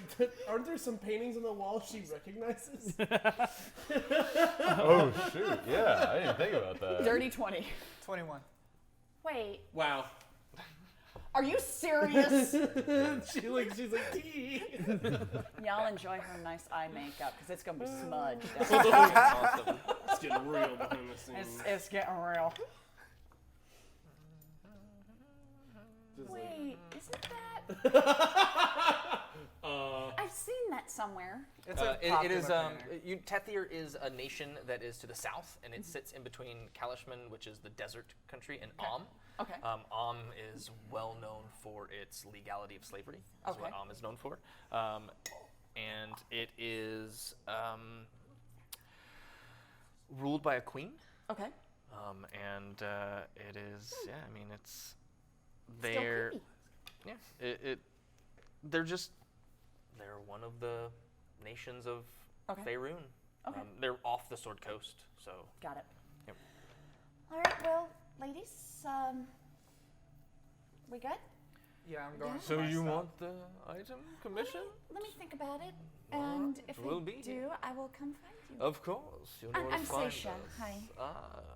aren't there some paintings on the wall she recognizes? Oh shoot! Yeah, I didn't think about that. Dirty 20. 21. Wait, Wow. are you serious? she's like, Tee. Y'all enjoy her nice eye makeup because it's going to be smudged. Awesome. It's getting real behind the scenes. It's getting real. Just like- Wait, isn't that? I've seen that somewhere. It's a It is. popular painter. Tethir is a nation that is to the south, and it sits in between Kalashman, which is the desert country, and Am. Okay. Am is well known for its legality of slavery. Is what Okay. Am is known for, and it is ruled by a queen. Okay. And it is. Yeah, I mean it's. Still They're. creepy. Yeah. They're one of the nations of Okay. Faerun. Okay. They're off the Sword Coast, so. Got it. Yep. All right, well, ladies, we good? Yeah, I'm going. So for my you stuff. want the item commission? Let me think about it. All And right, if we'll we be do, here. I will come find you. Of course. You know where I'm to find Seisha. us. Hi.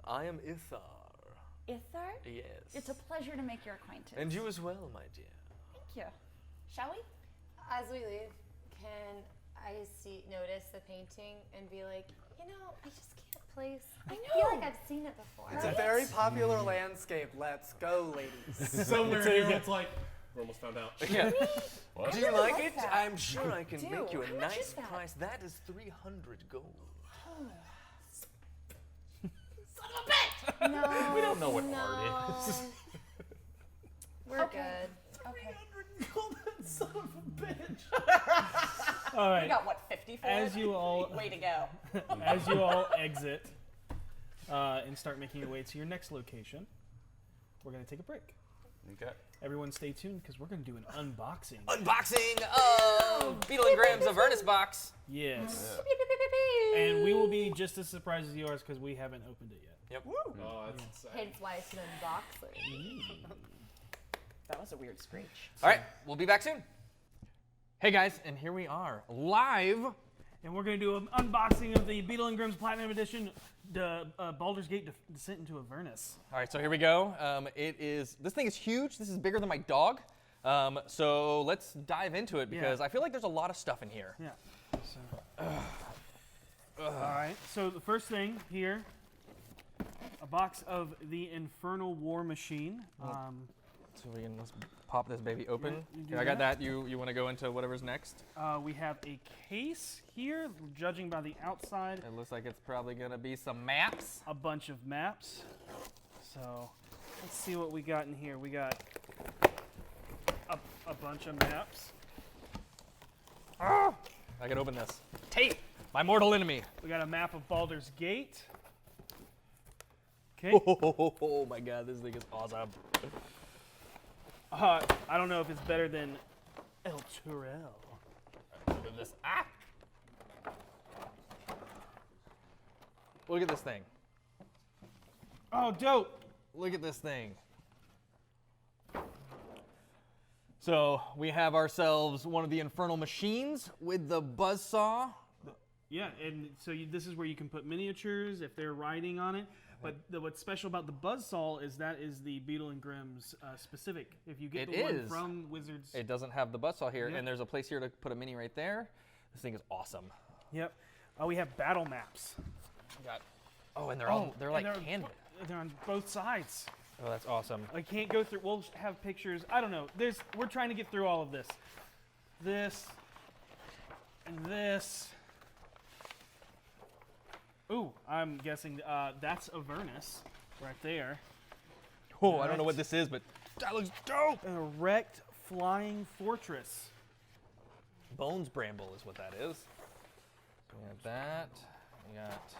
I am Ithar. Ithar? Yes. It's a pleasure to make your acquaintance. And you as well, my dear. Thank you. Shall we? As we leave, can I notice the painting and be like, I just can't place. I feel like I've seen it before. It's a very popular landscape. Let's go, ladies. Somewhere here it's like, we're almost found out. Yeah. I Do you really like like it? that. I'm sure I can do. make you a How much nice is that? price. That is 300 gold. No. We don't know what art is. We're Okay. Okay. Son of a bitch. All You right. got what, 50 for As it? you all Way to go. as you all exit and start making your way to your next location, we're gonna take a break. Okay. Everyone, stay tuned because we're gonna do an unboxing. Unboxing of Beadle Grimm's Avernus box. Yes. And we will be just as surprised as you are because we haven't opened it yet. Yep. Oh, that's exciting. Hence why it's an unboxing. That was a weird screech. All right, we'll be back soon. Hey guys, and here we are, live. And we're gonna do an unboxing of the Beadle and Grimm's Platinum Edition, Baldur's Gate Descent into Avernus. All right, so here we go. This thing is huge. This is bigger than my dog. So let's dive into it because Yeah. I feel like there's a lot of stuff in here. Yeah. So, all right. So the first thing here, a box of the Infernal War Machine. So let's pop this baby open. Yeah, you do Here, I got that. that. You want to go into whatever's next? We have a case here, judging by the outside, It looks like it's probably gonna be some maps. a bunch of maps. So Let's see what we got in here. We got a bunch of maps. I can open this. Tape, my mortal enemy. We got a map of Baldur's Gate. Okay. Oh my god, this thing is awesome. I don't know if it's better than El Turel. Look at this. Ah! Look at this thing. Oh, dope. Look at this thing. So we have ourselves one of the infernal machines with the buzzsaw. Yeah, and so this is where you can put miniatures if they're riding on it. But what's special about the buzzsaw is that is the Beadle and Grimm's specific. If you get the one from Wizards. It doesn't have the buzzsaw here, Yep. and there's a place here to put a mini right there. This thing is awesome. Yep. We have battle maps. And they're like canvas. They're on both sides. Oh, that's awesome. I can't go through. We'll have pictures. I don't know. We're trying to get through all of this. This and this. Ooh, I'm guessing that's Avernus right there. Oh, I don't know what this is, but that looks dope. An erect flying fortress. Bones Bramble is what that is. We got that. We got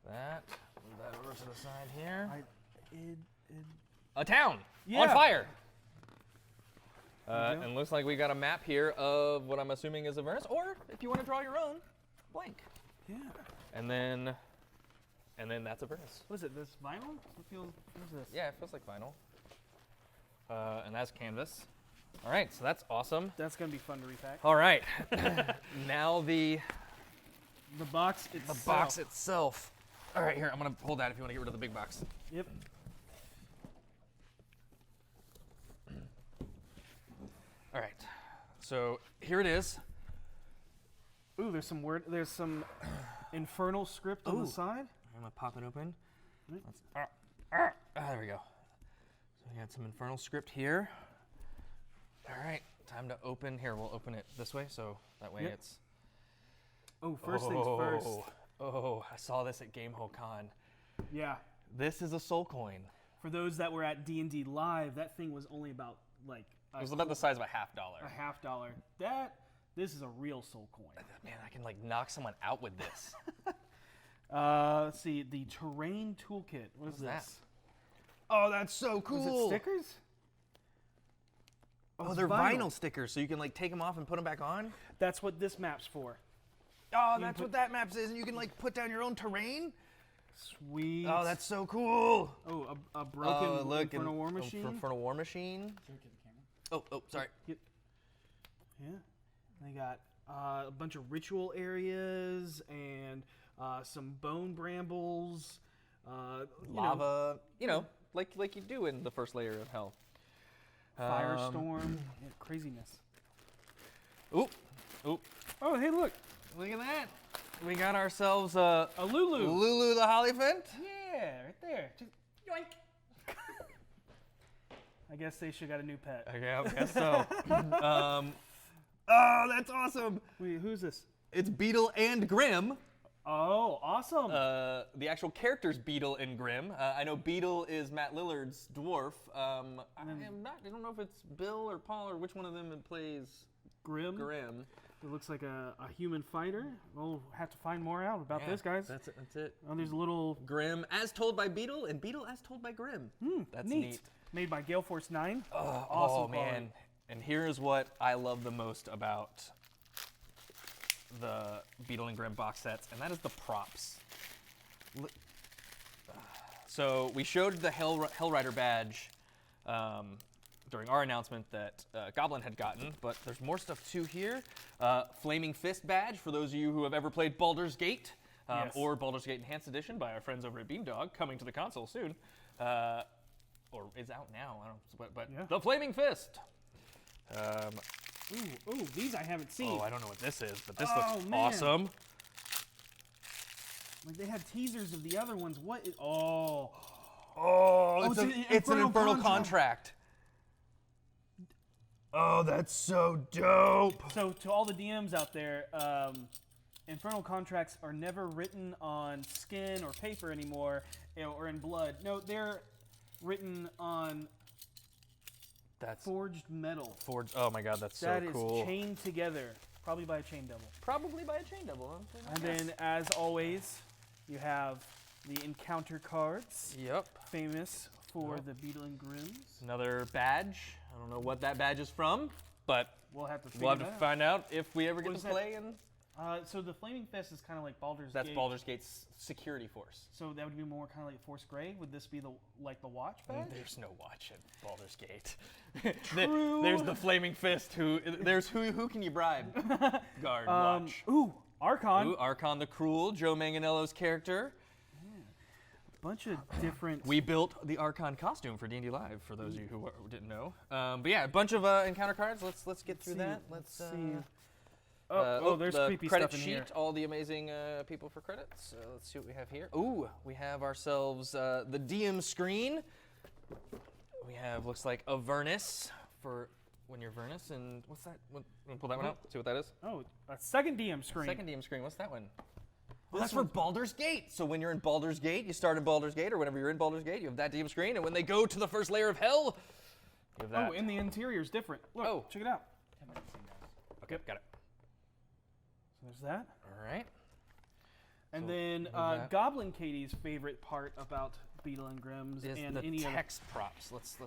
that. Move that over to the side here. A town on fire. And looks like we got a map here of what I'm assuming is Avernus, or if you want to draw your own, blank. Yeah. And then that's Avernus. What is it? This vinyl? What is this? Yeah, it feels like vinyl. And that's canvas. All right, so that's awesome. That's gonna be fun to repack. All right, now the box itself. The box itself. All right, here, I'm gonna hold that if you want to get rid of the big box. Yep. All right, so here it is. Ooh, there's some infernal script on the side. I'm gonna pop it open. Right. There we go. So we got some infernal script here. All right, time to open. Here, we'll open it this way, so that way it's. Oh, first things first. Oh, I saw this at Gamehole Con. Yeah. This is a soul coin. For those that were at D&D Live, that thing was only about like. It was about the size of a $50. A $50. This is a real soul coin. Man, I can like knock someone out with this. Let's see, the terrain toolkit. What is this? That? Oh, that's so cool. Is it stickers? Oh, they're vinyl stickers, so you can like take them off and put them back on? That's what this map's for. Oh, that's what that map is, and you can like put down your own terrain? Sweet. Oh, that's so cool. Oh, a broken Infernal War Machine. Infernal War Machine. Oh, sorry. Yeah. They got a bunch of ritual areas and some bone brambles. Lava. Like you do in the first layer of hell. Firestorm. Craziness. Oop. Oh, hey, look. Look at that. We got ourselves a Lulu. Lulu the Hollyphant. Yeah, right there. Just yoink. I guess they should got a new pet. Okay, I guess so. Oh, that's awesome. Wait, who's this? It's Beadle and Grimm. Oh, awesome. The actual character's Beadle and Grimm. I know Beadle is Matt Lillard's dwarf. I don't know if it's Bill or Paul or which one of them plays Grimm. It looks like a human fighter. We'll have to find more out about this, guys. That's it. Oh, there's a little Grimm as told by Beadle and Beadle as told by Grimm. That's neat. Made by Gale Force 9. Awesome, Awesome man. And here's what I love the most about the Beadle and Grimm box sets, and that is the props. So we showed the Hellrider badge during our announcement that Goblin had gotten, but there's more stuff too here. Flaming Fist badge for those of you who have ever played Baldur's Gate, or Baldur's Gate Enhanced Edition by our friends over at Beamdog, coming to the console soon. Or is out now, I don't know, but the Flaming Fist. Ooh, these I haven't seen. Oh, I don't know what this is, but this looks awesome. Like they had teasers of the other ones. What is, It's an Infernal Contract. Oh, that's so dope. So to all the DMs out there, Infernal Contracts are never written on skin or paper anymore, or in blood. No, they're written on That's forged metal. forged. Oh my god, that's so That is cool. chained together, probably by a chain devil. Probably by a chain devil. Huh? And then, as always, you have the encounter cards, Yep. famous for the Beadle Grimms. Another badge. I don't know what that badge is from, but We'll have to we'll have figure to that find out if we ever What get is to that? play. And So the Flaming Fist is kind of like Baldur's that's Gate. Baldur's Gate's security force. So that would be more kind of like Force Grey. Would this be the watch badge? There's no watch at Baldur's Gate. There's the Flaming Fist. Who can you bribe? Guard, watch. Ooh, Archon. Ooh, Archon the Cruel, Joe Manganiello's character. Bunch of different. We built the Archon costume for D&D Live, for those of you who didn't know. But yeah, a bunch of encounter cards. Let's get through that. Let's see. There's the creepy credit stuff in sheet, here. all the amazing people for credits. Let's see what we have here. Ooh, we have ourselves the DM screen. We have, looks like Avernus for when you're Avernus. And what's that? Want to pull that one out? See what that is? Oh, a second DM screen. Second DM screen. What's that one? Well, that's for Baldur's Gate. So when you're in Baldur's Gate, you start in Baldur's Gate, or whenever you're in Baldur's Gate, you have that DM screen. And when they go to the first layer of hell, you have that. Oh, and the interior's different. Look, check it out. Okay, got it. So there's that. All right. And So then that. Goblin Katie's favorite part about Beadle and Grimm's Is and the any other. text props. Let's.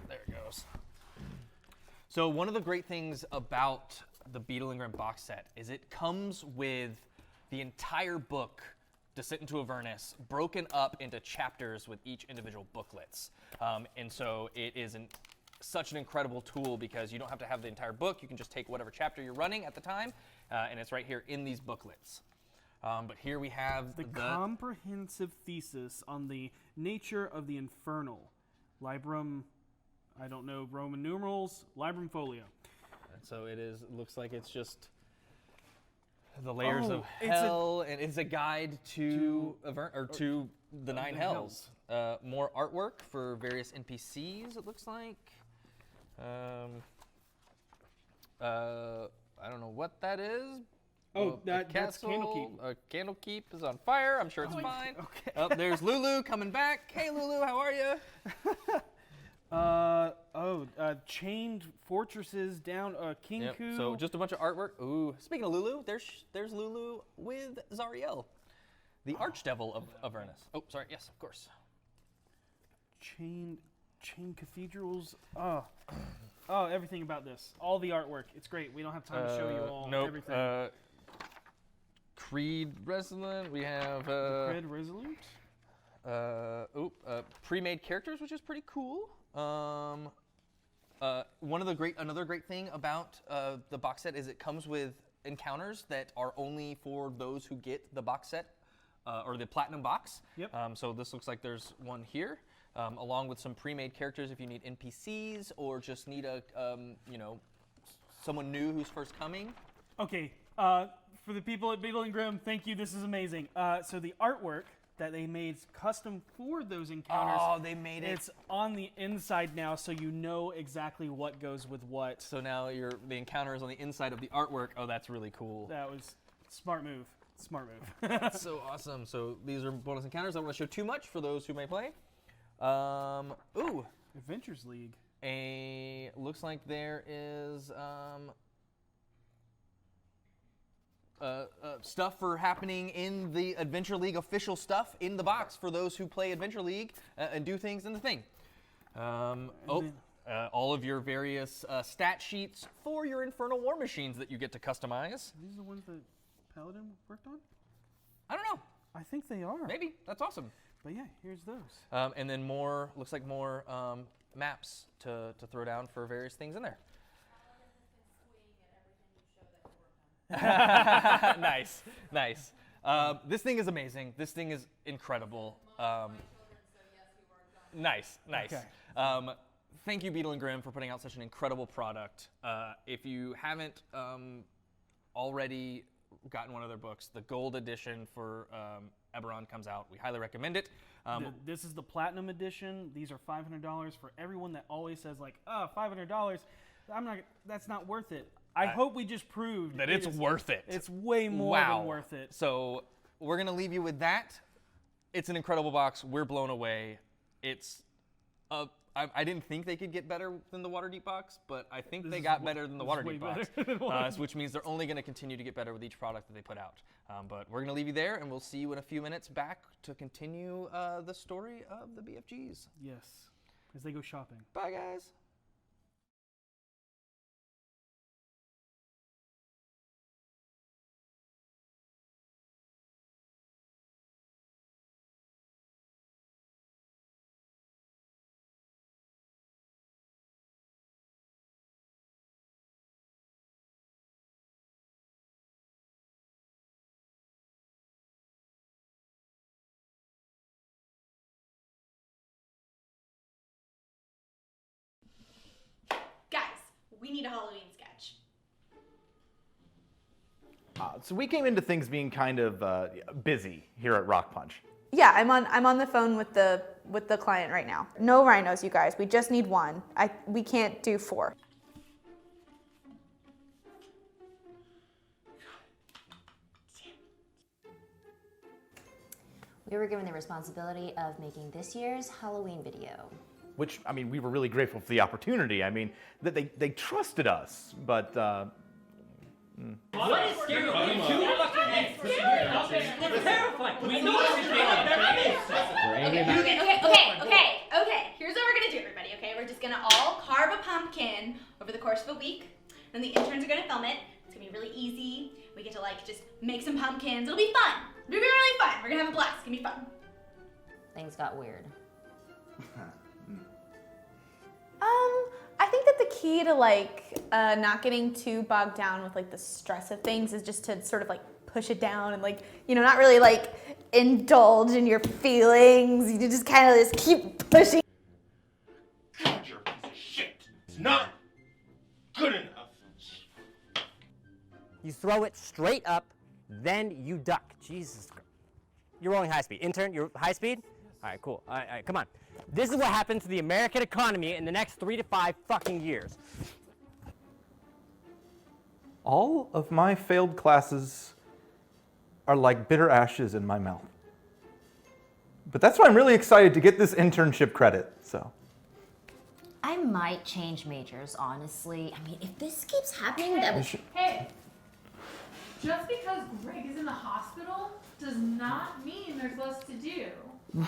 There it goes. So one of the great things about the Beadle and Grimm box set is it comes with the entire book, Descent into Avernus, broken up into chapters with each individual booklets. And so it is such an incredible tool because you don't have to have the entire book. You can just take whatever chapter you're running at the time, and it's right here in these booklets. But here we have The comprehensive thesis on the nature of the infernal. Librum, I don't know Roman numerals, Librum Folio. So it looks like it's just the layers Oh, of hell, and it's a guide to the Nine Hells. More artwork for various NPCs, it looks like. I don't know what that is. That's Candlekeep. Candlekeep is on fire. I'm sure it's fine. Okay. Oh, there's Lulu coming back. Hey, Lulu, how are you? Chained fortresses down Kinku. Yep. So just a bunch of artwork. Ooh, speaking of Lulu, there's Lulu with Zariel, the archdevil of Avernus. Oh, sorry. Yes, of course. Chained cathedrals. Oh, everything about this. All the artwork. It's great. We don't have time to show you all everything. Creed Resolute. We have Creed Resolute. Pre-made characters, which is pretty cool. Another great thing about the box set is it comes with encounters that are only for those who get the box set or the platinum box. Yep. So this looks like there's one here, along with some pre-made characters if you need NPCs or just need someone new who's first coming. Okay. For the people at Beadle and Grimm, thank you. This is amazing. So the artwork that they made custom for those encounters. Oh, they made it. It's on the inside now, so you know exactly what goes with what. So now the encounter is on the inside of the artwork. Oh, that's really cool. That was smart move. Smart move. That's so awesome. So these are bonus encounters. I don't want to show too much for those who may play. Adventures League. Looks like there is stuff for happening in the Adventure League official stuff in the box for those who play Adventure League and do things in the thing. All of your various stat sheets for your Infernal War Machines that you get to customize. Are these the ones that Paladin worked on? I don't know. I think they are. Maybe. That's awesome. But yeah, here's those. And then looks like more maps to throw down for various things in there. Nice. This thing is amazing. This thing is incredible. Nice. Okay. Thank you, Beadle and Grimm, for putting out such an incredible product. If you haven't already gotten one of their books, the gold edition for Eberron comes out. We highly recommend it. This is the platinum edition. These are $500 for everyone that always says $500. That's not worth it. I hope we just proved that it's worth it. It's way more than worth it. So we're gonna leave you with that. It's an incredible box. We're blown away. It's I didn't think they could get better than the Waterdeep box, but I think they got better than the Waterdeep box, which means they're only going to continue to get better with each product that they put out. But we're going to leave you there, and we'll see you in a few minutes back to continue the story of the BFGs. Yes, as they go shopping. Bye, guys. Guys, we need a Halloween sketch. So we came into things being kind of busy here at RockPunch. Yeah, I'm on the phone with the client right now. No rhinos, you guys. We just need one. We can't do 4. We were given the responsibility of making this year's Halloween video. Which, I mean, we were really grateful for the opportunity. I mean, that they trusted us, but What is scary? It's terrifying. We know it's Okay. Here's what we're gonna do, everybody. Okay, we're just gonna all carve a pumpkin over the course of a week. Then the interns are gonna film it. It's gonna be really easy. We get to just make some pumpkins. It'll be fun. It'll be really fun. We're gonna have a blast. It's gonna be fun. Things got weird. I think that the key to not getting too bogged down with the stress of things is just to sort of push it down and not really indulge in your feelings. You just kind of keep pushing. God, you're a piece of shit. It's not good enough. You throw it straight up, then you duck. Jesus Christ. You're rolling high speed. Intern, you're high speed? All right, cool. All right, come on. This is what happens to the American economy in the next 3 to 5 fucking years. all of my failed classes are like bitter ashes in my mouth. But that's why I'm really excited to get this internship credit, so. I might change majors, honestly. I mean, if this keeps happening, that would... Hey, just because Greg is in the hospital does not mean there's less to do.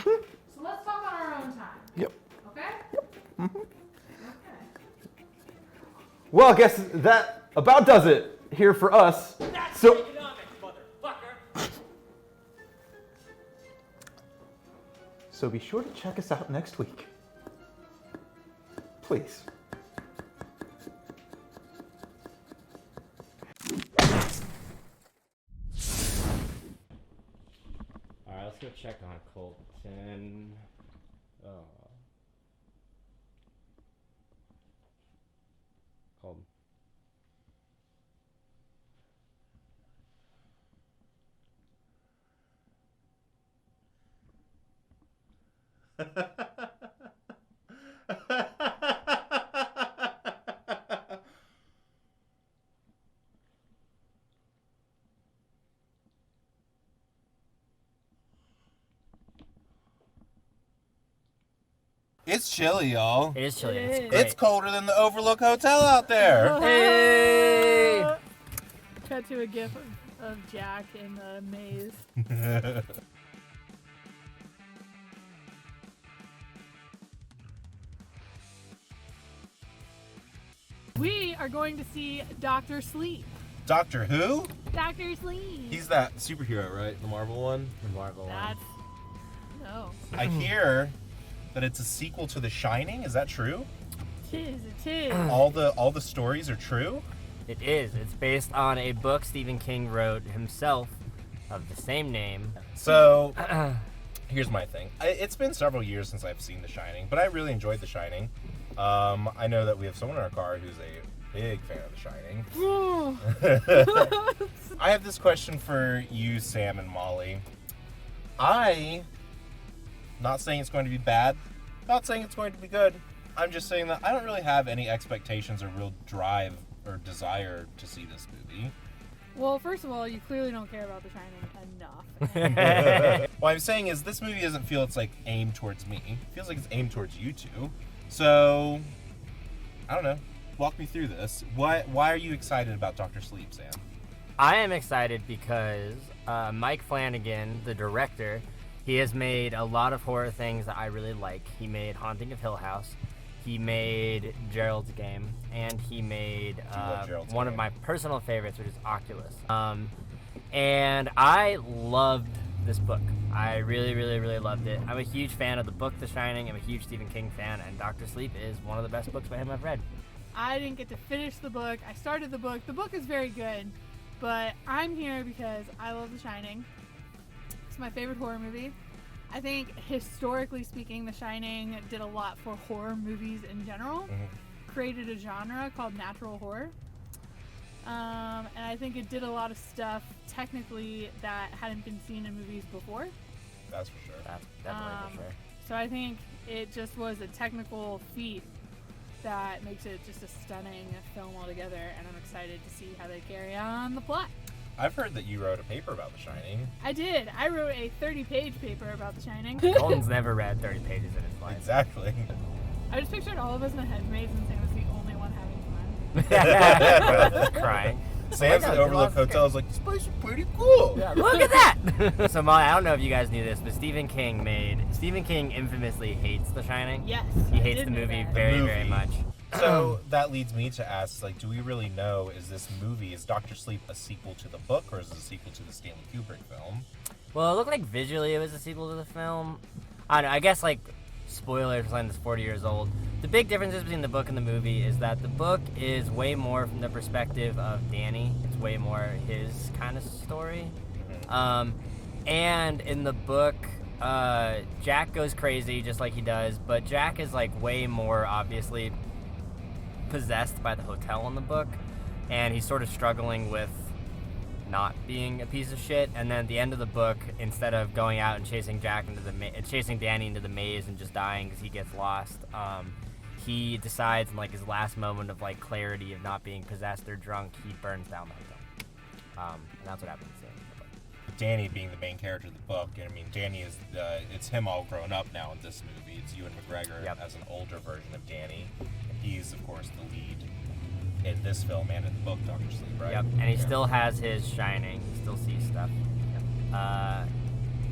So let's talk on our own time. Yep. Okay? Yep. Okay. Well, I guess that about does it here for us. That's so economics, motherfucker. So be sure to check us out next week. Please. Alright, let's go check on Colton. Oh. Colton. It's chilly, y'all. It is chilly. It's great. It's colder than the Overlook Hotel out there. Hey! Cut to a gif of Jack in the maze. We are going to see Dr. Sleep. Doctor Who? Dr. Sleep. He's that superhero, right? The Marvel one? The Marvel That's... No. I hear that it's a sequel to The Shining. Is that true? It is. All the stories are true? It is. It's based on a book Stephen King wrote himself of the same name. So, here's my thing. It's been several years since I've seen The Shining, but I really enjoyed The Shining. I know that we have someone in our car who's a big fan of The Shining. I have this question for you, Sam and Molly. Not saying it's going to be bad, not saying it's going to be good. I'm just saying that I don't really have any expectations or real drive or desire to see this movie. Well, first of all, you clearly don't care about The Shining enough. What I'm saying is this movie doesn't feel it's like aimed towards me. It feels like it's aimed towards you two. So, I don't know. Walk me through this. Why are you excited about Dr. Sleep, Sam? I am excited because Mike Flanagan, the director, he has made a lot of horror things that I really like. He made Haunting of Hill House. He made Gerald's Game, and he made one of my personal favorites, which is Oculus. And I loved this book. I really, really, really loved it. I'm a huge fan of the book The Shining. I'm a huge Stephen King fan, and Dr. Sleep is one of the best books by him I've read. I didn't get to finish the book. I started the book. The book is very good, but I'm here because I love The Shining. It's my favorite horror movie. I think historically speaking, The Shining did a lot for horror movies in general. Created a genre called natural horror. And I think it did a lot of stuff technically that hadn't been seen in movies before. That's for sure. That's definitely for sure. So I think it just was a technical feat that makes it just a stunning film altogether, and I'm excited to see how they carry on the plot. I've heard that you wrote a paper about The Shining. I did. I wrote a 30-page paper about The Shining. Colton's never read 30 pages in his life. Exactly. I just pictured all of us in the headmates and Sam was the only one having fun. Crying. Sam's at Overlook Hotel is like, this place is pretty cool. Yeah, look at that! So Molly, I don't know if you guys knew this, but Stephen King infamously hates The Shining. Yes. He hates the movie very, very much. So that leads me to ask, like, do we really know, is Dr. Sleep a sequel to the book, or is it a sequel to the Stanley Kubrick film? Well, it looked like visually it was a sequel to the film. I don't know, I guess, like, spoilers for something that's 40 years old. The big differences between the book and the movie is that the book is way more from the perspective of Danny. It's way more his kind of story. And in the book, Jack goes crazy just like he does, but Jack is, like, way more obviously possessed by the hotel in the book, and he's sort of struggling with not being a piece of shit. And then at the end of the book, instead of going out and chasing chasing Danny into the maze and just dying because he gets lost, he decides in like his last moment of like clarity of not being possessed or drunk, he burns down the hotel. And that's what happens in the book. Danny being the main character of the book, and I mean, Danny is it's him all grown up now in this movie. It's Ewan McGregor as an older version of Danny. He's, of course, the lead in this film and in the book, Dr. Sleep, right? Yep, and he still has his Shining. He still sees stuff. I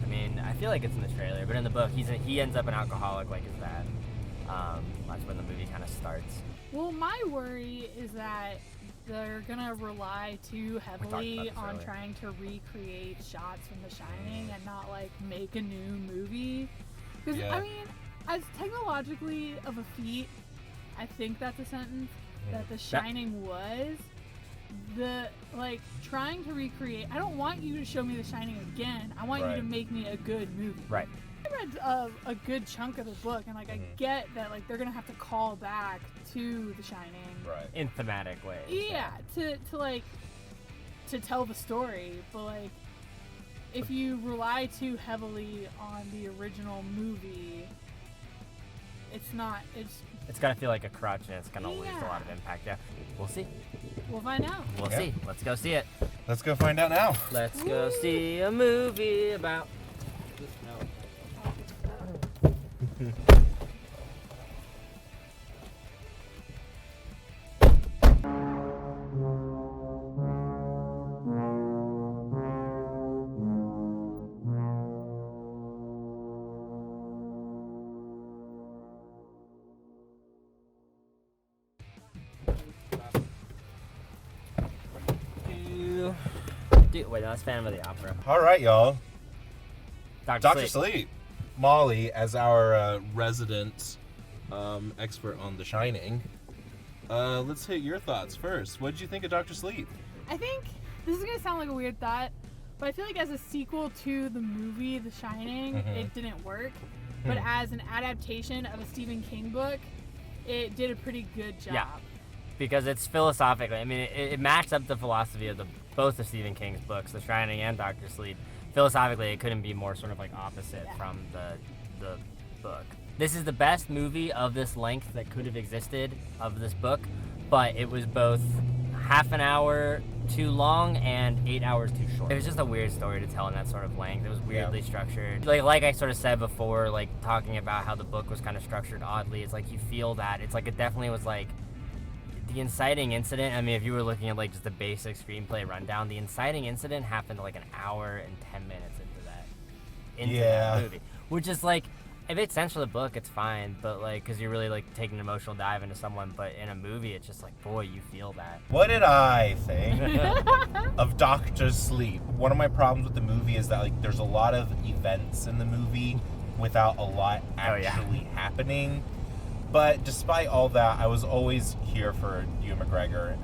mean, I feel like it's in the trailer, but in the book, he ends up an alcoholic like his dad. That's when the movie kind of starts. Well, my worry is that they're gonna rely too heavily on trying to recreate shots from The Shining and not like make a new movie. Because I mean, as technologically of a feat, I think that's a sentence that The Shining was. Trying to recreate. I don't want you to show me The Shining again. I want you to make me a good movie. Right. I read a good chunk of the book, and I get that they're gonna have to call back to The Shining. Right. In thematic ways. Yeah, to tell the story, but if you rely too heavily on the original movie, it's gonna feel like a crutch, and it's gonna lose a lot of impact. Yeah, we'll see. We'll find out. We'll see. Let's go see it. Let's go find out now. Let's go see a movie about. Wait, that's Phantom of the Opera. All right, y'all. Dr. Sleep. Molly, as our resident expert on The Shining, let's hit your thoughts first. What did you think of Dr. Sleep? I think this is gonna sound like a weird thought, but I feel like as a sequel to the movie The Shining, it didn't work. But as an adaptation of a Stephen King book, it did a pretty good job. Yeah, because it's philosophically. I mean, it matched up the philosophy of both of Stephen King's books, The Shining and Dr. Sleep. Philosophically, it couldn't be more sort of like opposite from the book. This is the best movie of this length that could have existed of this book, but it was both half an hour too long and 8 hours too short. It was just a weird story to tell in that sort of length. It was weirdly structured. Like I sort of said before, like talking about how the book was kind of structured oddly, it's like you feel that. It's like it definitely was like the inciting incident. I mean, if you were looking at like just the basic screenplay rundown, the inciting incident happened like an hour and 10 minutes into that movie, which is like, it makes sense for the book, it's fine, but like, because you're really like taking an emotional dive into someone, but in a movie, it's just like, boy, you feel that. What did I think of Dr. Sleep? One of my problems with the movie is that like there's a lot of events in the movie without a lot actually happening. But despite all that, I was always here for Ewan McGregor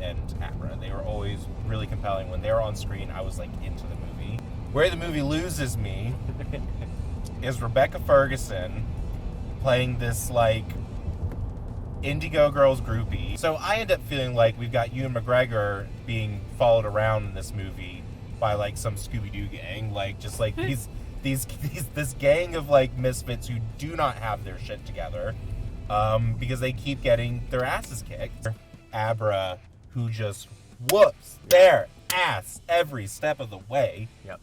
and Abra. They were always really compelling. When they were on screen, I was like into the movie. Where the movie loses me is Rebecca Ferguson playing this like Indigo Girls groupie. So I end up feeling like we've got Ewan McGregor being followed around in this movie by like some Scooby-Doo gang, like just like this gang of like misfits who do not have their shit together, because they keep getting their asses kicked. Abra, who just whoops their ass every step of the way. Yep.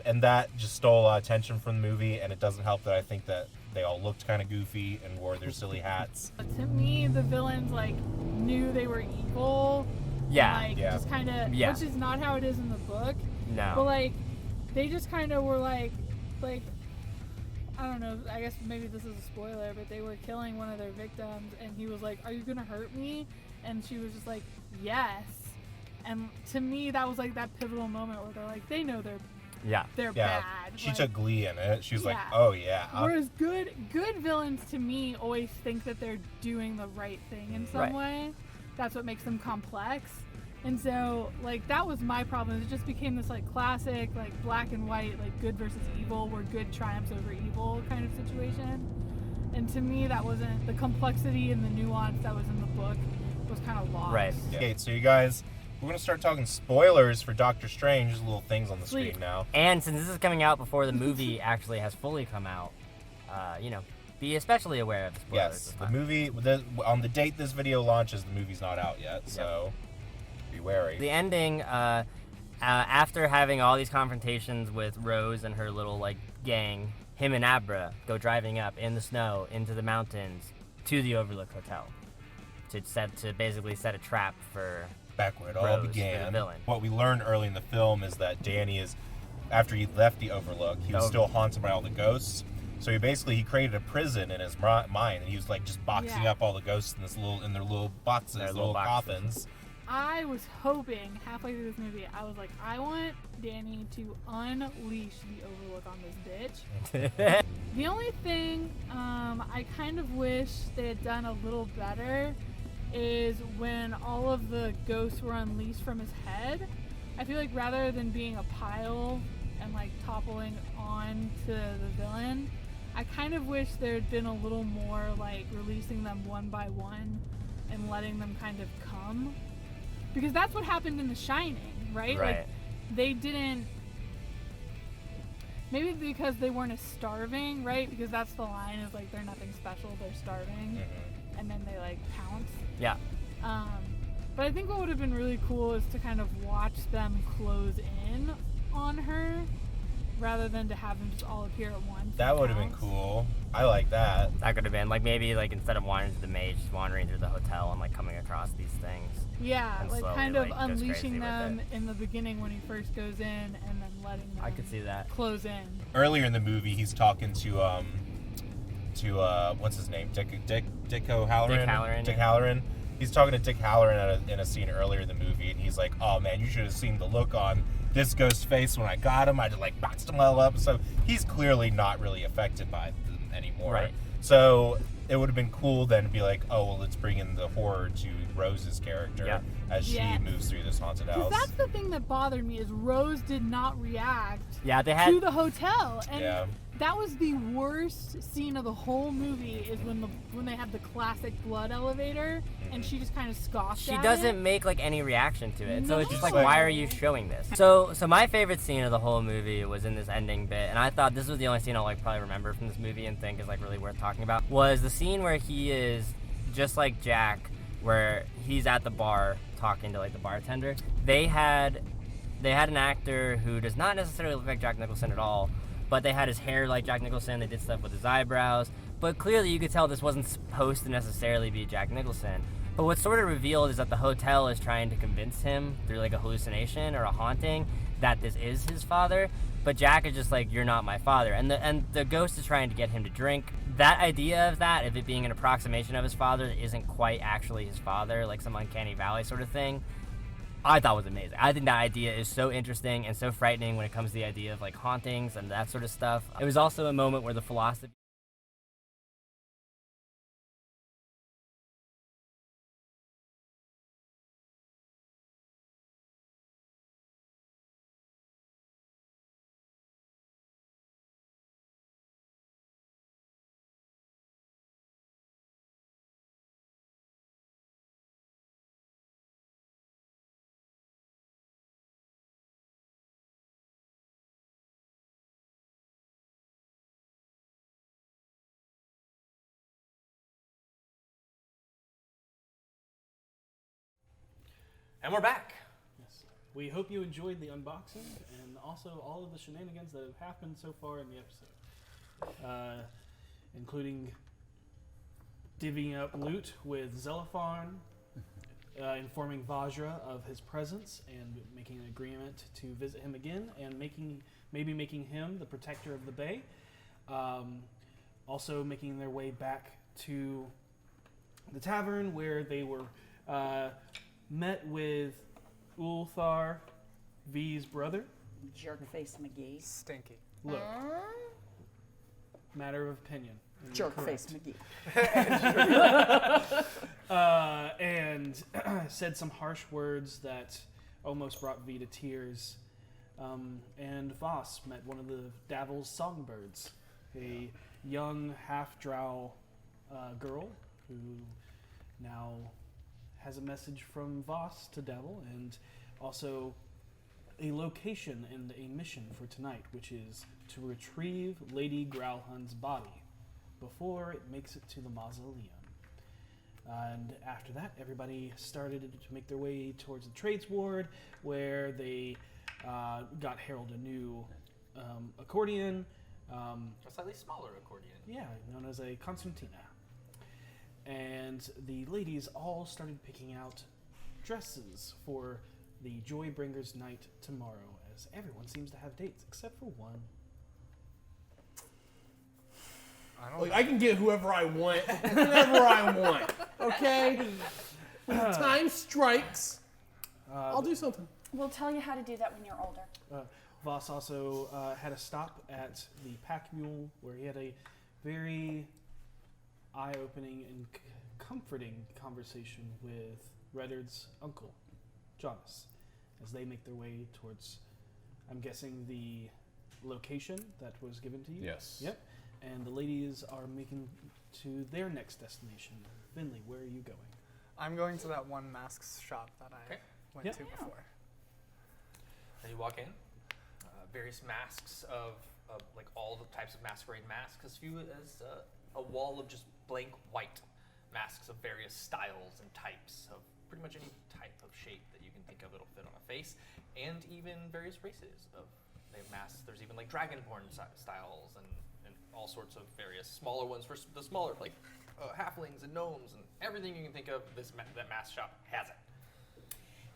And that just stole a lot of attention from the movie, and it doesn't help that I think that they all looked kind of goofy and wore their silly hats. To me, the villains like knew they were evil. Yeah. And, like just kind of, which is not how it is in the book. No. But like, they just kind of were like, I don't know. I guess maybe this is a spoiler, but they were killing one of their victims, and he was like, "Are you gonna hurt me?" And she was just like, "Yes." And to me, that was like that pivotal moment where they're like, they know they're bad. She like, took glee in it. She was like, "Oh yeah." Whereas good villains to me always think that they're doing the right thing in some way. That's what makes them complex. And so like that was my problem. It just became this like classic like black and white like good versus evil, where good triumphs over evil kind of situation. And to me, that wasn't the complexity and the nuance that was in the book was kind of lost. Right. Okay, so you guys, we're going to start talking spoilers for Doctor Strange. There's little things on the screen now. And since this is coming out before the movie actually has fully come out, be especially aware of the spoilers. Yes, the movie, on the date this video launches, the movie's not out yet, so be wary. The ending, after having all these confrontations with Rose and her little like gang, him and Abra go driving up in the snow into the mountains to the Overlook Hotel to basically set a trap for back where it Rose, all for began. the villain. What we learned early in the film is that Danny is, after he left the Overlook, he was still haunted by all the ghosts. So he created a prison in his mind, and he was like just boxing up all the ghosts in their little boxes, their little coffins. I was hoping halfway through this movie, I was like, I want Danny to unleash the Overlook on this bitch. The only thing I kind of wish they had done a little better is when all of the ghosts were unleashed from his head. I feel like rather than being a pile and like toppling on to the villain, I kind of wish there had been a little more like releasing them one by one and letting them kind of come. Because that's what happened in The Shining, right? Like, they didn't... Maybe because they weren't as starving, right? Because that's the line, is like, they're nothing special, they're starving. Mm-hmm. And then they, like, pounce. Yeah. But I think what would have been really cool is to kind of watch them close in on her, rather than to have them just all appear at once. That would have been cool. I like that. That could have been, like, maybe, like, instead of wandering through the maze, just wandering through the hotel and, like, coming across these things. Yeah, like, slowly, kind of like, unleashing them in the beginning when he first goes in, and then letting them I could see that. close in. Earlier in the movie, he's talking to what's his name? Dick O'Halloran? Dick Halloran. He's talking to Dick Halloran in a scene earlier in the movie, and he's like, "Oh man, you should have seen the look on this ghost's face when I got him. I just like boxed him all up." So he's clearly not really affected by them anymore. Right. So it would have been cool then to be like, "Oh well, let's bring in the horror to Rose's character as she moves through this haunted house." That's the thing that bothered me, is Rose did not react to the hotel, and that was the worst scene of the whole movie, is when they have the classic blood elevator and she just kind of scoffs She at doesn't it. make like any reaction to it, so it's just like, why are you showing this? So my favorite scene of the whole movie was in this ending bit, and I thought this was the only scene I'll like probably remember from this movie and think is like really worth talking about, was the scene where he is just like Jack, where he's at the bar talking to like the bartender. They had an actor who does not necessarily look like Jack Nicholson at all, but they had his hair like Jack Nicholson. They did stuff with his eyebrows, but clearly you could tell this wasn't supposed to necessarily be Jack Nicholson. But what's sort of revealed is that the hotel is trying to convince him through like a hallucination or a haunting that this is his father. But Jack is just like, you're not my father. And the ghost is trying to get him to drink. That idea of it being an approximation of his father that isn't quite actually his father, like some uncanny valley sort of thing, I thought was amazing. I think that idea is so interesting and so frightening when it comes to the idea of like hauntings and that sort of stuff. It was also a moment where the philosophy And we're back. Yes. We hope you enjoyed the unboxing and also all of the shenanigans that have happened so far in the episode, including divvying up loot with Zelopharn, informing Vajra of his presence and making an agreement to visit him again, and maybe making him the protector of the bay. Also making their way back to the tavern where they were met with Ulthar, V's brother. Jerkface McGee. Stinky. Look. Matter of opinion. Jerkface McGee. And said some harsh words that almost brought V to tears. And Voss met one of the Davil's songbirds, a young half-drow girl who now has a message from Voss to Devil, and also a location and a mission for tonight, which is to retrieve Lady Growlhun's body before it makes it to the mausoleum. And after that, everybody started to make their way towards the trades ward, where they got Harold a new accordion. A slightly smaller accordion. Yeah, known as a concertina. And the ladies all started picking out dresses for the Joybringer's night tomorrow, as everyone seems to have dates, except for one. I can get whoever I want, whenever I want. Okay? When the time strikes, I'll do something. We'll tell you how to do that when you're older. Voss also had a stop at the Pack Mule, where he had a very eye-opening and comforting conversation with Reddard's uncle, Jonas, as they make their way towards, I'm guessing, the location that was given to you? Yes. Yep. And the ladies are making to their next destination. Finley, where are you going? I'm going to that one masks shop that I went to before. And you walk in, various masks of like all the types of masquerade masks, as few as a wall of just blank white masks of various styles and types of pretty much any type of shape that you can think of it'll fit on a face, and even various races of they have masks. There's even like dragonborn styles and all sorts of various smaller ones for the smaller, like halflings and gnomes and everything you can think of. That mask shop has it.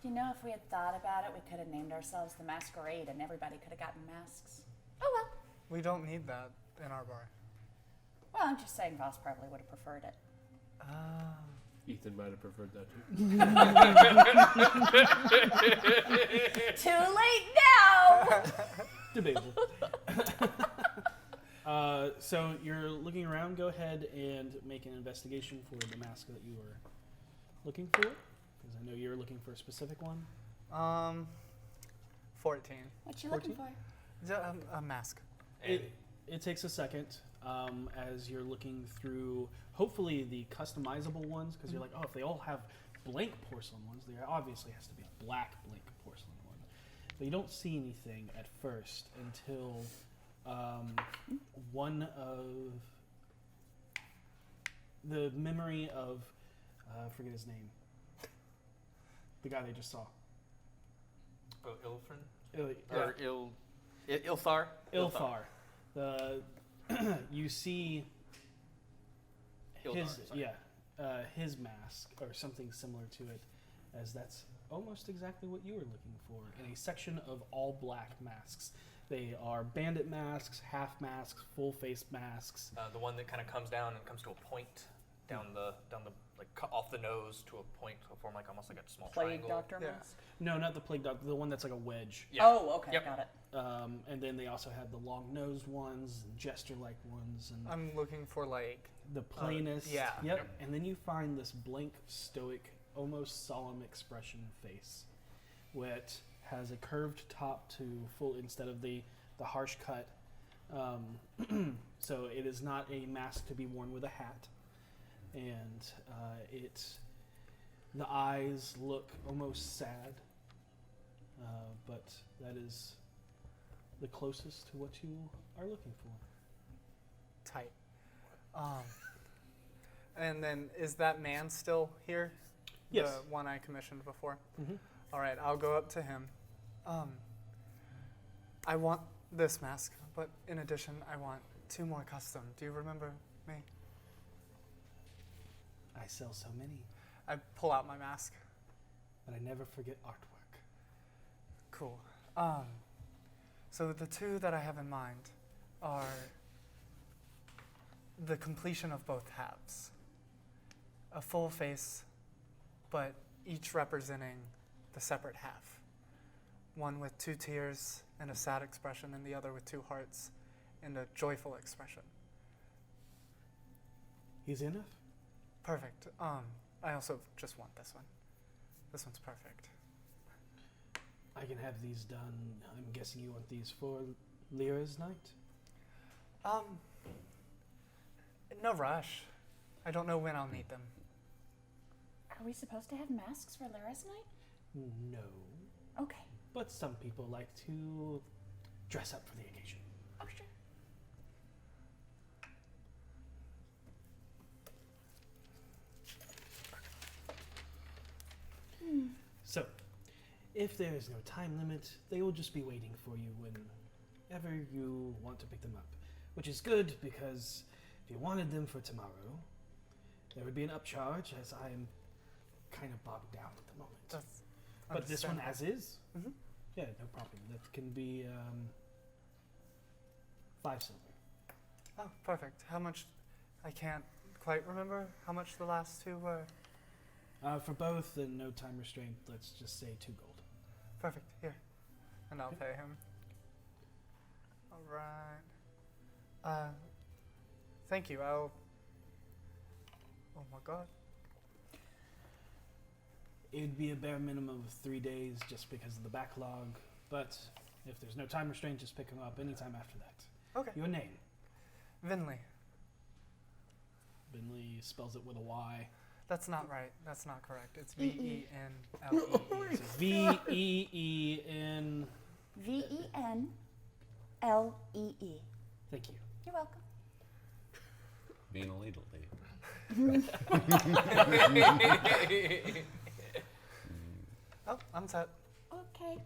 You know, if we had thought about it, we could have named ourselves the Masquerade and everybody could have gotten masks. Oh well. We don't need that in our bar. Well, I'm just saying Voss probably would have preferred it. Ethan might have preferred that too. Too late now! Debatable. So you're looking around. Go ahead and make an investigation for the mask that you were looking for, because I know you're looking for a specific one. 14. What you looking for? A mask. It takes a second as you're looking through, hopefully the customizable ones, because you're like, oh, if they all have blank porcelain ones, there obviously has to be a black blank porcelain one. But you don't see anything at first until one of the memory of I forget his name. The guy they just saw. Oh, Ilfrin? Or Ilthar? Ilthar. You see Ildar, his mask or something similar to it, as that's almost exactly what you were looking for in a section of all black masks. They are bandit masks, half masks, full face masks. The one that kind of comes down and comes to a point down the like cut off the nose to a point to form like almost like a small Plague triangle. Doctor mask? No, not the plague doctor. The one that's like a wedge. Yeah. Oh, okay, Yep. got it. And then they also have the long-nosed ones, and jester-like ones, and I'm looking for like the plainest. yeah. Yep. And then you find this blank, stoic, almost solemn expression face, which has a curved top to full instead of the harsh cut. So it is not a mask to be worn with a hat, and the eyes look almost sad, but that is the closest to what you are looking for. Tight. And then is that man still here? Yes. The one I commissioned before? Mhm. All right, I'll go up to him. I want this mask, but in addition, I want 2 more custom. Do you remember me? I sell so many, I pull out my mask. but I never forget artwork. Cool. So the 2 that I have in mind are the completion of both halves. A full face, but each representing the separate half. One with 2 tears and a sad expression, and the other with 2 hearts and a joyful expression. Easy enough? Perfect. I also just want this one. This one's perfect. I can have these done. I'm guessing you want these for Lyra's night? No rush. I don't know when I'll need them. Are we supposed to have masks for Lyra's night? No. Okay. But some people like to dress up for the occasion. Oh, sure. So, if there is no time limit, they will just be waiting for you whenever you want to pick them up. Which is good, because if you wanted them for tomorrow, there would be an upcharge, as I am kind of bogged down at the moment. That's But this one as understandable. is? Mhm. Yeah, no problem. That can be 5 silver. Oh, perfect. How much? I can't quite remember how much the last 2 were. For both and no time restraint, let's just say 2 gold. Perfect. Here. And I'll pay him. All right. Thank you. Oh my god. It would be a bare minimum of 3 days just because of the backlog, but if there's no time restraint, just pick them up anytime after that. Okay. Your name? Vinley. Binley spells it with a Y. That's not right. That's not correct. It's V-E-N-L-E-E. So V-E-E-N. V-E-N-L-E-E. Thank you. You're welcome. Being a lead. Oh, I'm set. Okay.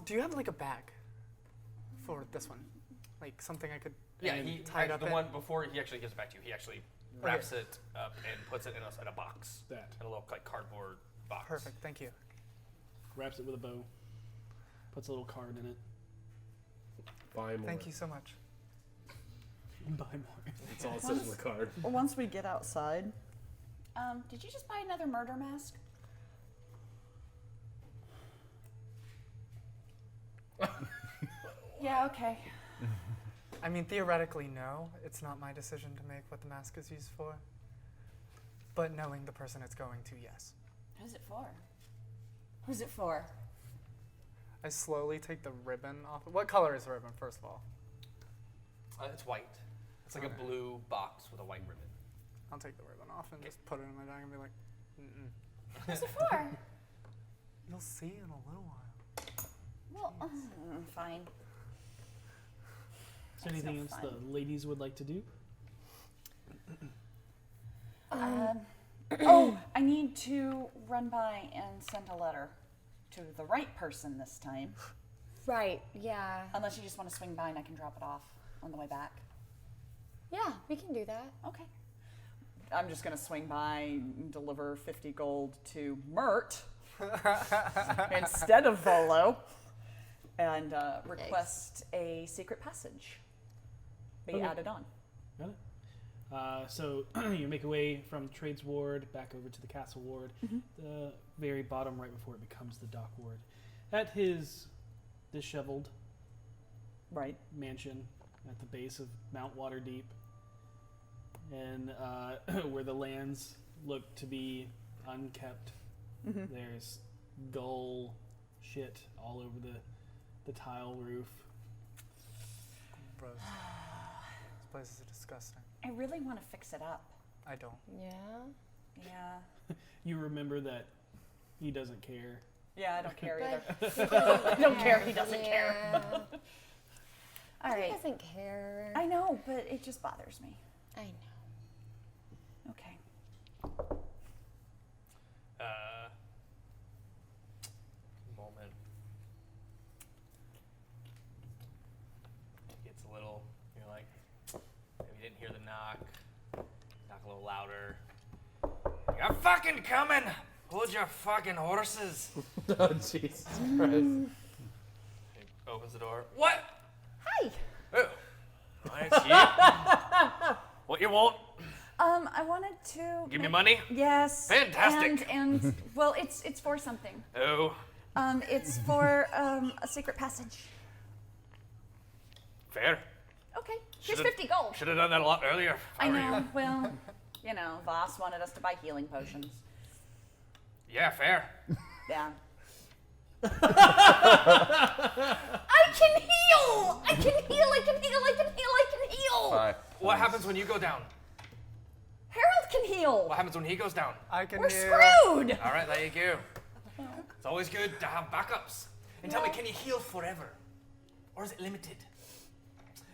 Do you have like a bag for this one? Like something I could He tie it up the in? one before he actually gives it back to you. He actually wraps it up and puts it in a box. In a little like cardboard box. Perfect. Thank you. Wraps it with a bow. Puts a little card in it. Buy more. Thank you so much. Buy more. It's all it says on the card. Well, once we get outside, did you just buy another murder mask? Yeah, okay. I mean, theoretically, no. It's not my decision to make what the mask is used for. But knowing the person it's going to, yes. Who's it for? Who's it for? I slowly take the ribbon off. What color is the ribbon, first of all? It's white. It's like a blue box with a white ribbon. I'll take the ribbon off and just put it in my bag and be like, mm-mm. Who's it for? You'll see in a little while. Well, fine. Is there anything else the ladies would like to do? Oh, I need to run by and send a letter to the right person this time. Right, yeah. Unless you just want to swing by and I can drop it off on the way back. Yeah, we can do that. Okay. I'm just going to swing by and deliver 50 gold to Mert instead of Volo and request a secret passage be added on. Got it. So you make your way from Trades Ward back over to the Castle Ward, the very bottom right before it becomes the Dock Ward. At his disheveled mansion at the base of Mount Waterdeep, and where the lands look to be unkept. There's gull shit all over the tile roof. Gross. This place is disgusting. I really want to fix it up. I don't. Yeah? Yeah. You remember that he doesn't care. Yeah, I don't care either. I don't care. He doesn't care. All right. He doesn't care. I know, but it just bothers me. I know. Okay. Moment. It gets a little, you're like, maybe you didn't hear the knock. Knock a little louder. You're fucking coming! Hold your fucking horses. Oh, Jesus Christ. He opens the door. What? Hi. Oh. It's you. What you want? I wanted to Give me money? Yes. Fantastic. And well, it's for something. Oh. It's for a secret passage. Fair. Okay. Here's Should've- 50 gold. Should have done that a lot earlier. if I were know. you. Well, you know, Voss wanted us to buy healing potions. Yeah, fair. Yeah. I can heal! I can heal, I can heal, I can heal, I can heal! What happens when you go down? Harold can heal. What happens when he goes down? I can We're heal. screwed! All right, there you go. It's always good to have backups. And tell me, can you heal forever? Or is it limited?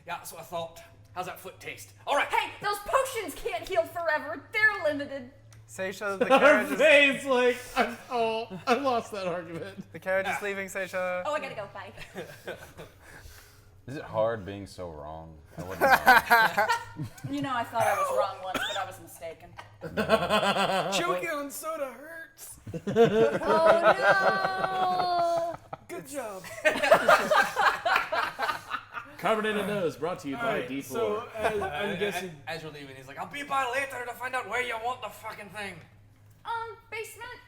Yeah, that's what I thought. How's that foot taste? All right. Hey, those potions can't heal forever. They're limited. Seisha, the carriage is... face, like, I lost that argument. The carriage is leaving, Seisha. Oh, I gotta go. Bye. Is it hard being so wrong? I wouldn't know. You know, I thought I was wrong once, but I was mistaken. Choking on soda hurts. Oh no! Good job. Carbonated Nose, brought to you by Alright, D4. so I'm guessing. As you're leaving, he's like, I'll be by later to find out where you want the fucking thing. Basement.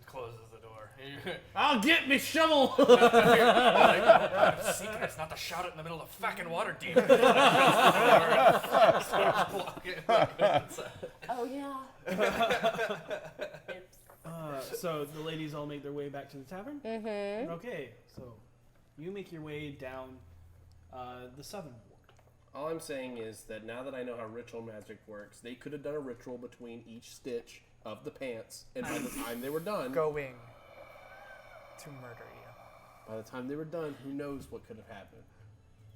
Closes the door. I'll get me shovel! Secret's not to shout it in the middle of fucking Waterdeep. Oh, yeah. So the ladies all make their way back to the tavern? Mm-hmm. Okay, so you make your way down the southern ward. All I'm saying is that now that I know how ritual magic works, they could have done a ritual between each stitch of the pants, and by the time they were done... Going to murder you. By the time they were done, who knows what could have happened.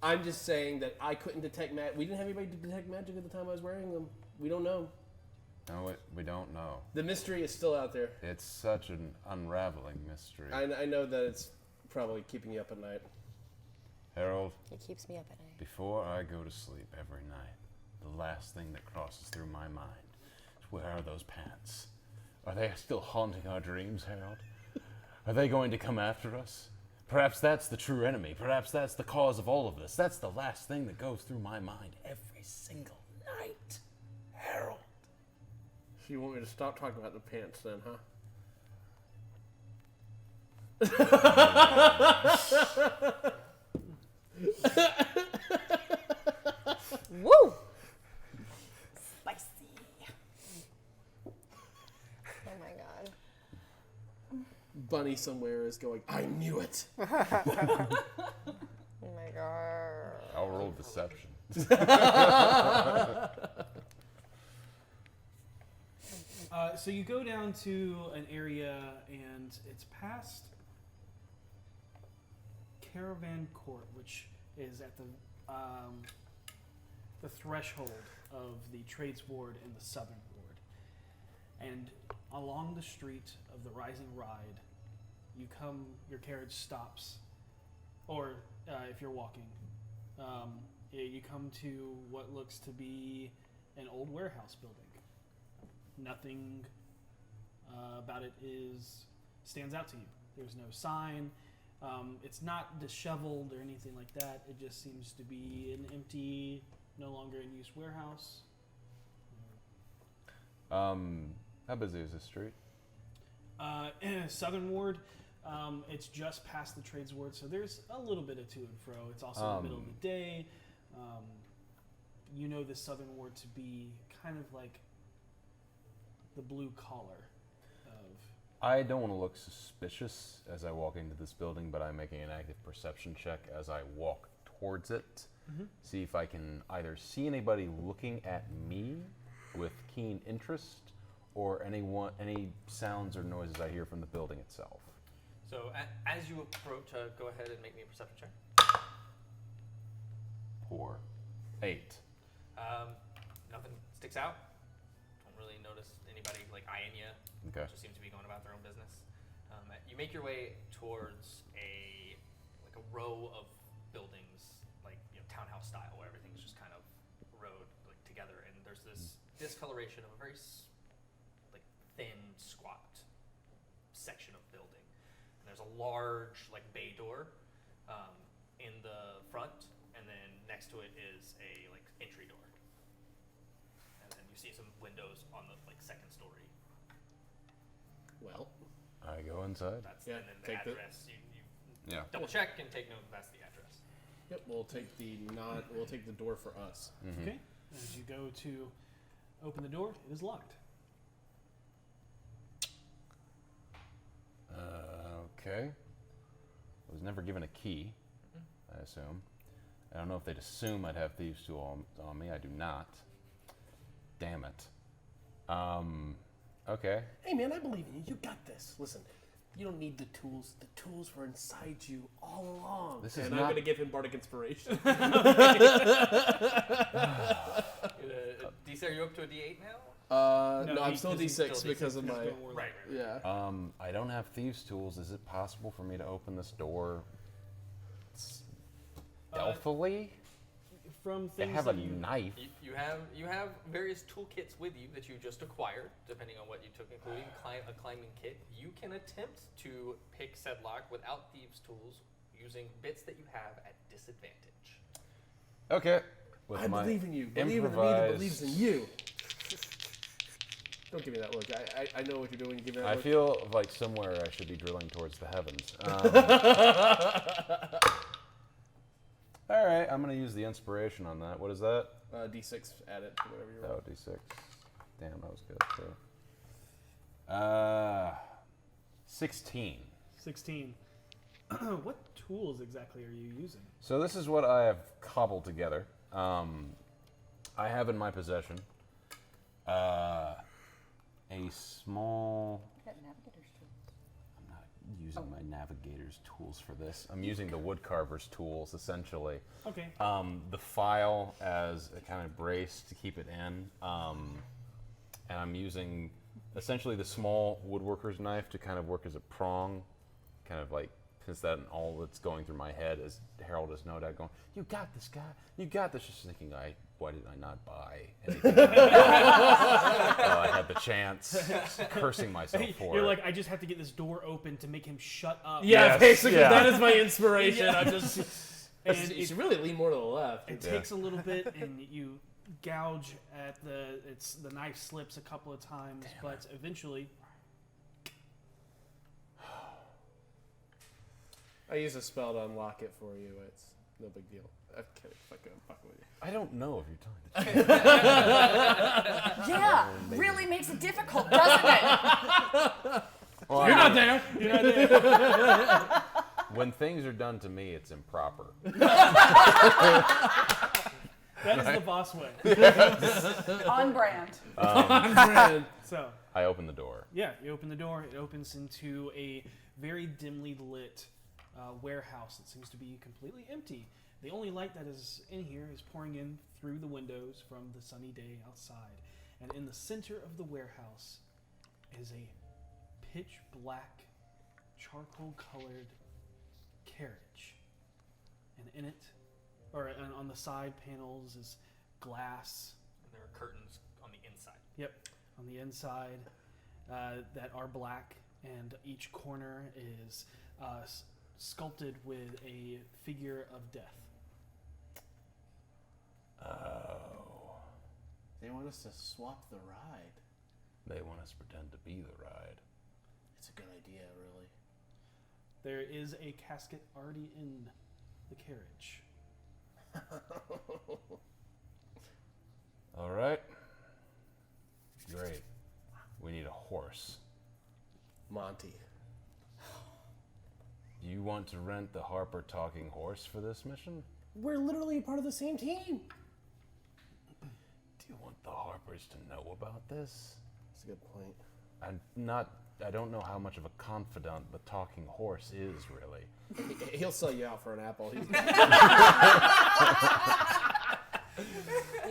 I'm just saying that I couldn't detect magic. We didn't have anybody to detect magic at the time I was wearing them. We don't know. No, we don't know. The mystery is still out there. It's such an unraveling mystery. I know that it's probably keeping you up at night. Harold, It keeps me up at night. before I go to sleep every night, the last thing that crosses through my mind is, where are those pants? Are they still haunting our dreams, Harold? Are they going to come after us? Perhaps that's the true enemy. Perhaps that's the cause of all of this. That's the last thing that goes through my mind every single night. Harold. So you want me to stop talking about the pants then, huh? Woo! Spicy. Oh my god. Bunny somewhere is going, I knew it. Oh my god. I'll roll deception. So you go down to an area, and it's past Caravan Court, which is at the the threshold of the trades ward in the southern ward. And along the street of the Rising Ride, your carriage stops. Or if you're walking, you come to what looks to be an old warehouse building. Nothing about it stands out to you. There's no sign. It's not disheveled or anything like that. It just seems to be an empty, no longer in use warehouse. How busy is this street? Southern Ward, it's just past the trades ward, so there's a little bit of to and fro. It's also in the middle of the day. You know the Southern Ward to be kind of like the blue collar of... I don't want to look suspicious as I walk into this building, but I'm making an active perception check as I walk towards it. See if I can either see anybody looking at me with keen interest, or any sounds or noises I hear from the building itself. So as you approach, go ahead and make me a perception check. Poor. 8. Nothing sticks out. Don't really notice anybody like eyeing you. Okay. Just seem to be going about their own business. You make your way towards a row of buildings, like townhouse style, where everything's just kind of rowed together, and there's this discoloration of a very thin, squat section of building. And there's a large bay door in the front, and then next to it is a entry door. And then you see some windows on the second story. Well, I go inside. And then the address. You double check and take note that's the address. Yep, we'll take the door for us. Okay. As you go to open the door, it is locked. Okay. I was never given a key, I assume. I don't know if they'd assume I'd have thieves' tools on me. I do not. Damn it. Okay. Hey man, I believe in you. You got this. Listen, you don't need the tools. The tools were inside you all along. This is and I'm going to give him bardic inspiration. DC, are you up to a D8 now? No, I'm still D6 because of my... Right. Yeah. I don't have thieves' tools. Is it possible for me to open this door stealthily? From I things have a that knife. You have various toolkits with you that you just acquired, depending on what you took, including a climbing kit. You can attempt to pick said lock without thieves' tools using bits that you have at disadvantage. Okay. I believe in you. Believe in me that believes in you. Don't give me that look. I know what you're doing. Give me that look. I feel like somewhere I should be drilling towards the heavens. All right, I'm going to use the inspiration on that. What is that? D6, add it to whatever you want. Oh, D6. Damn, that was good, too. 16. 16. What tools exactly are you using? So this is what I have cobbled together. I have in my possession a small... I'm not using my navigator's tools for this. I'm using the woodcarver's tools, essentially. Okay. The file as a kind of brace to keep it in. And I'm using essentially the small woodworker's knife to kind of work as a prong, kind of since that and all that's going through my head as Harold is no doubt going, you got this, guy. You got this. Just thinking, why did I not buy anything? I had the chance, cursing myself for You're it. like, I just have to get this door open to make him shut up. Yeah, Yes, basically, yeah. that is my inspiration. Yeah. I'm just... And you should really lean more to the left. It takes a little bit, and you gouge at the knife slips a couple of times, but eventually... I use a spell to unlock it for you. It's no big deal. I'm kidding. I'm fucking with you. I don't know if you're telling the truth. Yeah, really makes it difficult, doesn't it? Well, You're not there. You're not there. When things are done to me, it's improper. That is the boss way. On brand. On brand. So I open the door. Yeah, you open the door. It opens into a very dimly lit warehouse that seems to be completely empty. The only light that is in here is pouring in through the windows from the sunny day outside. And in the center of the warehouse is a pitch black, charcoal-colored carriage. And in it, or on the side panels, is glass. And there are curtains on the inside. Yep, on the inside that are black, and each corner is sculpted with a figure of death. Oh. They want us to swap the ride. They want us to pretend to be the ride. It's a good idea, really. There is a casket already in the carriage. All right. Great. We need a horse. Monty. Do you want to rent the Harper talking horse for this mission? We're literally part of the same team. Do you want the Harpers to know about this? That's a good point. I don't know how much of a confidant the talking horse is, really. He'll sell you out for an apple. He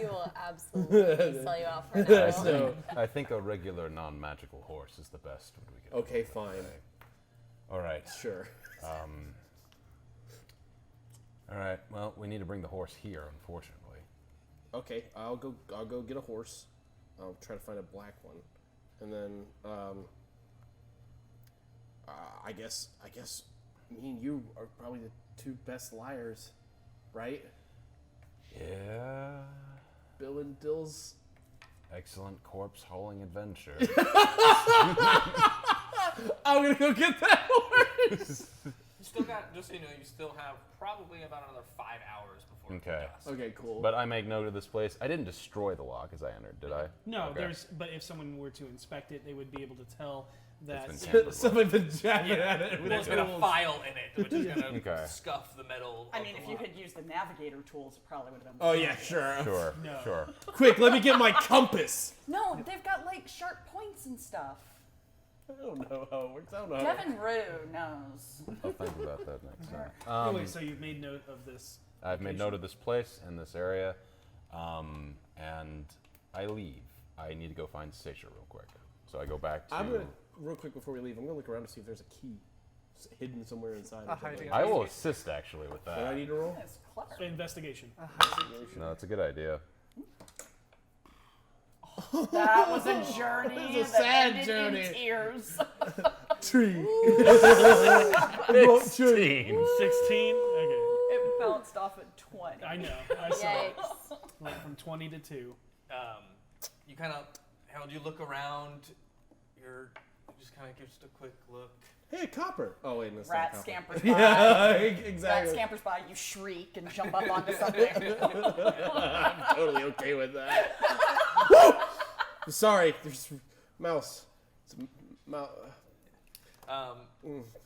will absolutely sell you out for an apple. I think a regular non-magical horse is the best one we can. Okay, fine. All right. Sure. All right. Well, we need to bring the horse here, unfortunately. Okay, I'll go get a horse. I'll try to find a black one, and then I guess me and you are probably the two best liars, right? Yeah. Bill and Dill's excellent corpse hauling adventure. I'm gonna go get that horse. You still got, just so you know, you still have probably about another 5 hours before dusk. Okay, cool. But I make note of this place. I didn't destroy the lock as I entered, did I? No, Okay. but if someone were to inspect it, they would be able to tell that It's been tampered with. Someone's been jacking at it with There's been a file in it, which is going to Okay. scuff the metal. I mean, if you had used the navigator tools, it probably would have been. Oh yeah, sure. Sure, No. sure. Quick, let me get my compass. No, they've got like sharp points and stuff. I don't know how it works. I don't know. Devin Rue knows. I'll think about that next time. Anyway, so you've made note of this. I've made note of this place and this area, and I leave. I need to go find Seisha real quick. So I go back to... I'm gonna, real quick before we leave, I'm gonna look around to see if there's a key hidden somewhere inside. or something. I will assist, actually, with that. What do I need to roll? That's clever. Investigation. No, that's a good idea. That was a journey. It was a that sad ended journey. in tears. Tree. 16. Okay. It bounced off at 20. I know. I saw it. Yikes. Went from 20 to 2. You kind of, Harold, you look around, you just kind of give just a quick look. Hey, copper. Oh wait, no, it's Rat not scampers copper. by. Yeah, exactly. Rat scampers by, you shriek and jump up onto something. I'm totally okay with that. Woo! Sorry, there's mouse. It's mouse.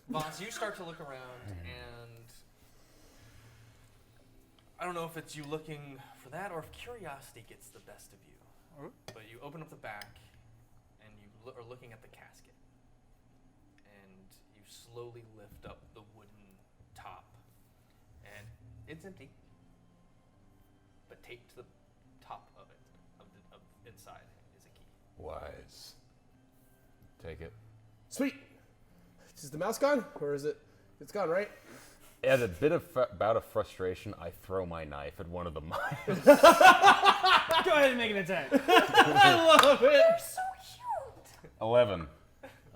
Voss, you start to look around, and I don't know if it's you looking for that or if curiosity gets the best of you. But you open up the back, and you are looking at the casket, and you slowly lift up the wooden top, and it's empty, but taped to the top of it, of inside, is a key. Wise. Take it. Sweet. Is the mouse gone, or is it? It's gone, right? At a bit of bout of frustration, I throw my knife at one of the mice. Go ahead and make an attack. I love it. So cute. 11.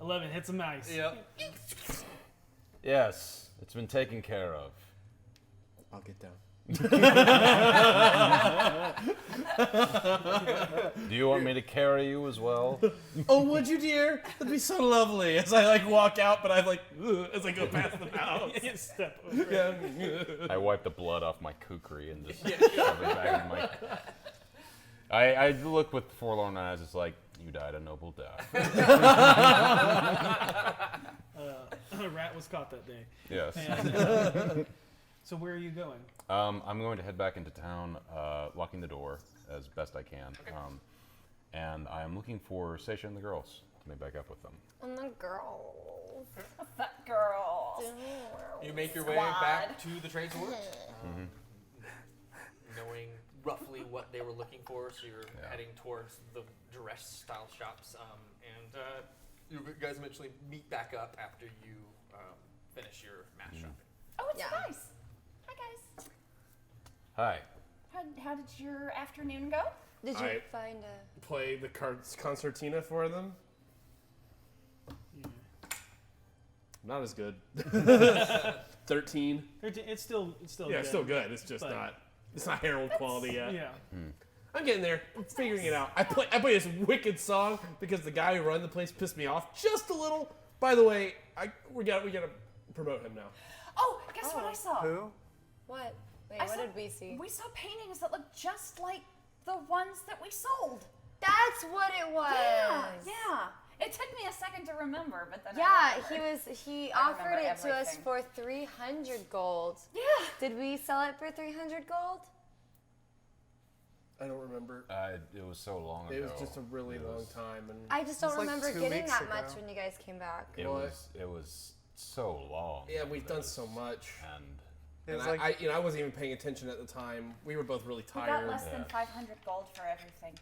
11 hits a mouse. Yep. Yes, it's been taken care of. I'll get down. Do you want me to carry you as well? Oh, would you, dear? That'd be so lovely. As I walk out, but I as I go past the mouse. You step over. Yeah. I wipe the blood off my kukri and just shove it back in my... I look with forlorn eyes. It's like, you died a noble death. A rat was caught that day. Yes. And, so where are you going? I'm going to head back into town, locking the door as best I can. And I am looking for Seisha and the girls to meet back up with them. And the girls. That girl. You make your way back to the trade sword. for, so you're heading towards the dress-style shops, and you guys eventually meet back up after you finish your mass shopping. Oh, it's nice. Hi, guys. Hi. How did your afternoon go? Did you find a... Play the concertina for them. Not as good. 13. It's still Yeah, good. it's still good. It's just not. It's not Herald quality yet. Yeah. I'm getting there. I'm figuring it out. I play this wicked song because the guy who ran the place pissed me off just a little. By the way, we gotta promote him now. Oh, guess what I saw? Who? What? Wait, I what saw- did we see? We saw paintings that looked just like the ones that we sold. That's what it was. Yeah. It took me a second to remember, but then Yeah, I remembered. he I offered remember it to us everything. for 300 gold. Yeah. Did we sell it for 300 gold? I don't remember. It was so long ago. It was just a really long time, and I just don't It's like remember 2 getting weeks that ago. much when you guys came back. It was so long. yeah, we've done so much. And It was And like I wasn't even paying attention at the time. We were both really We tired. got less than 500 gold for everything.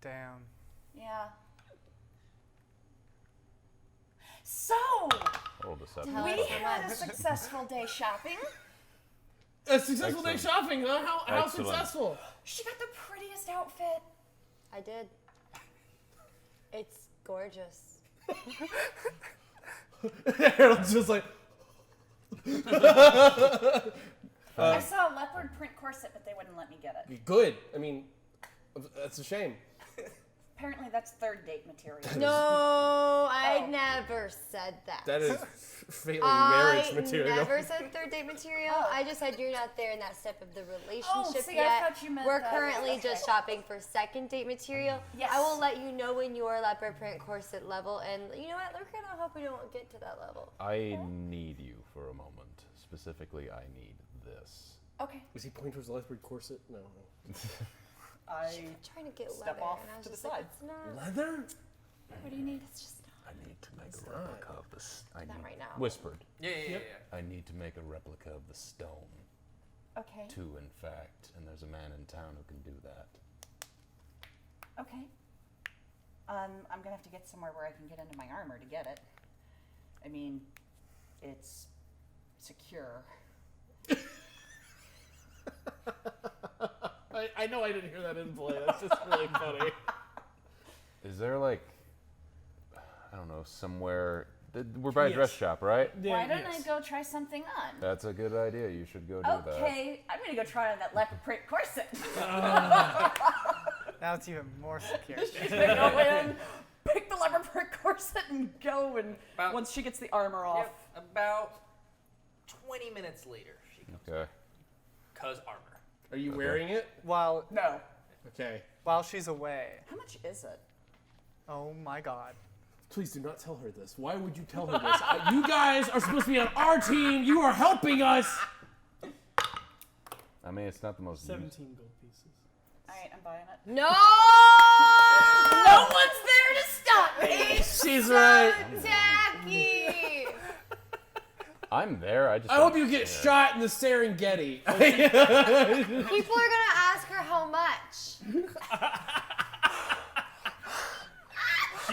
damn. Yeah. So, Roll deception. we had a successful day shopping. A successful day Excellent. shopping, huh? How Excellent. successful? She got the prettiest outfit. I did. It's gorgeous. Harold's just like. I saw a leopard print corset, but they wouldn't let me get it. Good. I mean, that's a shame. Apparently, that's third date material. No, I never said that. That is failing marriage I material. never said third date material. I just said you're not there in that step of the relationship Oh, see, I yet. thought you meant We're that. currently Okay. just shopping for second date material. Yes. I will let you know when you're leopard print corset level, and you know what? We're gonna hope we don't get to that level. I need you for a moment. Specifically, I need this. Okay. Was he pointing towards the leopard corset? No. I Trying to get step leather, off and I was to the just like, side. it's not. Leather? What do you need? It's just I need to make a replica of this. not right now. Whispered. Yeah. I need to make a replica of the stone. Okay. Two, in fact, and there's a man in town who can do that. Okay. I'm gonna have to get somewhere where I can get into my armor to get it. I mean, it's secure. I know I didn't hear that in play. That's just really funny. Is there like, I don't know, somewhere? We're by a dress shop, right? Why don't I go try something on? That's a good idea. You should go do that. Okay, I'm gonna go try on that leopard print corset. Now it's even more secure. She's gonna go in, pick the leopard print corset, and go. And once she gets the armor off, About 20 minutes later, she comes Okay. Cause armor. Are you wearing it? While no. Okay. While she's away. How much is it? Oh my god. Please do not tell her this. Why would you tell her this? You guys are supposed to be on our team. You are helping us. I mean, it's not the most. 17 gold pieces. All right, I'm buying it. No! No one's there to stop me. She's right. Tacky! I'm there. I just. I hope you get shot in the Serengeti. People are gonna ask her how much.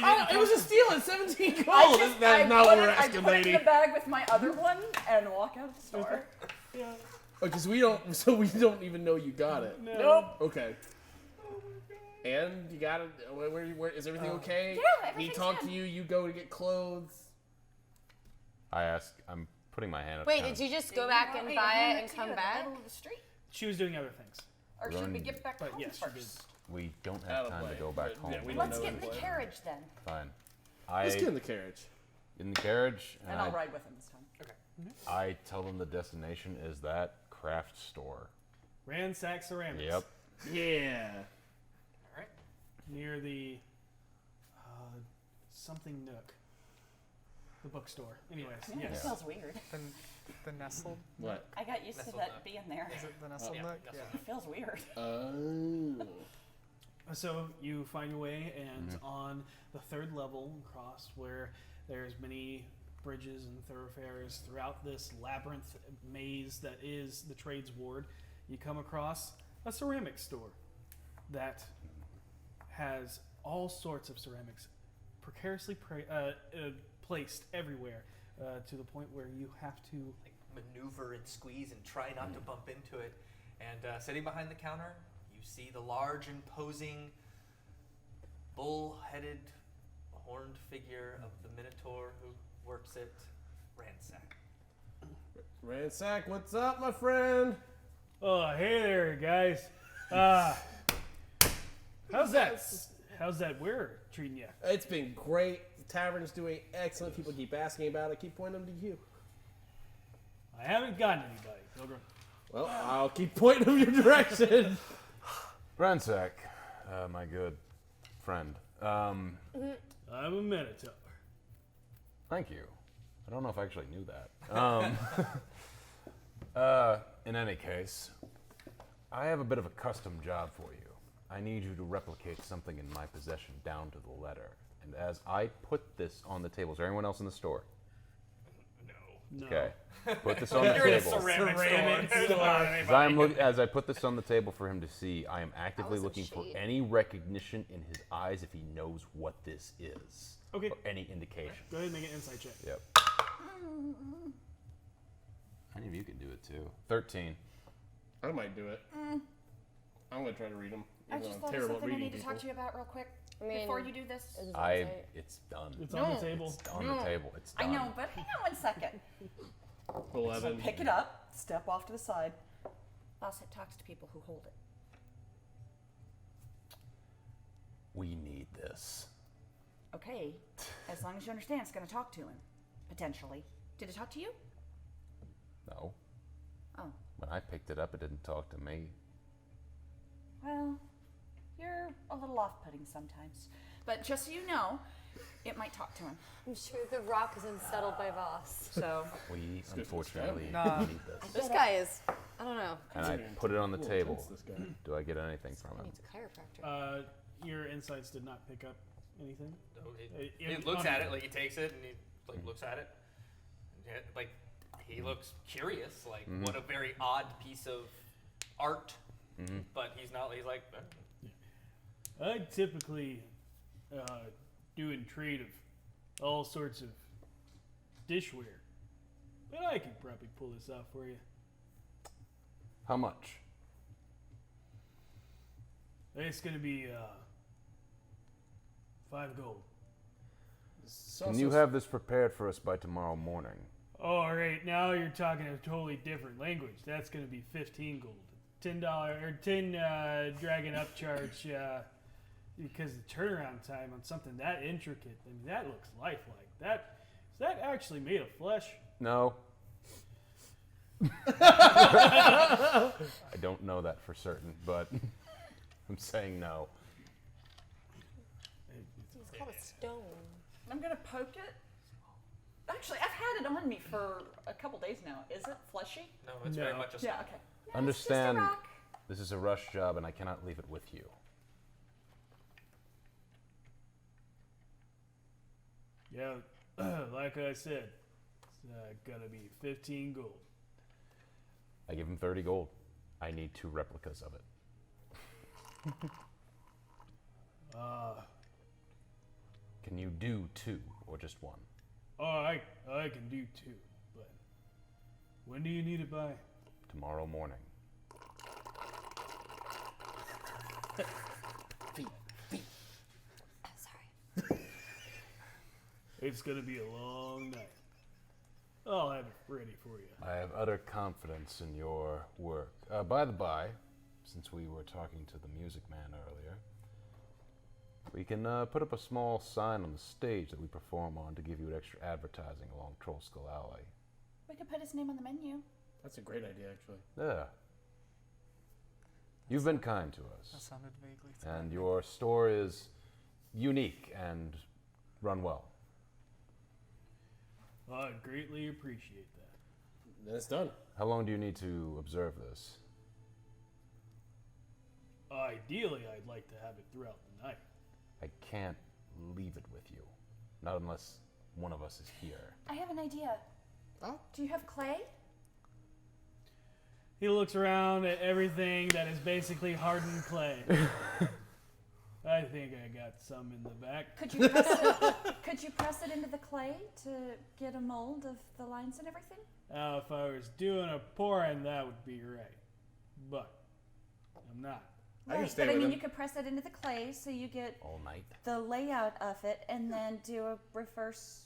Oh, it was a steal at 17 gold. I just, That's I not put what we're it, asking, I put it lady. in the bag with my other one and walk out of the store. Because we don't even know you got it. Nope. Okay. And you got it. Where is everything okay? Yeah, He everything's talked to good. you. You go to get clothes. I ask. I'm putting my hand up. Wait, did you just go back and buy it and come back? Middle of the street. She was doing other things. Or should we Run. get back But home yes, she first? We don't have time to go back home. Yeah, we Let's don't know get in the anyway. carriage then. Fine. Let's get in the carriage. In the carriage, And I'll ride with him this time. Okay. I tell them the destination is that craft store. Ransack Ceramics. Yep. Yeah. All right. Near the something nook. The bookstore. Anyways, Yeah, yes. It feels weird. The nestled. What? I got used to Nestled that nook. being there. Is it the nestled yeah, nook? nestled Yeah. It feels weird. Oh. So you find your way, and on the third level, across where there's many bridges and thoroughfares throughout this labyrinth maze that is the trades ward, you come across a ceramic store that has all sorts of ceramics precariously placed everywhere to the point where you have to maneuver and squeeze and try not to bump into it. And sitting behind the counter, you see the large, imposing, bull-headed, horned figure of the Minotaur who works at Ransack. Ransack, what's up, my friend? Oh, hey there, guys. How's that wear treating you? It's been great. The tavern's doing excellent. People keep asking about it. I keep pointing them to you. I haven't gotten anybody, Pilgrim. Well, I'll keep pointing them your direction. Ransack, my good friend. I'm a Minotaur. Thank you. I don't know if I actually knew that. In any case, I have a bit of a custom job for you. I need you to replicate something in my possession down to the letter. And as I put this on the table, is there anyone else in the store? No. Okay. Put this on the You're in a table. ceramic As I put this on the table for him to see, I am actively looking for any recognition in his eyes if he knows what this is. Okay. Or any indication. Go ahead and make an insight check. Yep. Any of you can do it too. 13. I might do it. I'm gonna try to read them. I just thought of something I need to talk to you about real quick before you do this. It's done. It's on the table. It's on the table. It's done. I know, but hang on one second. 11. So pick it up, step off to the side. Also, it talks to people who hold it. We need this. Okay, as long as you understand it's going to talk to him, potentially. Did it talk to you? No. Oh. When I picked it up, it didn't talk to me. Well, you're a little off-putting sometimes. But just so you know, it might talk to him. I'm sure the rock is unsettled by Voss. So We, unfortunately, Nah. need this. This guy is, I don't know. And I put it on the Little table. tense, this guy. Do I get anything from him? He's a chiropractor. Your insights did not pick up anything. He looks at it, like he takes it and he looks at it. Yeah, like he looks curious, like what a very odd piece of art. But he's not. He's like. I typically do in trade of all sorts of dishware, but I could probably pull this off for you. How much? It's gonna be 5 gold. Can you have this prepared for us by tomorrow morning? All right, now you're talking a totally different language. That's gonna be 15 gold. $10 or 10 dragon upcharge because the turnaround time on something that intricate. I mean, that looks lifelike. Is that actually made of flesh? No. I don't know that for certain, but I'm saying no. It's called a stone. I'm going to poke it. Actually, I've had it on me for a couple days now. Is it fleshy? No, it's very much a stone. Yeah, okay. Understand, this is a rush job and I cannot leave it with you. Yeah, like I said, it's gonna be 15 gold. I give him 30 gold. I need 2 replicas of it. Can you do 2 or just 1? Oh, I can do 2, but when do you need it by? Tomorrow morning. Sorry. It's gonna be a long night. I'll have it ready for you. I have utter confidence in your work. By the by, since we were talking to the music man earlier, we can put up a small sign on the stage that we perform on to give you extra advertising along Troll Skull Alley. We could put his name on the menu. That's a great idea, actually. Yeah. You've been kind to us. That sounded vaguely And threatening. your store is unique and run well. I greatly appreciate that. Then it's done. How long do you need to observe this? Ideally, I'd like to have it throughout the night. I can't leave it with you. Not unless one of us is here. I have an idea. Oh? Do you have clay? He looks around at everything that is basically hardened clay. I think I got some in the back. Could you press it into the clay to get a mold of the lines and everything? If I was doing a pouring, that would be right. But I'm not. Right, but I mean, you could press it into the clay so you get all night the layout of it, and then do a reverse.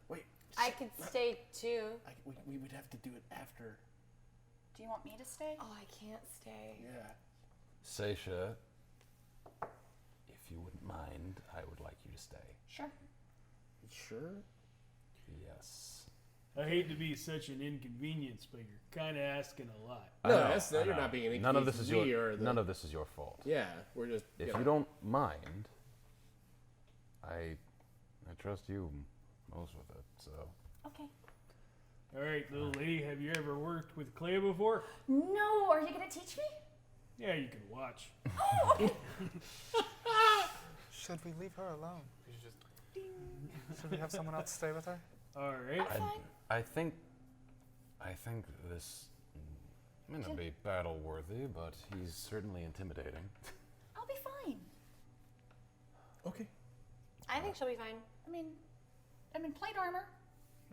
Wait. I could stay too. We would have to do it after. Do you want me to stay? Oh, I can't stay. Yeah. Seisha, if you wouldn't mind, I would like you to stay. Sure. Sure? Yes. I hate to be such an inconvenience, but you're kind of asking a lot. No, you're not being an None of this is inconvenience. none of this is your fault. Yeah, we're just. If you don't mind, I trust you most with it. So. Okay. All right, little lady, have you ever worked with clay before? No, are you gonna teach me? Yeah, you can watch. Oh, okay. Should we leave her alone? Should we have someone else stay with her? All right. I think this may not be battle worthy, but he's certainly intimidating. I'll be fine. Okay. I think she'll be fine. I mean, I'm in plate armor,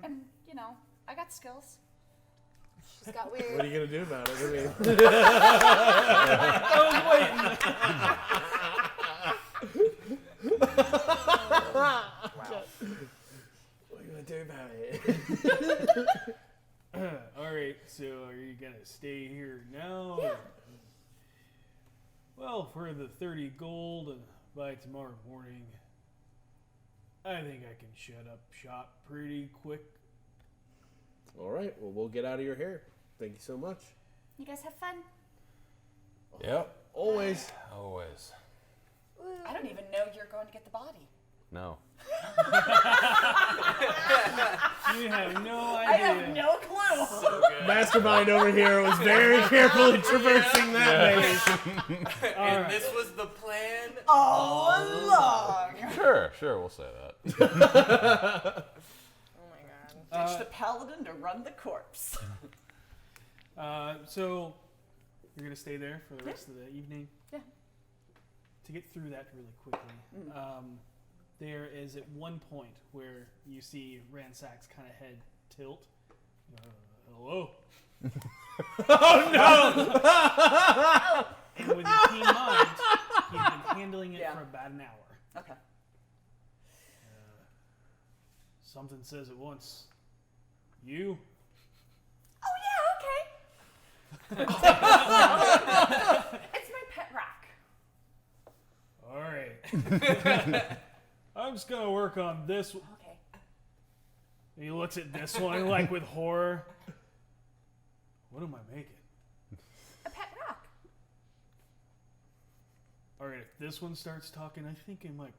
and you know, I got skills. She's got weird. What are you gonna do about it? I mean, What are you gonna do about it? All right, so are you gonna stay here now? Yeah. Well, for the 30 gold by tomorrow morning, I think I can shut up shop pretty quick. All right. Well, we'll get out of your hair. Thank you so much. You guys have fun. Yep. Always. Always. I don't even know you're going to get the body. No. You have no idea. I have no clue. So good. Mastermind over here was very carefully traversing that maze. And this was the plan all along. Sure, we'll say that. Ditch the paladin to run the corpse. So you're gonna stay there for the rest of the evening. Yeah. To get through that really quickly, there is at one point where you see Ransack's kind of head tilt. Hello. Oh no! And with his keen mind, he's been handling it for about an hour. Okay. Something says it once. You? Oh yeah, okay. It's my pet rock. All right. I'm just gonna work on this. Okay. And he looks at this one like with horror. What am I making? A pet rock. All right, if this one starts talking, I think I might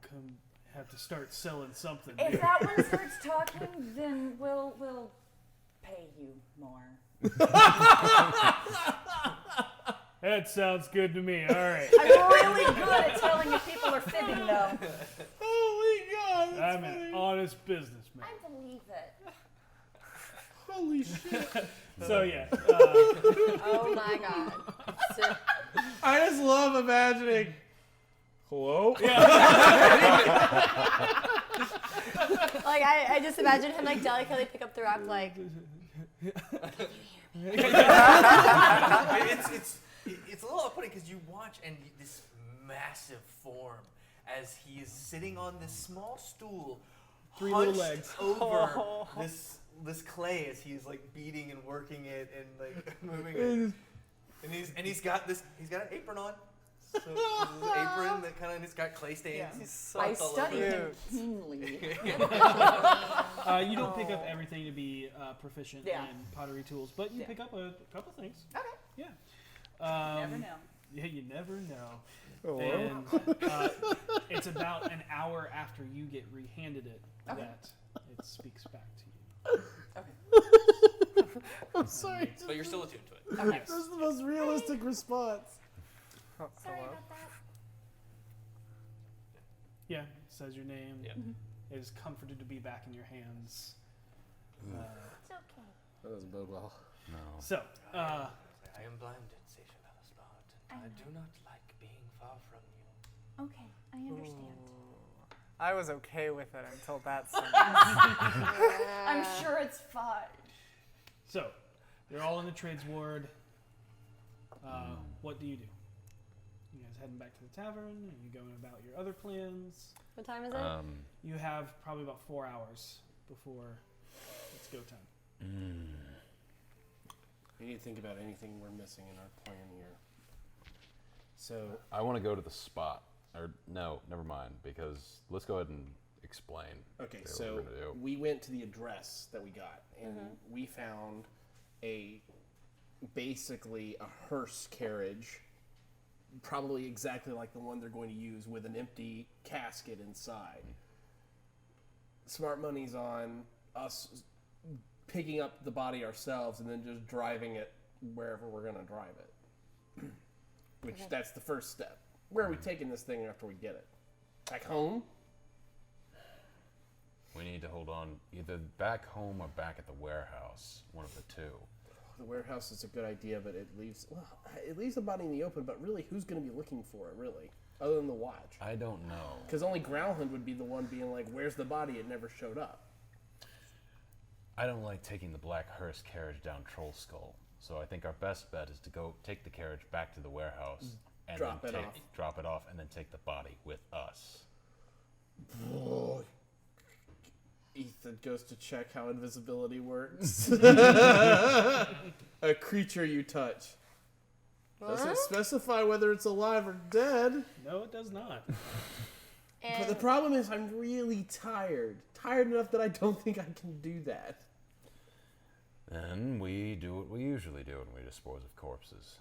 have to start selling something. If that one starts talking, then we'll pay you more. That sounds good to me. All right. I'm really good at telling if people are fibbing, though. Holy God! I'm an honest businessman. I believe it. Holy shit! So yeah. Oh my god. I just love imagining. Hello? Like I just imagine him like delicately pick up the rock like. It's a little off-putting because you watch and this massive form as he is sitting on this small stool, Three little hunched legs. over this clay as he's like beating and working it and like moving it. And he's got an apron on. So this is an apron that kind of it's got clay stains. Yeah. He's so I study him keenly. You don't pick up everything to be proficient Yeah. in pottery tools, but you pick up a couple things. Okay. Yeah. Never know. Yeah, you never know. Oh, And it's about an hour after you get rehanded it that it speaks back to you. I'm sorry. But you're still attuned to it. Okay. Yes. This is the most realistic response. Oh, Sorry hello. about that. Yeah, it says your name. Yeah. It is comforted to be back in your hands. It's okay. That doesn't bode well. No. So, I am blinded, Seisha Velasbot, and I do not like being far from you. Okay, I understand. I was okay with it until that sentence. I'm sure it's fine. So, you're all in the trades ward. What do? You guys heading back to the tavern? Are you going about your other plans? What time is it? You have probably about 4 hours before it's go time. We need to think about anything we're missing in our plan here. So I want to go to the spot. Or no, never mind. Because let's go ahead and explain. Okay, what so we're gonna do. we went to the address that we got, and we found basically a hearse carriage, probably exactly like the one they're going to use, with an empty casket inside. Smart money's on us picking up the body ourselves and then just driving it wherever we're going to drive it. Which, that's the first step. Where are we taking this thing after we get it? Back home? We need to hold on either back home or back at the warehouse. One of the two. The warehouse is a good idea, but it leaves the body in the open, but really, who's going to be looking for it, really? Other than the watch. I don't know. Because only Growlhund would be the one being like, where's the body? It never showed up. I don't like taking the black hearse carriage down Troll Skull. So I think our best bet is to go take the carriage back to the warehouse and Drop then it off. drop it off and then take the body with us. Ethan goes to check how invisibility works. A creature you touch. Doesn't specify whether it's alive or dead. No, it does not. But the problem is I'm really tired. Tired enough that I don't think I can do that. Then we do what we usually do when we dispose of corpses.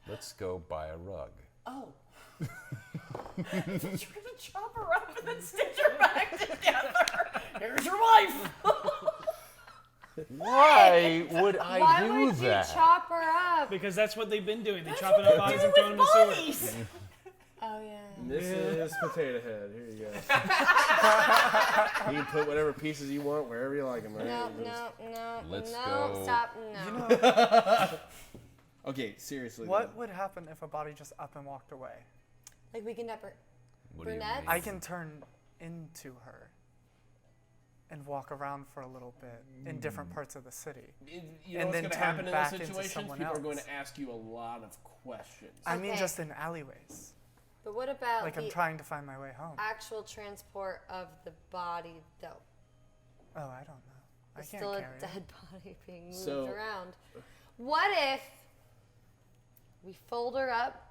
Let's go buy a rug. Oh. You're gonna chop her up and then stitch her back together. Here's your wife. Why would I Why do would that? you chop her up? Because that's what they've been doing. They chop it up bodies and throw them in the sewer. Oh yeah. This is Potato Head. Here you go. You can put whatever pieces you want wherever you like them, right? No, Let's no, go. stop, no. You know, Okay, seriously. what would happen if a body just up and walked away? Like we can never. What do you Brunettes? mean? I can turn into her and walk around for a little bit in different parts of the city. You know and what's then going to turn happen in back this into situation? someone People are else. going to ask you a lot of questions. I mean, Okay. just in alleyways. But what about Like I'm the trying to find my way home. actual transport of the body, though? Oh, I don't know. I There's can't still a carry it. dead body being moved So- around. What if we fold her up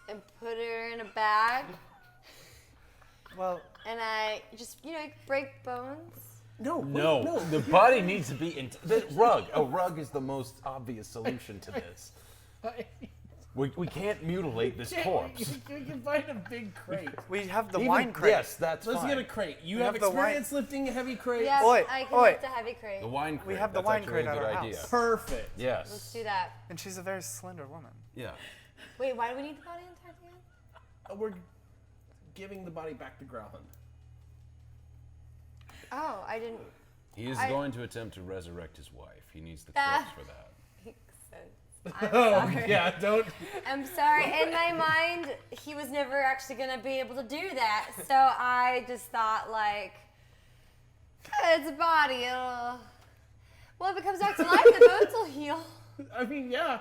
and put her in a bag, Well, and I just break bones? No, the body needs to be in the rug. A rug is the most obvious solution to this. We can't mutilate this corpse. We can find a big crate. we have the Even- wine crate. Yes, that's Let's fine. get a crate. You We have have the wine- experience lifting heavy crates? Yes, Oi, I can oi. lift a heavy crate. The wine crate. We have the that's wine actually crate a at good our idea. house. Perfect. Yes. Let's do that. And she's a very slender woman. Yeah. Wait, why do we need the body intact again? We're giving the body back to Growlhund. Oh, I didn't. He is I- going to attempt to resurrect his wife. He needs the That- corpse for that. Makes sense. I'm Oh, sorry. yeah, don't. I'm sorry. In my mind, he was never actually gonna be able to do that. So I just thought, like, it's a body. Well, if it comes back to life, the bones will heal. I mean, yeah.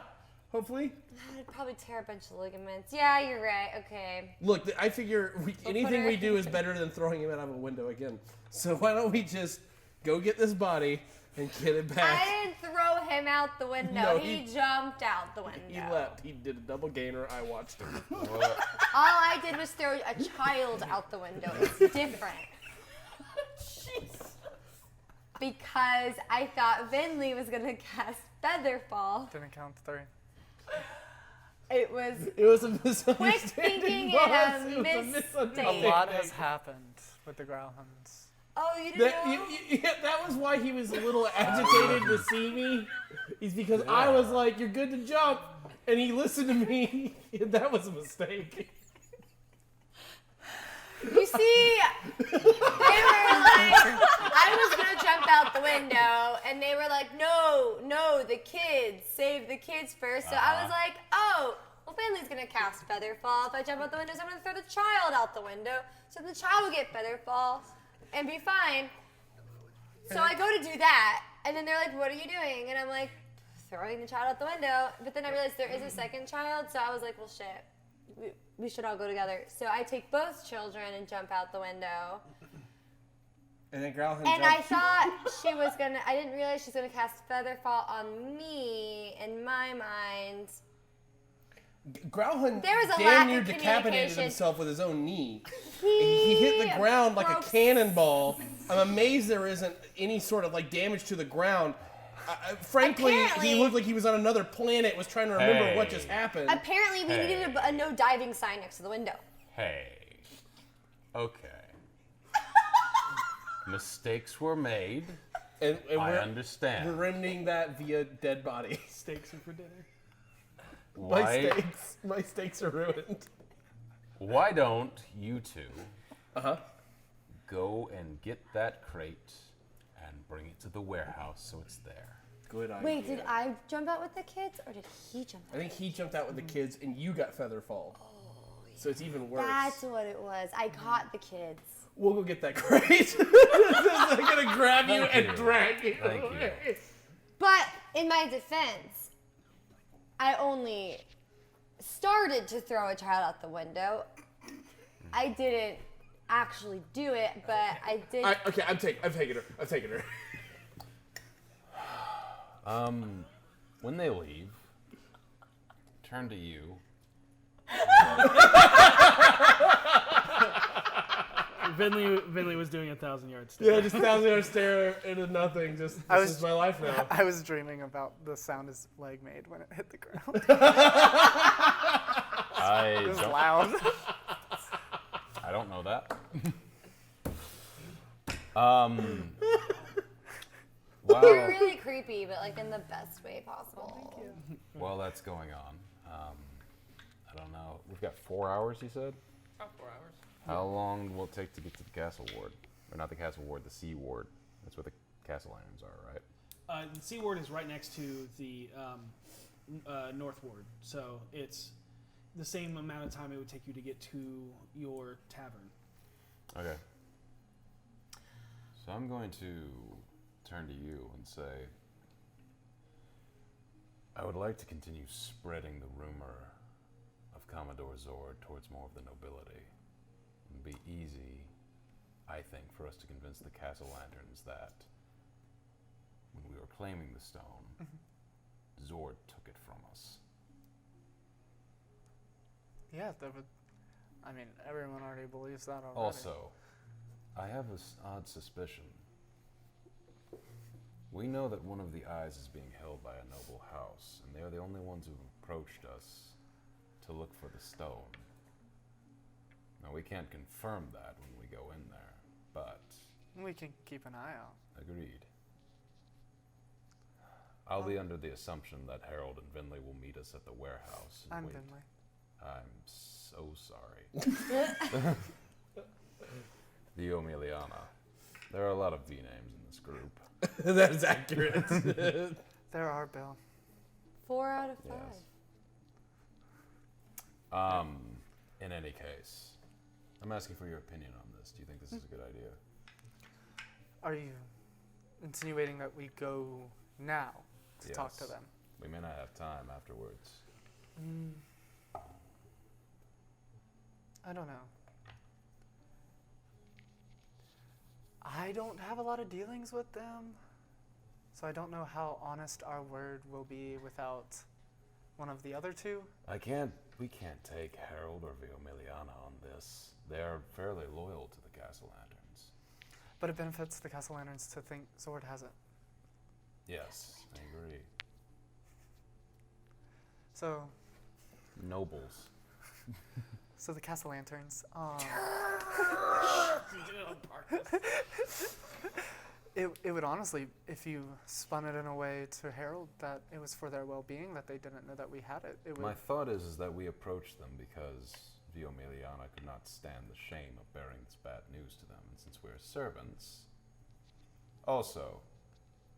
Hopefully. I'd probably tear a bunch of ligaments. Yeah, you're right. Okay. Look, I figure anything her- we do is better than throwing him out of a window again. So why don't we just go get this body and get it back? I didn't throw him out the window. No, he jumped out the window. He left. He did a double gainer. I watched him. All I did was throw a child out the window. It's different. Because I thought Vinley was gonna cast Featherfall. Didn't count 3. It was a quick misunderstanding. thinking boss. and It a was a mistake. misunderstanding. A lot has happened with the Growlhounds. Oh, you didn't That, know? that was why he was a little agitated to see me. Is because I was like, "You're good to jump," and he listened to me. And that was a mistake. You see, they were like, I was gonna jump out the window, and they were like, no, the kids, save the kids first. So I was like, oh, well, Finley's gonna cast Featherfall. If I jump out the window, so I'm gonna throw the child out the window, so the child will get Featherfall and be fine. So I go to do that, and then they're like, what are you doing? And I'm like, throwing the child out the window. But then I realized there is a second child, so I was like, well, shit. We should all go together. So I take both children and jump out the window. And then Growlithe And I thought she was gonna, I didn't realize she's gonna cast Featherfall on me in my mind. Growlithe There was a damn lack near of decapitated communication. himself with his own knee. He hit the ground like a cannonball. I'm amazed there isn't any sort of like damage to the ground. Frankly, he looked like he was on another planet, was trying to remember what just happened. Apparently, we needed a no diving sign next to the window. Hey. Okay. Mistakes were made. And I understand. We're remedying that via dead body. Steaks are for dinner. My steaks are ruined. Why don't you two go and get that crate and bring it to the warehouse so it's there? Good idea. Wait, did I jump out with the kids, or did he jump out? I think he jumped out with the kids, and you got Featherfall. So it's even worse. That's what it was. I caught the kids. We'll go get that crate. I'm gonna grab you and drag you. Thank you. But in my defense, I only started to throw a child out the window. I didn't actually do it, but I did. Okay, I'm taking her. When they leave, turn to you. Vinley was doing 1,000-yard stare. Yeah, just 1,000-yard stare into nothing. This is my life now. I was dreaming about the sound his leg made when it hit the ground. It was loud. I don't know that. Wow. You're really creepy, but like in the best way possible. Thank you. Well, that's going on. I don't know. We've got 4 hours, you said? About 4 hours. How long will it take to get to the castle ward? Or not the castle ward, the sea ward. That's where the castle lanterns are, right? The Sea Ward is right next to the North Ward, so it's the same amount of time it would take you to get to your tavern. Okay. So I'm going to turn to you and say, I would like to continue spreading the rumor of Commodore Zord towards more of the nobility. It would be easy, I think, for us to convince the castle lanterns that when we were claiming the stone, Zord took it from us. Yeah, that would. I mean, everyone already believes that already. Also, I have an odd suspicion. We know that one of the eyes is being held by a noble house, and they are the only ones who've approached us to look for the stone. Now, we can't confirm that when we go in there, but... We can keep an eye out. Agreed. I'll be under the assumption that Harold and Vinley will meet us at the warehouse. I'm wait. Vinley. I'm so sorry. Dio Emiliana. There are a lot of V names in this group. That is accurate. There are, Bill. 4 out of 5. Yes. In any case, I'm asking for your opinion on this. Do you think this is a good idea? Are you insinuating that we go now to talk to them? We may not have time afterwards. I don't know. I don't have a lot of dealings with them, so I don't know how honest our word will be without one of the other two. We can't take Harold or Viomiliana on this. They are fairly loyal to the Castle Lanterns. But it benefits the Castle Lanterns to think Zord has it. Yes, I agree. So... Nobles. So the Castle Lanterns, it would honestly, if you spun it in a way to Harold that it was for their well-being, that they didn't know that we had it, it would... My thought is that we approach them because Vio Miliana could not stand the shame of bearing this bad news to them, and since we're servants... Also,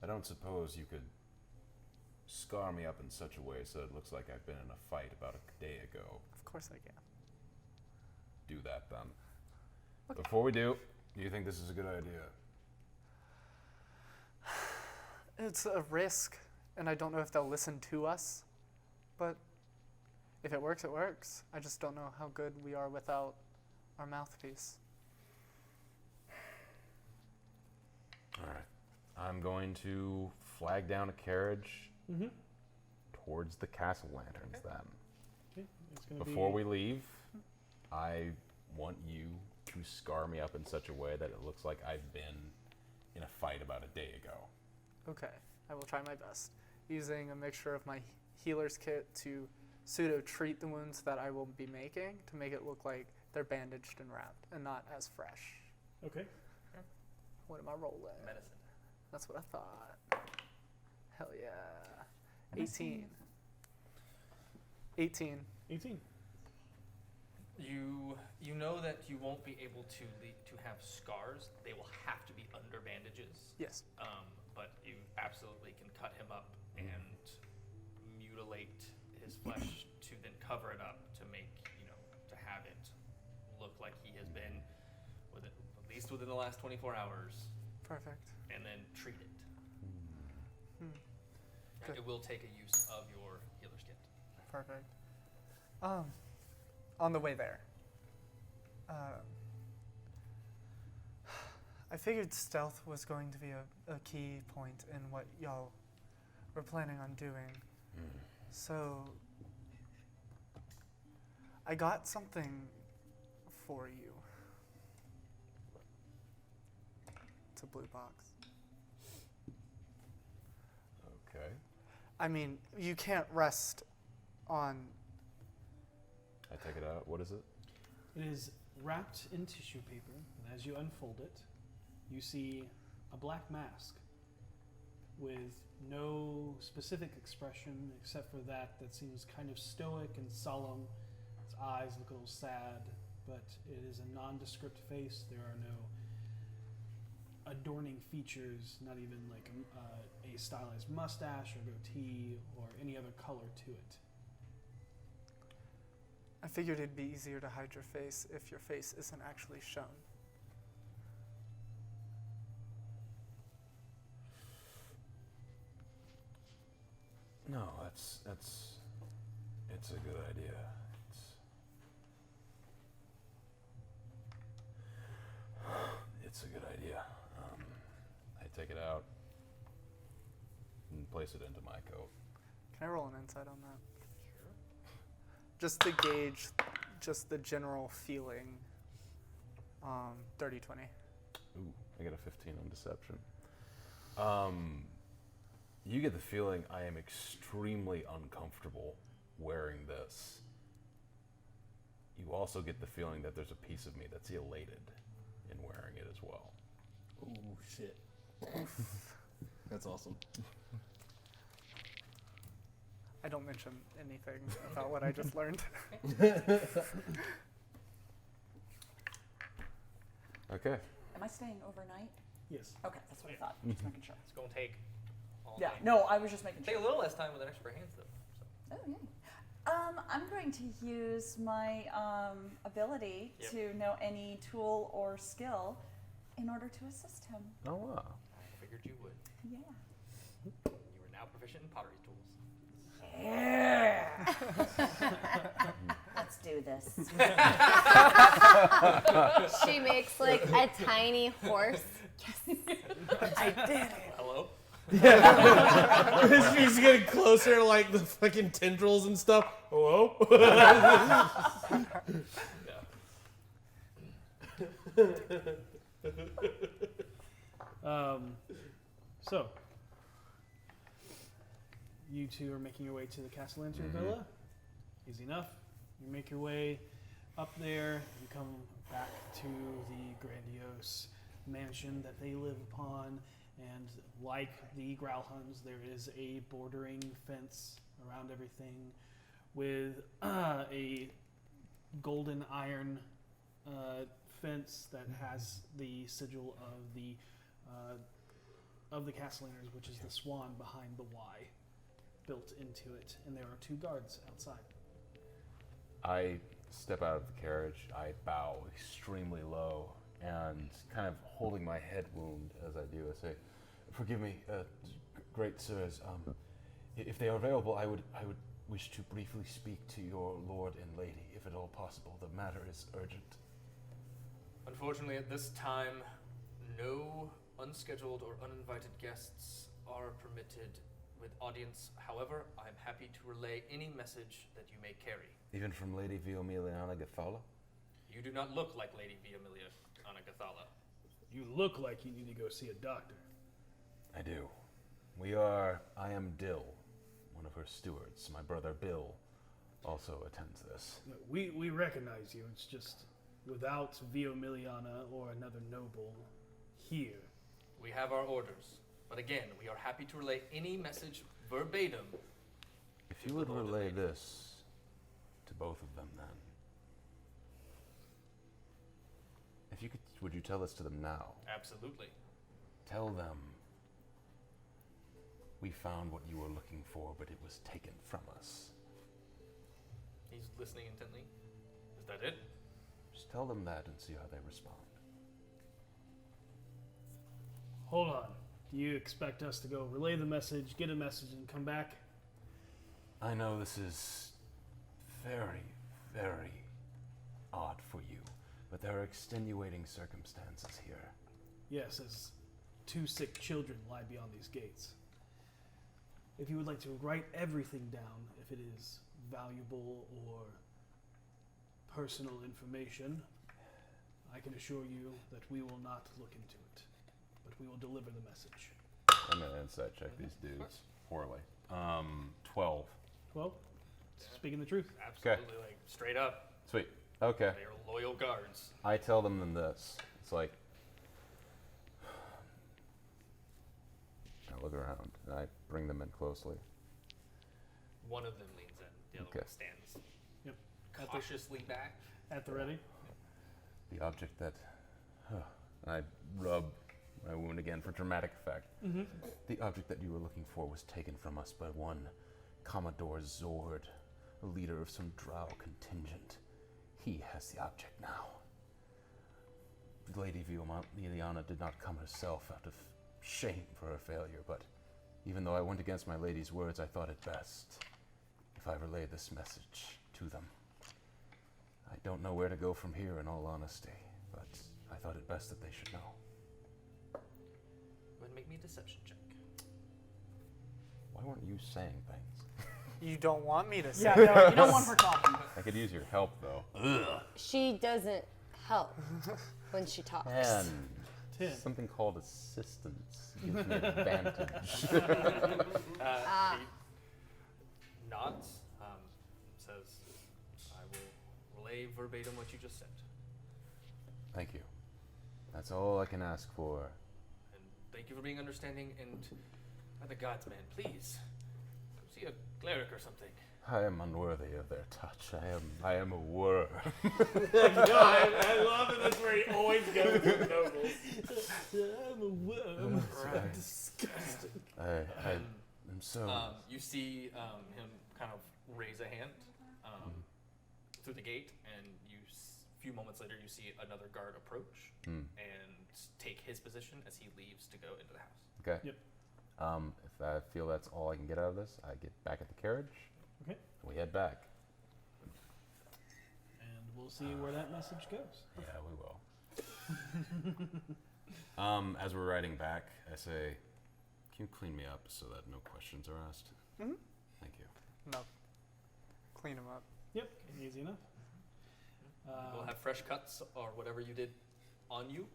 I don't suppose you could scar me up in such a way so it looks like I've been in a fight about a day ago. Of course I can. Do that then. Okay. Before we do you think this is a good idea? It's a risk, and I don't know if they'll listen to us, but if it works, it works. I just don't know how good we are without our mouthpiece. Alright. I'm going to flag down a carriage towards the castle lanterns then. Okay. It's gonna Before be... we leave, I want you to scar me up in such a way that it looks like I've been in a fight about a day ago. Okay, I will try my best. Using a mixture of my healer's kit to pseudo-treat the wounds that I will be making to make it look like they're bandaged and wrapped and not as fresh. Okay. What am I rolling? Medicine. That's what I thought. Hell yeah. 18. 18. 18. You know that you won't be able to have scars. They will have to be under bandages. Yes. But you absolutely can cut him up and mutilate his flesh to then cover it up to make, to have it look like he has been at least within the last 24 hours. Perfect. And then treat it. Good. It will take a use of your healer's kit. Perfect. On the way there, I figured stealth was going to be a key point in what y'all were planning on doing. So I got something for you. It's a blue box. Okay. I mean, you can't rest on... I take it out. What is it? It is wrapped in tissue paper, and as you unfold it, you see a black mask with no specific expression except for that seems kind of stoic and solemn. Its eyes look a little sad, but it is a nondescript face. There are no adorning features, not even like a stylized mustache or goatee or any other color to it. I figured it'd be easier to hide your face if your face isn't actually shown. No, it's a good idea. It's a good idea. I take it out and place it into my coat. Can I roll an insight on that? Just to gauge just the general feeling. Dirty 20. Ooh, I got a 15 on deception. You get the feeling I am extremely uncomfortable wearing this. You also get the feeling that there's a piece of me that's elated in wearing it as well. Ooh, shit. That's awesome. I don't mention anything about what I just learned. Okay. Am I staying overnight? Yes. Okay, that's what I thought. Just making sure. It's going to take all Yeah, night. no, I was just making Take sure. a little less time with an extra hands, though. So. Oh, yeah. I'm going to use my ability Yep. to know any tool or skill in order to assist him. Oh, wow. I figured you would. Yeah. You are now proficient in pottery tools. Yeah. Let's do this. She makes like a tiny horse. Yes. I did it. Hello? Yeah. She's getting closer to like the fucking tendrils and stuff. Hello? So, you two are making your way to the Castle Lantern Villa. Easy enough. You make your way up there. You come back to the grandiose mansion that they live upon. And like the Growlhuns, there is a bordering fence around everything with a golden iron fence that has the sigil of the Castellaners, which is the swan behind the Y, built into it, and there are 2 guards outside. I step out of the carriage. I bow extremely low and kind of holding my head wound as I do. I say, "Forgive me, great sirs. If they are available, I would wish to briefly speak to your lord and lady, if at all possible. The matter is urgent." Unfortunately, at this time, no unscheduled or uninvited guests are permitted with audience. However, I'm happy to relay any message that you may carry. Even from Lady Viomiliana Gathala? You do not look like Lady Viomiliana Gathala. You look like you need to go see a doctor. I do. I am Dill, one of her stewards. My brother Bill also attends this. We recognize you. It's just without Viomiliana or another noble here. We have our orders. But again, we are happy to relay any message verbatim. If you would relay this to both of them, then. If you could, would you tell this to them now? Absolutely. Tell them we found what you were looking for, but it was taken from us. He's listening intently. Is that it? Just tell them that and see how they respond. Hold on. Do you expect us to go relay the message, get a message, and come back? I know this is very, very odd for you, but there are extenuating circumstances here. Yes, as 2 sick children lie beyond these gates. If you would like to write everything down, if it is valuable or personal information, I can assure you that we will not look into it, but we will deliver the message. I'm gonna insight check these dudes poorly. 12. 12? Speaking the truth. Absolutely, like straight up. Sweet. Okay. They are loyal guards. I tell them then this. It's like, I look around and I bring them in closely. One of them leans in. The other one stands. Yep. Cautiously back. At the ready. The object that, I rub my wound again for dramatic effect. Mhm. The object that you were looking for was taken from us by one Commodore Zord, a leader of some drow contingent. He has the object now. Lady Viomiliana did not come herself out of shame for her failure, but even though I went against my lady's words, I thought it best if I relayed this message to them. I don't know where to go from here, in all honesty, but I thought it best that they should know. Go ahead and make me a deception check. Why weren't you saying things? You don't want me to say. Yeah, no, you don't want her talking. I could use your help, though. She doesn't help when she talks. And Tim. something called assistance gives me advantage. He nods, says, I will relay verbatim what you just said. Thank you. That's all I can ask for. And thank you for being understanding, and by the gods, man, please, go see a cleric or something. I am unworthy of their touch. I am a worm. I love it. That's where he always goes with nobles. I'm a worm. Right. Disgusting. I'm so. You see him kind of raise a hand through the gate, and a few moments later, you see another guard approach and take his position as he leaves to go into the house. Okay. Yep. If I feel that's all I can get out of this, I get back at the carriage. Okay. And we head back. And we'll see where that message goes. Yeah, we will. As we're riding back, I say, can you clean me up so that no questions are asked? Mm-hmm. Thank you. No. Clean them up. Yep. Easy enough. We'll have fresh cuts or whatever you did on you.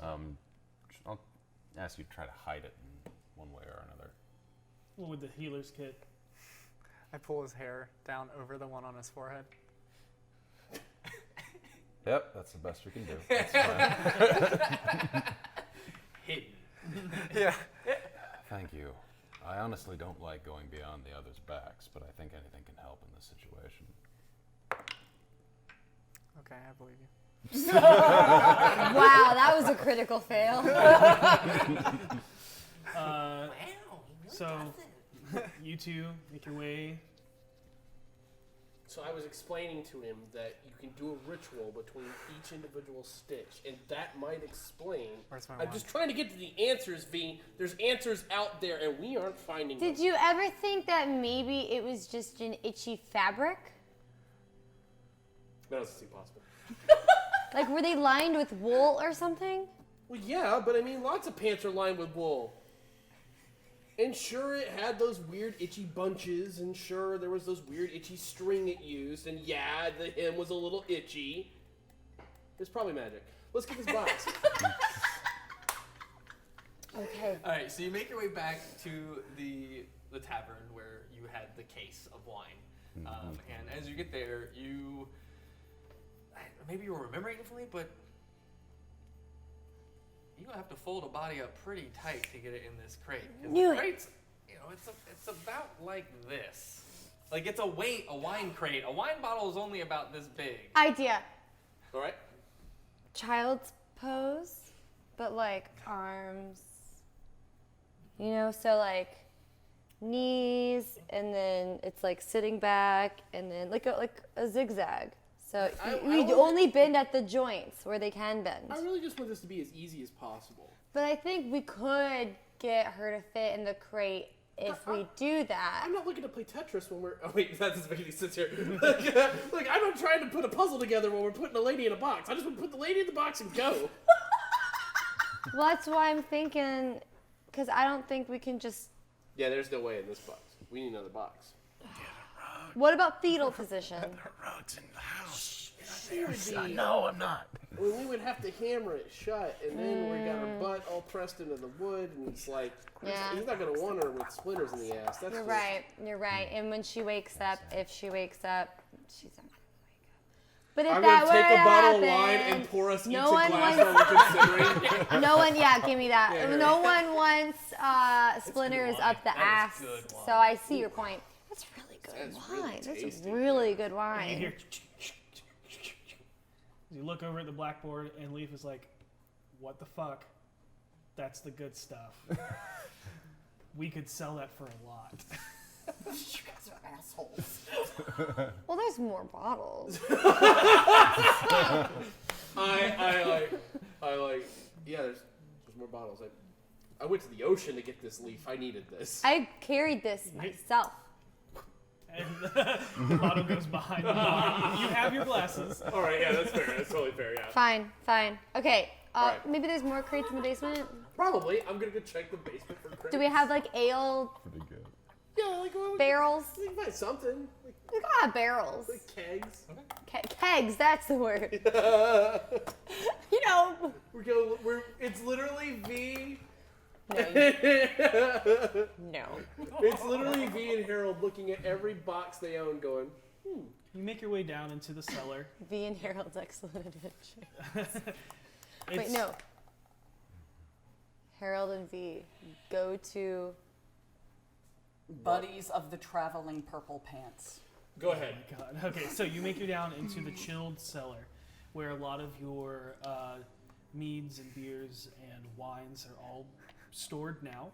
I'll ask you to try to hide it in one way or another. Well, with the healer's kit. I pull his hair down over the one on his forehead. Yep, that's the best we can do. That's fine. Hidden. Yeah. Thank you. I honestly don't like going beyond the others' backs, but I think anything can help in this situation. Okay, I believe you. Wow, that was a critical fail. So, you two make your way. So I was explaining to him that you can do a ritual between each individual stitch, and that might explain. Where's my I'm just trying to get to the answers, V. There's answers out there, and we aren't finding them. Did you ever think that maybe it was just an itchy fabric? That doesn't seem possible. Like, were they lined with wool or something? Well, yeah, but I mean, lots of pants are lined with wool. And sure, it had those weird itchy bunches, and sure, there was those weird itchy string it used, and yeah, the hem was a little itchy. It's probably magic. Let's get this box. Okay. All right, so you make your way back to the tavern where you had the case of wine, and as you get there, maybe you were remembering differently, but you're gonna have to fold a body up pretty tight to get it in this crate. 'Cause the crate's, it's about like this. Like it's a wine crate. A wine bottle is only about this big. Idea. All right. Child's pose, but like arms. So like knees, and then it's like sitting back, and then like a zigzag. So you only bend at the joints where they can bend. I really just want this to be as easy as possible. But I think we could get her to fit in the crate if we do that. I'm not looking to play Tetris when we're... Oh, wait, that doesn't make any sense here. Like, I'm not trying to put a puzzle together when we're putting a lady in a box. I just want to put the lady in the box and go. Well, that's why I'm thinking, because I don't think we can just... Yeah, there's no way in this box. We need another box. What about fetal position? Rugs in the house. No, I'm not. Well, we would have to hammer it shut, and then we got her butt all pressed into the wood, and it's like, he's not going to want her with splinters in the ass. That's You're right. And when she wakes up, if she wakes up, she's not going to wake up. But if I'm that going to take a were to bottle of happen, wine and pour us each a no one glass wants- while we're considering. No one, give me that. Yeah, No one wants splinters up the ass. So I see your point. That's really good wine. That's really good wine. And you hear, you look over at the blackboard, and Leaf is like, "What the fuck? That's the good stuff. We could sell that for a lot." You guys are assholes. Well, there's more bottles. There's more bottles. I went to the ocean to get this leaf. I needed this. I carried this myself. And the bottle goes behind the bar. You have your glasses. All right, yeah, that's fair. That's totally fair, yeah. Fine. Okay. Right. Maybe there's more crates in the basement. Probably. I'm gonna go check the basement for crates. Do we have like ale Pretty good. Yeah, like barrels? We can find something. We gotta have barrels. Like kegs. Kegs. That's the word. It's literally V. No. It's literally V and Harold looking at every box they own going, You make your way down into the cellar. V and Harold's Excellent Adventure. Wait, It's- no. Harold and V go to... Buddies of the traveling purple pants. Go ahead. Oh my God. Okay, so you make your down into the chilled cellar, where a lot of your meads and beers and wines are all stored now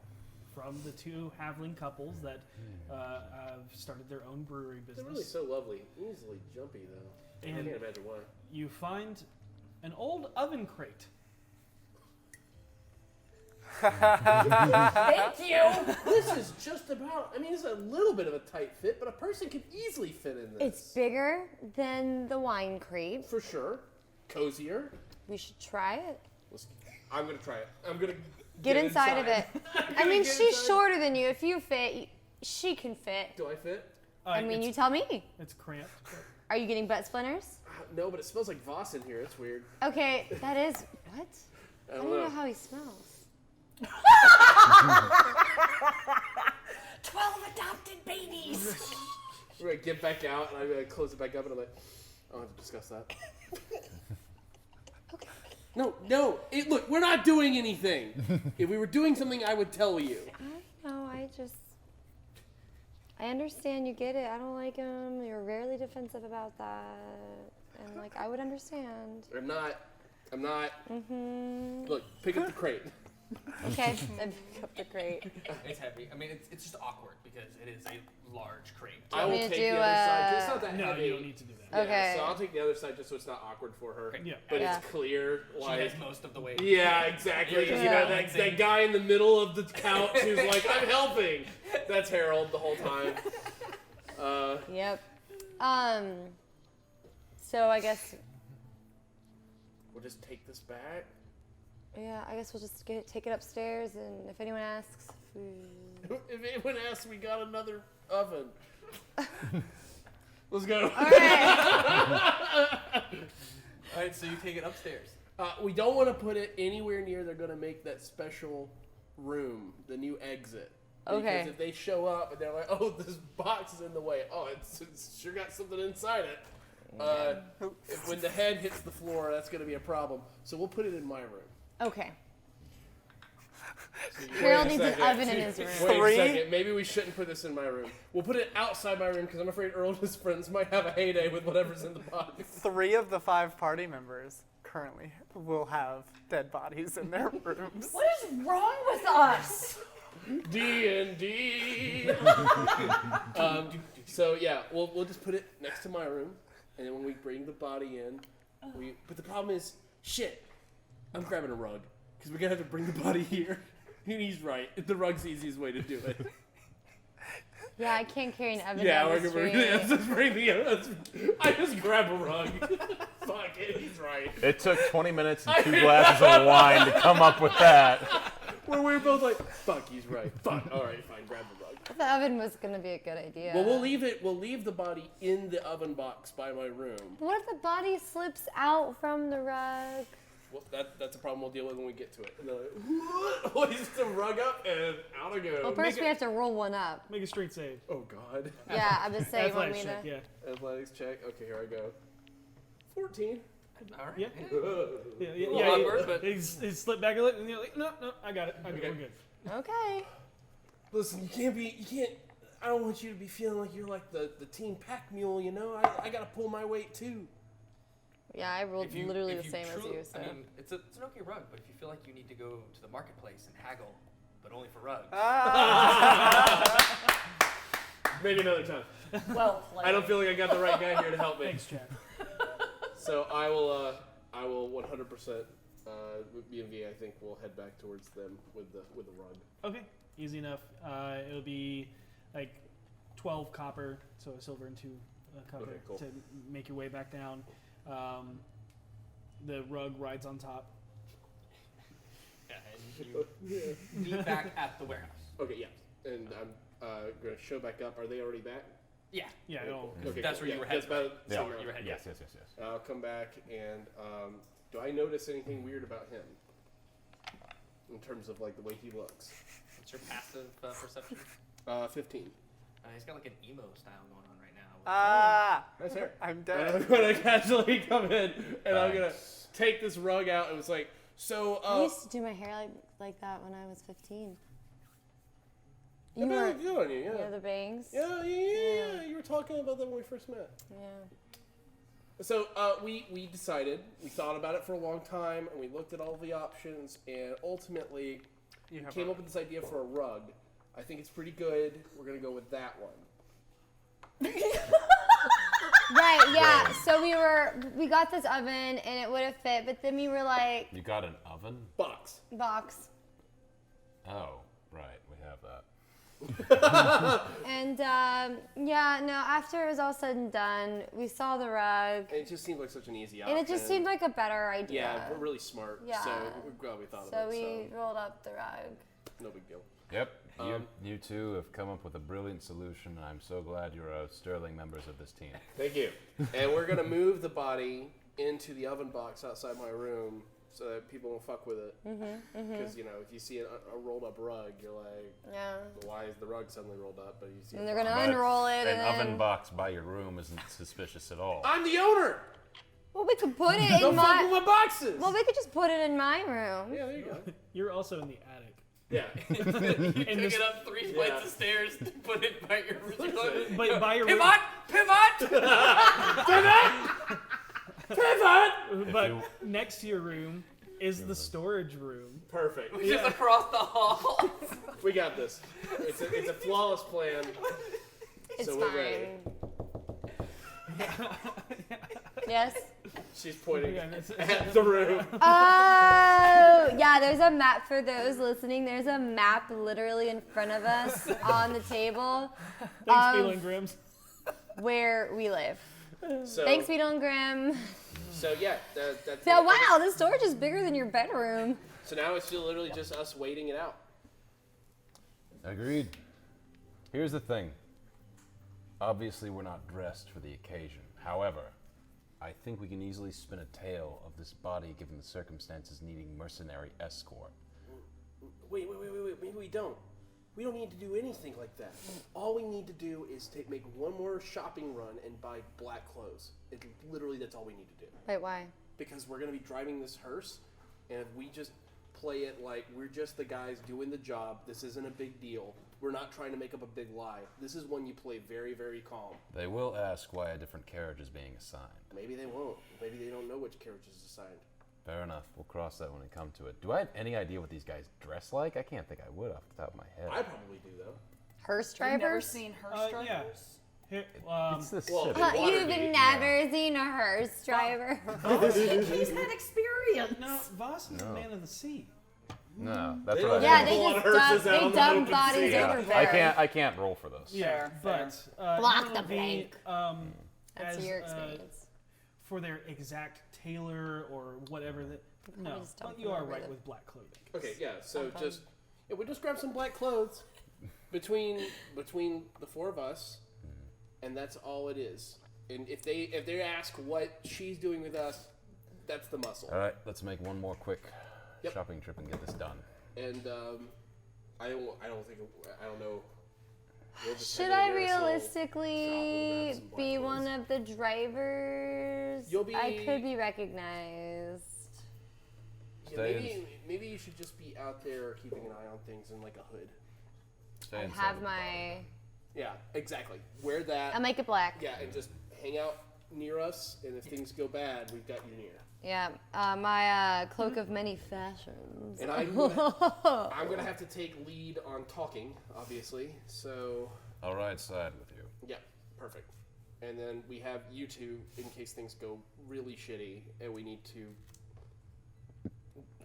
from the two Havling couples that have started their own brewery business. They're really so lovely. Easily jumpy, though. I And can't imagine why. you find an old oven crate. Thank you. This is just about, it's a little bit of a tight fit, but a person could easily fit in this. It's bigger than the wine crate. For sure. Cozier. We should try it. I'm going to try it. I'm going to Get inside of it. I mean, get she's inside. shorter than you. If you fit, she can fit. Do I fit? You tell me. It's cramped. Are you getting butt splinters? No, but it smells like Voss in here. It's weird. Okay, that is... What? I I don't don't know. know how he smells. 12 adopted babies. We're going to get back out, and I'm going to close it back up, and I'm like, I don't have to discuss that. Okay. No. Look, we're not doing anything. If we were doing something, I would tell you. I know, I understand you get it. I don't like him. You're rarely defensive about that. and like I would understand. I'm not. Mhm. Look, pick up the crate. Okay, I pick up the crate. It's heavy. I mean, it's just awkward because it is a large crate. I will me take to the do, other side. It's not that No, heavy. you don't need to do that. Yeah, Okay. So I'll take the other side just so it's not awkward for her. Okay. Yeah. But Yeah. it's clear. She Like, has most of the weight. yeah, exactly. You're You just know, balancing. that guy in the middle of the couch who's like, I'm helping. That's Harold the whole time. Yep. So I guess, We'll just take this back. yeah, I guess we'll just take it upstairs, and if anyone asks, food. If anyone asks, we got another oven. Let's go. All right. All right, so you take it upstairs. We don't want to put it anywhere near they're going to make that special room, the new exit. Okay. Because if they show up and they're like, oh, this box is in the way. Oh, it's sure got something inside it. When the head hits the floor, that's going to be a problem. So we'll put it in my room. Okay. So Harold wait a needs an second. oven in his room. Wait a second. Maybe we shouldn't put this in my room. We'll put it outside my room because I'm afraid Earl and his friends might have a heyday with whatever's in the box. 3 of the 5 party members currently will have dead bodies in their rooms. What is wrong with us? D&D. So yeah, we'll just put it next to my room, and then when we bring the body in, but the problem is, shit, I'm grabbing a rug because we're gonna have to bring the body here. And he's right. The rug's the easiest way to do it. Yeah, I can't carry an oven Yeah, down we're the gonna street. just bring the. I just grab a rug. Fuck it, he's right. It took 20 minutes and 2 glasses of wine to come up with that. Where we were both like, fuck, he's right. Fuck, all right, fine, grab the rug. The oven was gonna be a good idea. Well, we'll leave the body in the oven box by my room. What if the body slips out from the rug? Well, that's a problem we'll deal with when we get to it. And they're like, hoist the rug up and out I go. Well, first we have to roll one up. Make a strength save. Oh God. Yeah, I'm just saying. Athletics check, yeah. Athletics check. Okay, here I go. 14. All right. Yeah. Yeah, A little awkward, but he's slipped back a little, and you're like, no, I got it. We're good. Okay. Listen, you can't. I don't want you to be feeling like you're like the team pack mule. You know, I gotta pull my weight too. Yeah, I rolled literally the same as truly, you. So. I mean, it's an okay rug, but if you feel like you need to go to the marketplace and haggle, but only for rugs. Maybe another time. Well played. I don't feel like I got the right guy here to help me. Thanks, Chad. So I will 100%. B&V, I think we'll head back towards them with the rug. Okay, easy enough. It'll be like 12 copper, so a silver and 2 copper Okay, cool. to make your way back down. The rug rides on top. Yeah, and you meet back at the warehouse. Okay, yeah. And I'm going to show back up. Are they already back? Yeah. Yeah, it'll, Okay, That's cool. where you were That's headed. about That's somewhere. where you were headed. Yes. I'll come back and do I notice anything weird about him in terms of like the way he looks? What's your passive perception? 15. He's got like an emo style going on right now. That's her. I'm And dead. I'm going to casually come in and I'm going to take this rug out and it's like, so. I used to do my hair like that when I was 15. You That were looked good on you, yeah. the bangs. Yeah. You were talking about that when we first met. Yeah. So we decided, we thought about it for a long time, and we looked at all the options, and ultimately we came up with this idea for a rug. I think it's pretty good. We're going to go with that one. Right, yeah. So we got this oven and it would have fit, but then we were like, You got an oven? Box. Oh, right. We have that. And yeah, no, after it was all said and done, we saw the rug. It just seemed like such an easy option. And it just seemed like a better idea. Yeah, we're really smart. Yeah. So we're glad we thought So of it. we rolled up the rug. No big deal. Yep. You two have come up with a brilliant solution, and I'm so glad you're sterling members of this team. Thank you. And we're going to move the body into the oven box outside my room so that people won't fuck with it. Because, you know, if you see a rolled up rug, you're like, yeah. Why is the rug suddenly rolled up? But you see And they're going to unroll it. An and then... oven box by your room isn't suspicious at all. I'm the owner! Well, we could put it Don't in fuck with my boxes! Well, we could just put it in my room. Yeah, there you go. You're also in the attic. Yeah. You took it up 3 flights of stairs to put it by your room. But by your Pivot! room. Pivot! But next to your room is the storage room. Perfect. Which is across the hall. We got this. It's a flawless plan. It's so we're ready. fine. Yes? She's pointing Yeah, at the room. Oh, yeah, there's a map for those listening. There's a map literally in front of us on the table. Thanks, Beadle and Grimm. Where we live. So, Thanks, Beadle and Grimm. So yeah, that's So, wow, this storage is bigger than your bedroom. So now it's still literally just us waiting it out. Agreed. Here's the thing. Obviously, we're not dressed for the occasion. However, I think we can easily spin a tale of this body given the circumstances needing mercenary escort. Wait. Maybe we don't. We don't need to do anything like that. All we need to do is make one more shopping run and buy black clothes. Literally, that's all we need to do. Wait, why? Because we're going to be driving this hearse, and if we just play it like we're just the guys doing the job, this isn't a big deal. We're not trying to make up a big lie. This is one you play very, very calm. They will ask why a different carriage is being assigned. Maybe they won't. Maybe they don't know which carriage is assigned. Fair enough. We'll cross that when we come to it. Do I have any idea what these guys dress like? I can't think I would off the top of my head. I probably do, though. Hearse You've never drivers? seen hearse drivers? Yeah. Here, It's the well, city. You've never seen a hearse driver? He's had experience. No, Voss is a man of the sea. No, that's They what I don't Yeah, have a they lot of just hearses out on dump, the they dump open bodies sea. over there. I can't roll for those. Yeah, Fair. but Block it the would be, blank. That's as, your experience. For their exact tailor or whatever that. Probably No, just dump but you them are over right the- with black clothing. Okay, yeah. So we just grab some black clothes between the four of us, and that's all it is. And if they ask what she's doing with us, that's the muscle. All right, let's make one more quick Yep. shopping trip and get this done. And I don't know. We'll just Should head I in there, so shop realistically and grab some black be clothes. one of the drivers? You'll be- I could be recognized. Yeah, maybe you should just be out there keeping an eye on things in like a hood. Stay I inside have the my. Yeah, exactly. Wear that. I'll make it black. Yeah, and just hang out near us, and if things go bad, we've got you near. Yeah, my cloak of many fashions. And I'm gonna have to take lead on talking, obviously. So I'll ride side with you. yeah, perfect. And then we have you two in case things go really shitty and we need to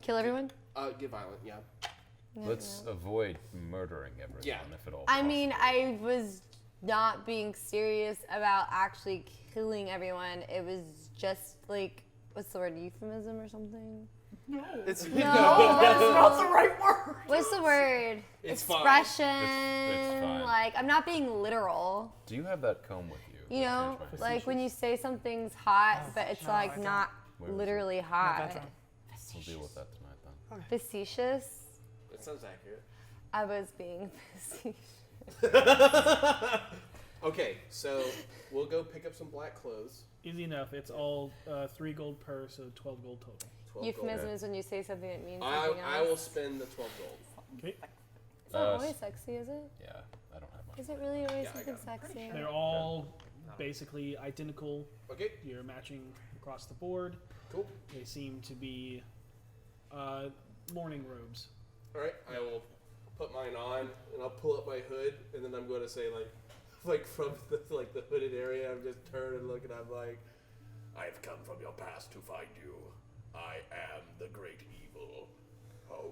Kill everyone? get violent. Yeah. Let's avoid murdering everyone if at all. I mean, I was not being serious about actually killing everyone. It was just like, what's the word, euphemism or something? No. It's No, that's not the right word. What's the word? It's fine. Expression. It's fine. Like, I'm not being literal. Do you have that comb with you? You know, Here's my like when you say something's hot, but it's like not Where was literally it? hot. We'll deal with that tonight then. Facetious? That sounds accurate. I was being facetious. Okay, so we'll go pick up some black clothes. Easy enough. It's all 3 gold per, so 12 gold total. 12 Euphemism gold. is when you say something that means something else. I will spend the 12 gold. Okay. It's not always sexy, is it? Yeah, I don't have much. Is it really always Yeah, I something got sexy? They're all basically identical. Okay. You're matching across the board. Cool. They seem to be morning robes. All right, I will put mine on, and I'll pull up my hood, and then I'm going to say like from the hooded area, I'm just turn and look, and I'm like, I've come from your past to find you. I am the great evil. Oh.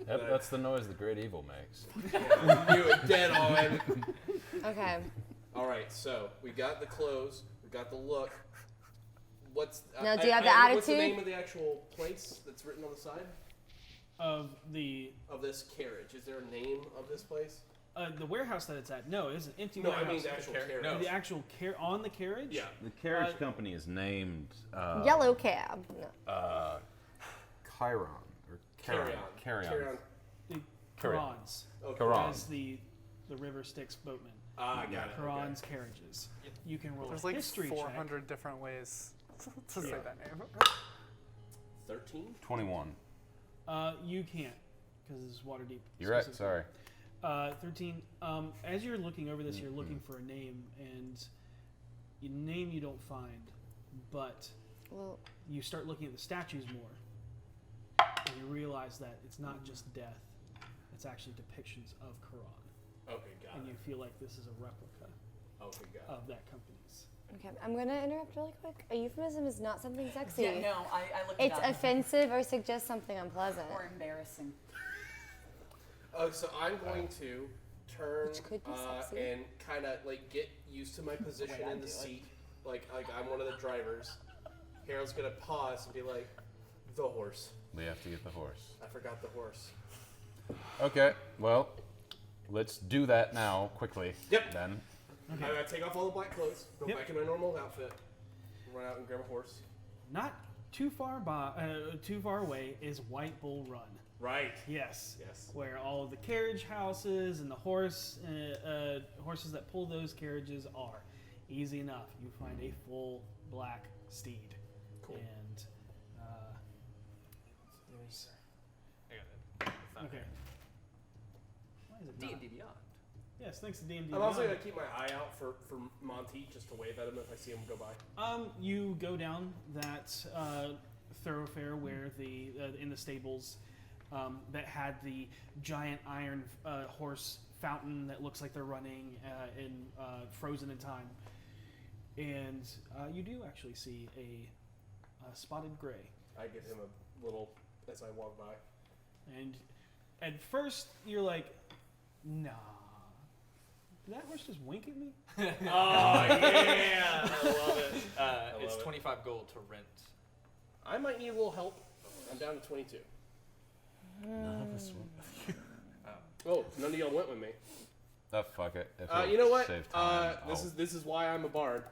Yep, that's the noise the great evil makes. Yeah, you were dead on. Okay. All right, so we got the clothes, we got the look. What's Now, do you have the attitude? What's the name of the actual place that's written on the side Of this carriage? Is there a name of this place? the warehouse that it's at. No, it's an empty No, warehouse. I mean the actual carriage. No. The actual on the carriage? Yeah. The carriage company is named Yellow cab. No. Chiron or Carrion. The Carrion. Carons. Okay. Charon. As the river Styx boatman. Ah, got it. Charon's carriages. You can roll There's a like history 400 different ways to say that name. 13? 21. check. You can't, because it's Waterdeep. You're right, specifically. sorry. 13. As you're looking over this, you're looking for a name, and your name you don't find. but Well, you start looking at the statues more, and you realize that it's not just death; it's actually depictions of Quran. Okay, got and it. you feel like this is a replica Okay, got of that company's. okay, I'm gonna interrupt really quick. A euphemism is not something sexy. Yeah, no, I looked it It's up. offensive or suggests something unpleasant. Or embarrassing. So I'm going to turn Which could be sexy. and kind of like get used to my position I in the do it. seat, like I'm one of the drivers. Harold's gonna pause and be like, "The horse. We have to get the horse. I forgot the horse." Okay, well, let's do that now, quickly. Yep. Then. I'm gonna take off all the black clothes, go Yep. back in my normal outfit, run out and grab a horse. Not too far away is White Bull Run. Right. Yes. Yes. Where all of the carriage houses and the horses that pull those carriages are. Easy enough. You find a full black steed. Cool. And there's okay. Why is it not? D&D Beyond. Yes, thanks to D&D. I'm also Beyond. gonna keep my eye out for Monty just to wave at him if I see him go by. You go down that thoroughfare where in the stables that had the giant iron horse fountain that looks like they're running frozen in time, and you do actually see a spotted gray. I give him a little as I walk by. And at first you're like, nah. Did that horse just wink at me? Oh yeah, I love it. It's love it. 25 gold to rent. I might need a little help. I'm down to 22. None of us Oh, none of y'all went with me. Oh, fuck it. If it'll You know what? save time, This is why I'm a bard.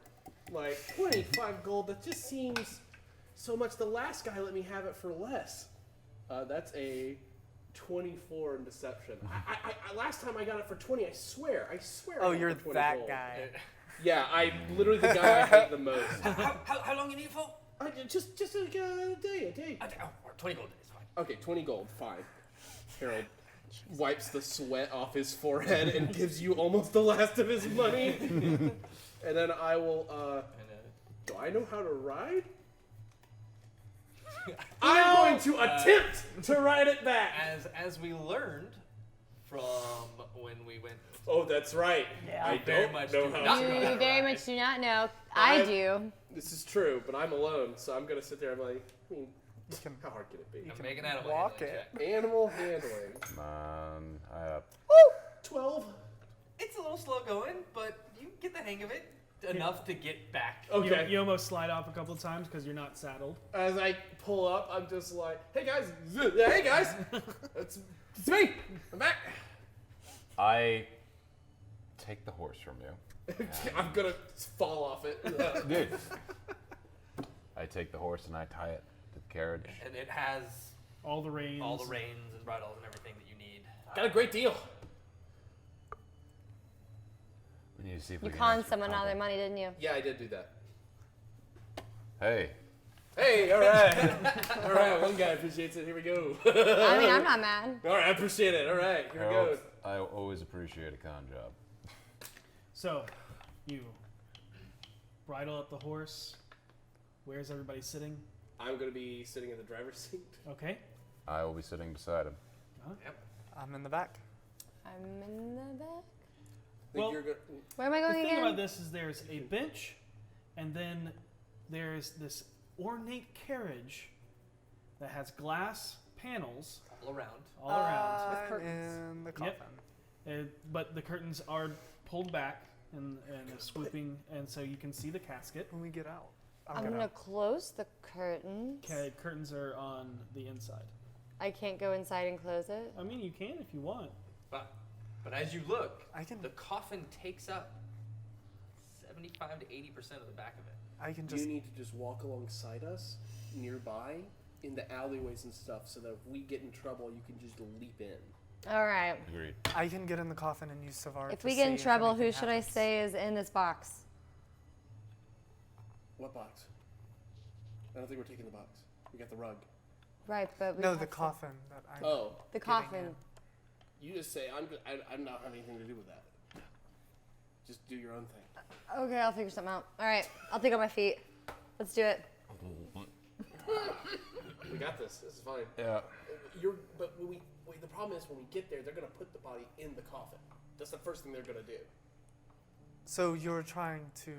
Like 25 gold. That just seems so much. The last guy let me have it for less. That's a 24 in deception. I last time I got it for 20. I swear. I Oh, got it you're for 20 that gold. guy. Yeah, I literally the guy I hate the most. How long you need it for? Just like a day. 20 gold is fine. Okay, 20 gold, fine. Harold wipes the sweat off his forehead and gives you almost the last of his money. And then I will, do I know how to ride? I'm going to attempt to ride it back. As we learned from when we went. Oh, that's right. Yeah. I Very don't much know do how not to You ride. very much do not know. I do. This is true, but I'm alone, so I'm going to sit there and be like, how hard can it be? I'm making animal walk handling it. check. Animal handling. Come on. I have 12. It's a little slow going, but you get the hang of it enough to get back. Okay. You almost slide off a couple of times because you're not saddled. As I pull up, I'm just like, hey guys, it's me, I'm back. I take the horse from you. I'm gonna fall off it. Good. I take the horse and I tie it to the carriage. And it has all the reins and bridles and everything that you need. Got a great deal. We need to see if You we can conned actually someone out of their combo. money, didn't you? Yeah, I did do that. Hey. Hey, all right. All right, one guy appreciates it. Here we go. I mean, I'm not mad. All right, I appreciate it. All right, here we go. Harold, I always appreciate a con job. So, you bridle up the horse. Where's everybody sitting? I'm gonna be sitting in the driver's seat. Okay. I will be sitting beside him. Yep. I'm in the back. I'm in the back. Well, Where am I going the thing again? about this is there's a bench, and then there's this ornate carriage that has glass panels all around. With curtains. In the coffin. Yep. But the curtains are pulled back and swooping, and so you can see the casket. When we get out, I'm gonna close the curtains. Okay, curtains are on the inside. I can't go inside and close it. I mean, you can if you want. But as you look, the coffin takes up 75 to 80% of the back of it. I can just. You need to just walk alongside us, nearby, in the alleyways and stuff, so that if we get in trouble, you can just leap in. All right. Agreed. I can get in the coffin and use Savar. If to we get in see trouble, anything who should I happens. say is in this box? What box? I don't think we're taking the box. We got the rug. Right, but we No, have the to- coffin that I'm. Oh. The getting coffin. in. You just say, I'm not having anything to do with that. Just do your own thing. Okay, I'll figure something out. All right, I'll take out my feet. Let's do it. We got this. This is fine. Yeah. But the problem is when we get there, they're gonna put the body in the coffin. That's the first thing they're gonna do. So you're trying to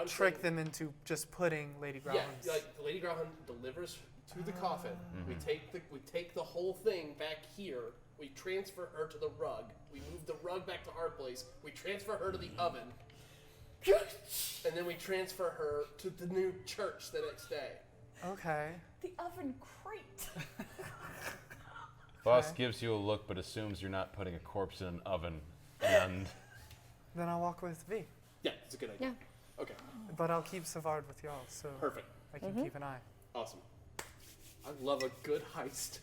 trick them into just putting Lady Grauman's... Yeah, like Lady Grauman delivers to the coffin. We take the whole thing back here. We transfer her to the rug. We move the rug back to our place. We transfer her to the oven. And then we transfer her to the new church the next day. Okay. The oven crate. Boss gives you a look, but assumes you're not putting a corpse in an oven. And Then I'll walk with V. Yeah, it's a good idea. Yeah. Okay. But I'll keep Savard with y'all, so Perfect. I can keep an eye. Awesome. I love a good heist.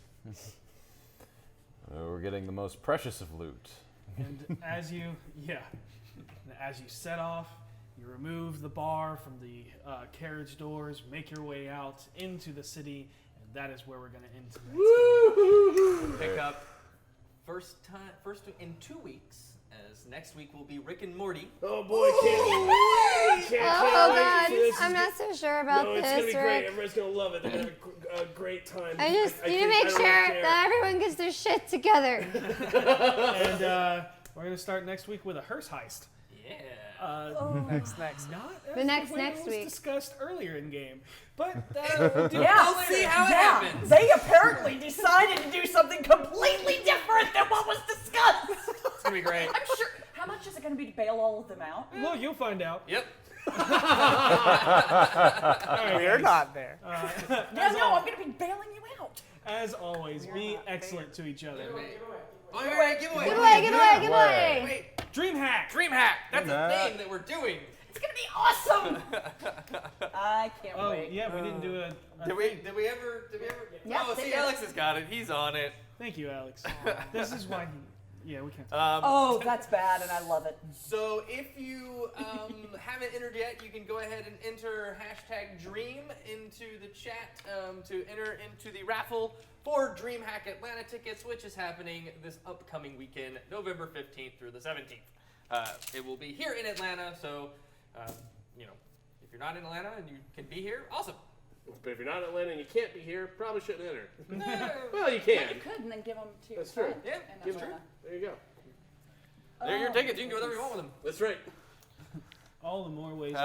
we're getting the most precious of loot. And as you set off, you remove the bar from the carriage doors, make your way out into the city, and that is where we're going to end tonight's game. Pick up first in 2 weeks, as next week will be Rick and Morty. Oh boy, can't Oh wait. God, This is I'm not so sure about no, this, it's gonna be great. Rick. Everybody's gonna love it. They're gonna have a great time. I just need to make sure that everyone gets their shit together. And we're going to start next week with a hearse heist. Yeah. Next. Not The as next way it was week. discussed earlier in game, but We'll see how it happens. They apparently decided to do something completely different than what was discussed. It's gonna be great. I'm sure. How much is it going to be to bail all of them out? Well, you'll find out. Yep. We're not there. Yeah, no, I'm going to be bailing you out. As always, be excellent to each other. Giveaway. Give away. Wait. DreamHack. That's a thing that we're doing. It's going to be awesome. I can't wait. Yeah, we didn't do a Did we ever? Yeah, oh, they see, did. Alex has got it. He's on it. Thank you, Alex. This is why we can't. Oh, that's bad, and I love it. So if you haven't entered yet, you can go ahead and enter #Dream into the chat to enter into the raffle for DreamHack Atlanta tickets, which is happening this upcoming weekend, November 15th through the 17th. It will be here in Atlanta, so if you're not in Atlanta and you can be here, awesome. But if you're not in Atlanta and you can't be here, probably shouldn't enter. Well, you can. But you could, and then give them to your That's true. friend. Yeah, in that's Atlanta. There you go. They're your tickets. You can do whatever you want with them. That's right. All the more ways.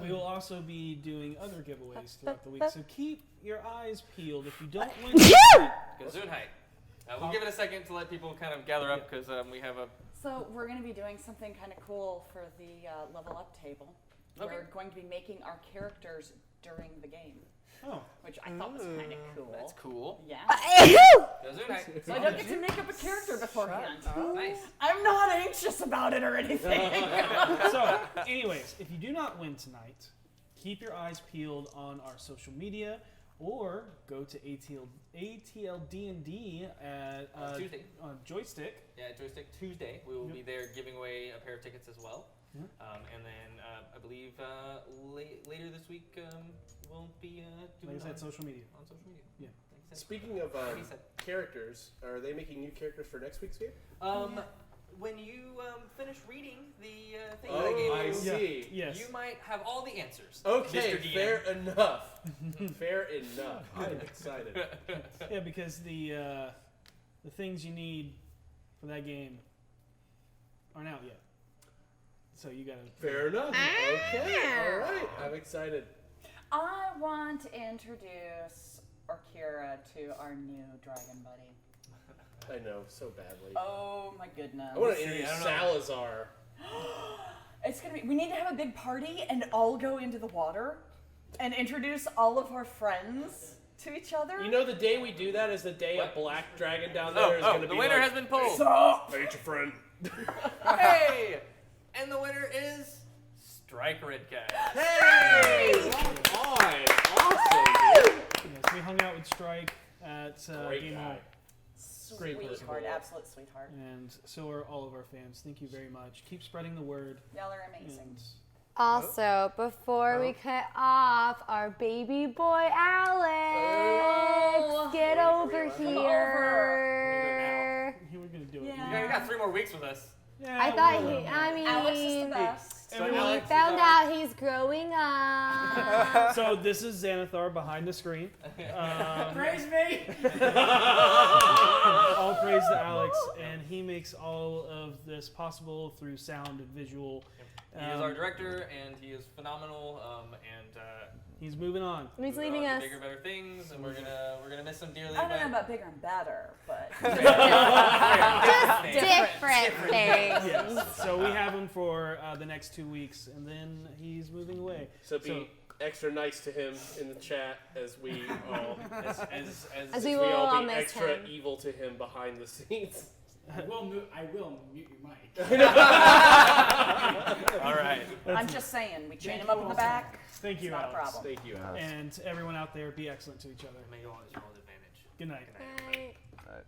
We will also be doing other giveaways throughout the week, so keep your eyes peeled. If you don't win, Gesundheit. We'll give it a second to let people kind of gather up because we have a. So we're going to be doing something kind of cool for the level up table. Okay. We're going to be making our characters during the game. Oh. Which I thought was kind of cool. That's cool. Yeah. Gesundheit. So I don't get to make up a character beforehand. Nice. I'm not anxious about it or anything. So, anyways, if you do not win tonight, keep your eyes peeled on our social media, or go to ATL D&D at Tuesday on Joystick. Yeah, Joystick Tuesday. We will be there giving away a pair of tickets as well. And then I believe later this week we'll be doing Like I said, social media. On social media. Yeah. Speaking of characters, are they making new characters for next week's game? When you finish reading the thing that I gave you, I see. Yes. you might have all the answers. Okay, Mr. DM. fair enough. Fair enough. I'm excited. Yeah, because the things you need for that game aren't out yet. So you gotta. Fair enough. Okay. All right. I'm excited. I want to introduce Orkira to our new dragon buddy. I know so badly. Oh my goodness. I want to introduce Salazar. It's gonna be. We need to have a big party and all go into the water and introduce all of our friends to each other. You know, the day we do that is the day a black dragon down there is going to be the winner like, has been pulled. Sup? Hey, it's your friend. Hey! And the winner is Stryk Redcat. Hey! Awesome, dude. Yes, we hung out with Stryk at Great Game guy. Hall. Sweetheart, absolute sweetheart. And so are all of our fans. Thank you very much. Keep spreading the word. Y'all are amazing. Also, before we cut off, our baby boy Alex, get over here. We're gonna do it. Yeah, you got 3 more weeks with us. I thought he. I mean, Alex is the best. So We Alex is found our- out he's growing up. So this is Xanathar behind the screen. Praise me! All praise to Alex, and he makes all of this possible through sound and visual. He is our director, and he is phenomenal. He's moving on. He's moving leaving on us. to bigger, better things, and we're gonna miss him dearly. I don't but know about bigger and better, but Just different things. Yes. So we have him for the next 2 weeks, and then he's moving away. So be extra nice to him in the chat as we all As we will all be miss extra him. evil to him behind the scenes. I will mute your mic. All right. I'm just saying, we chain him up in the back. Thank you, It's not a Alex. problem. Thank you, Alex. And everyone out there, be excellent to each other. May you all at your own advantage. Good night. Bye. All right.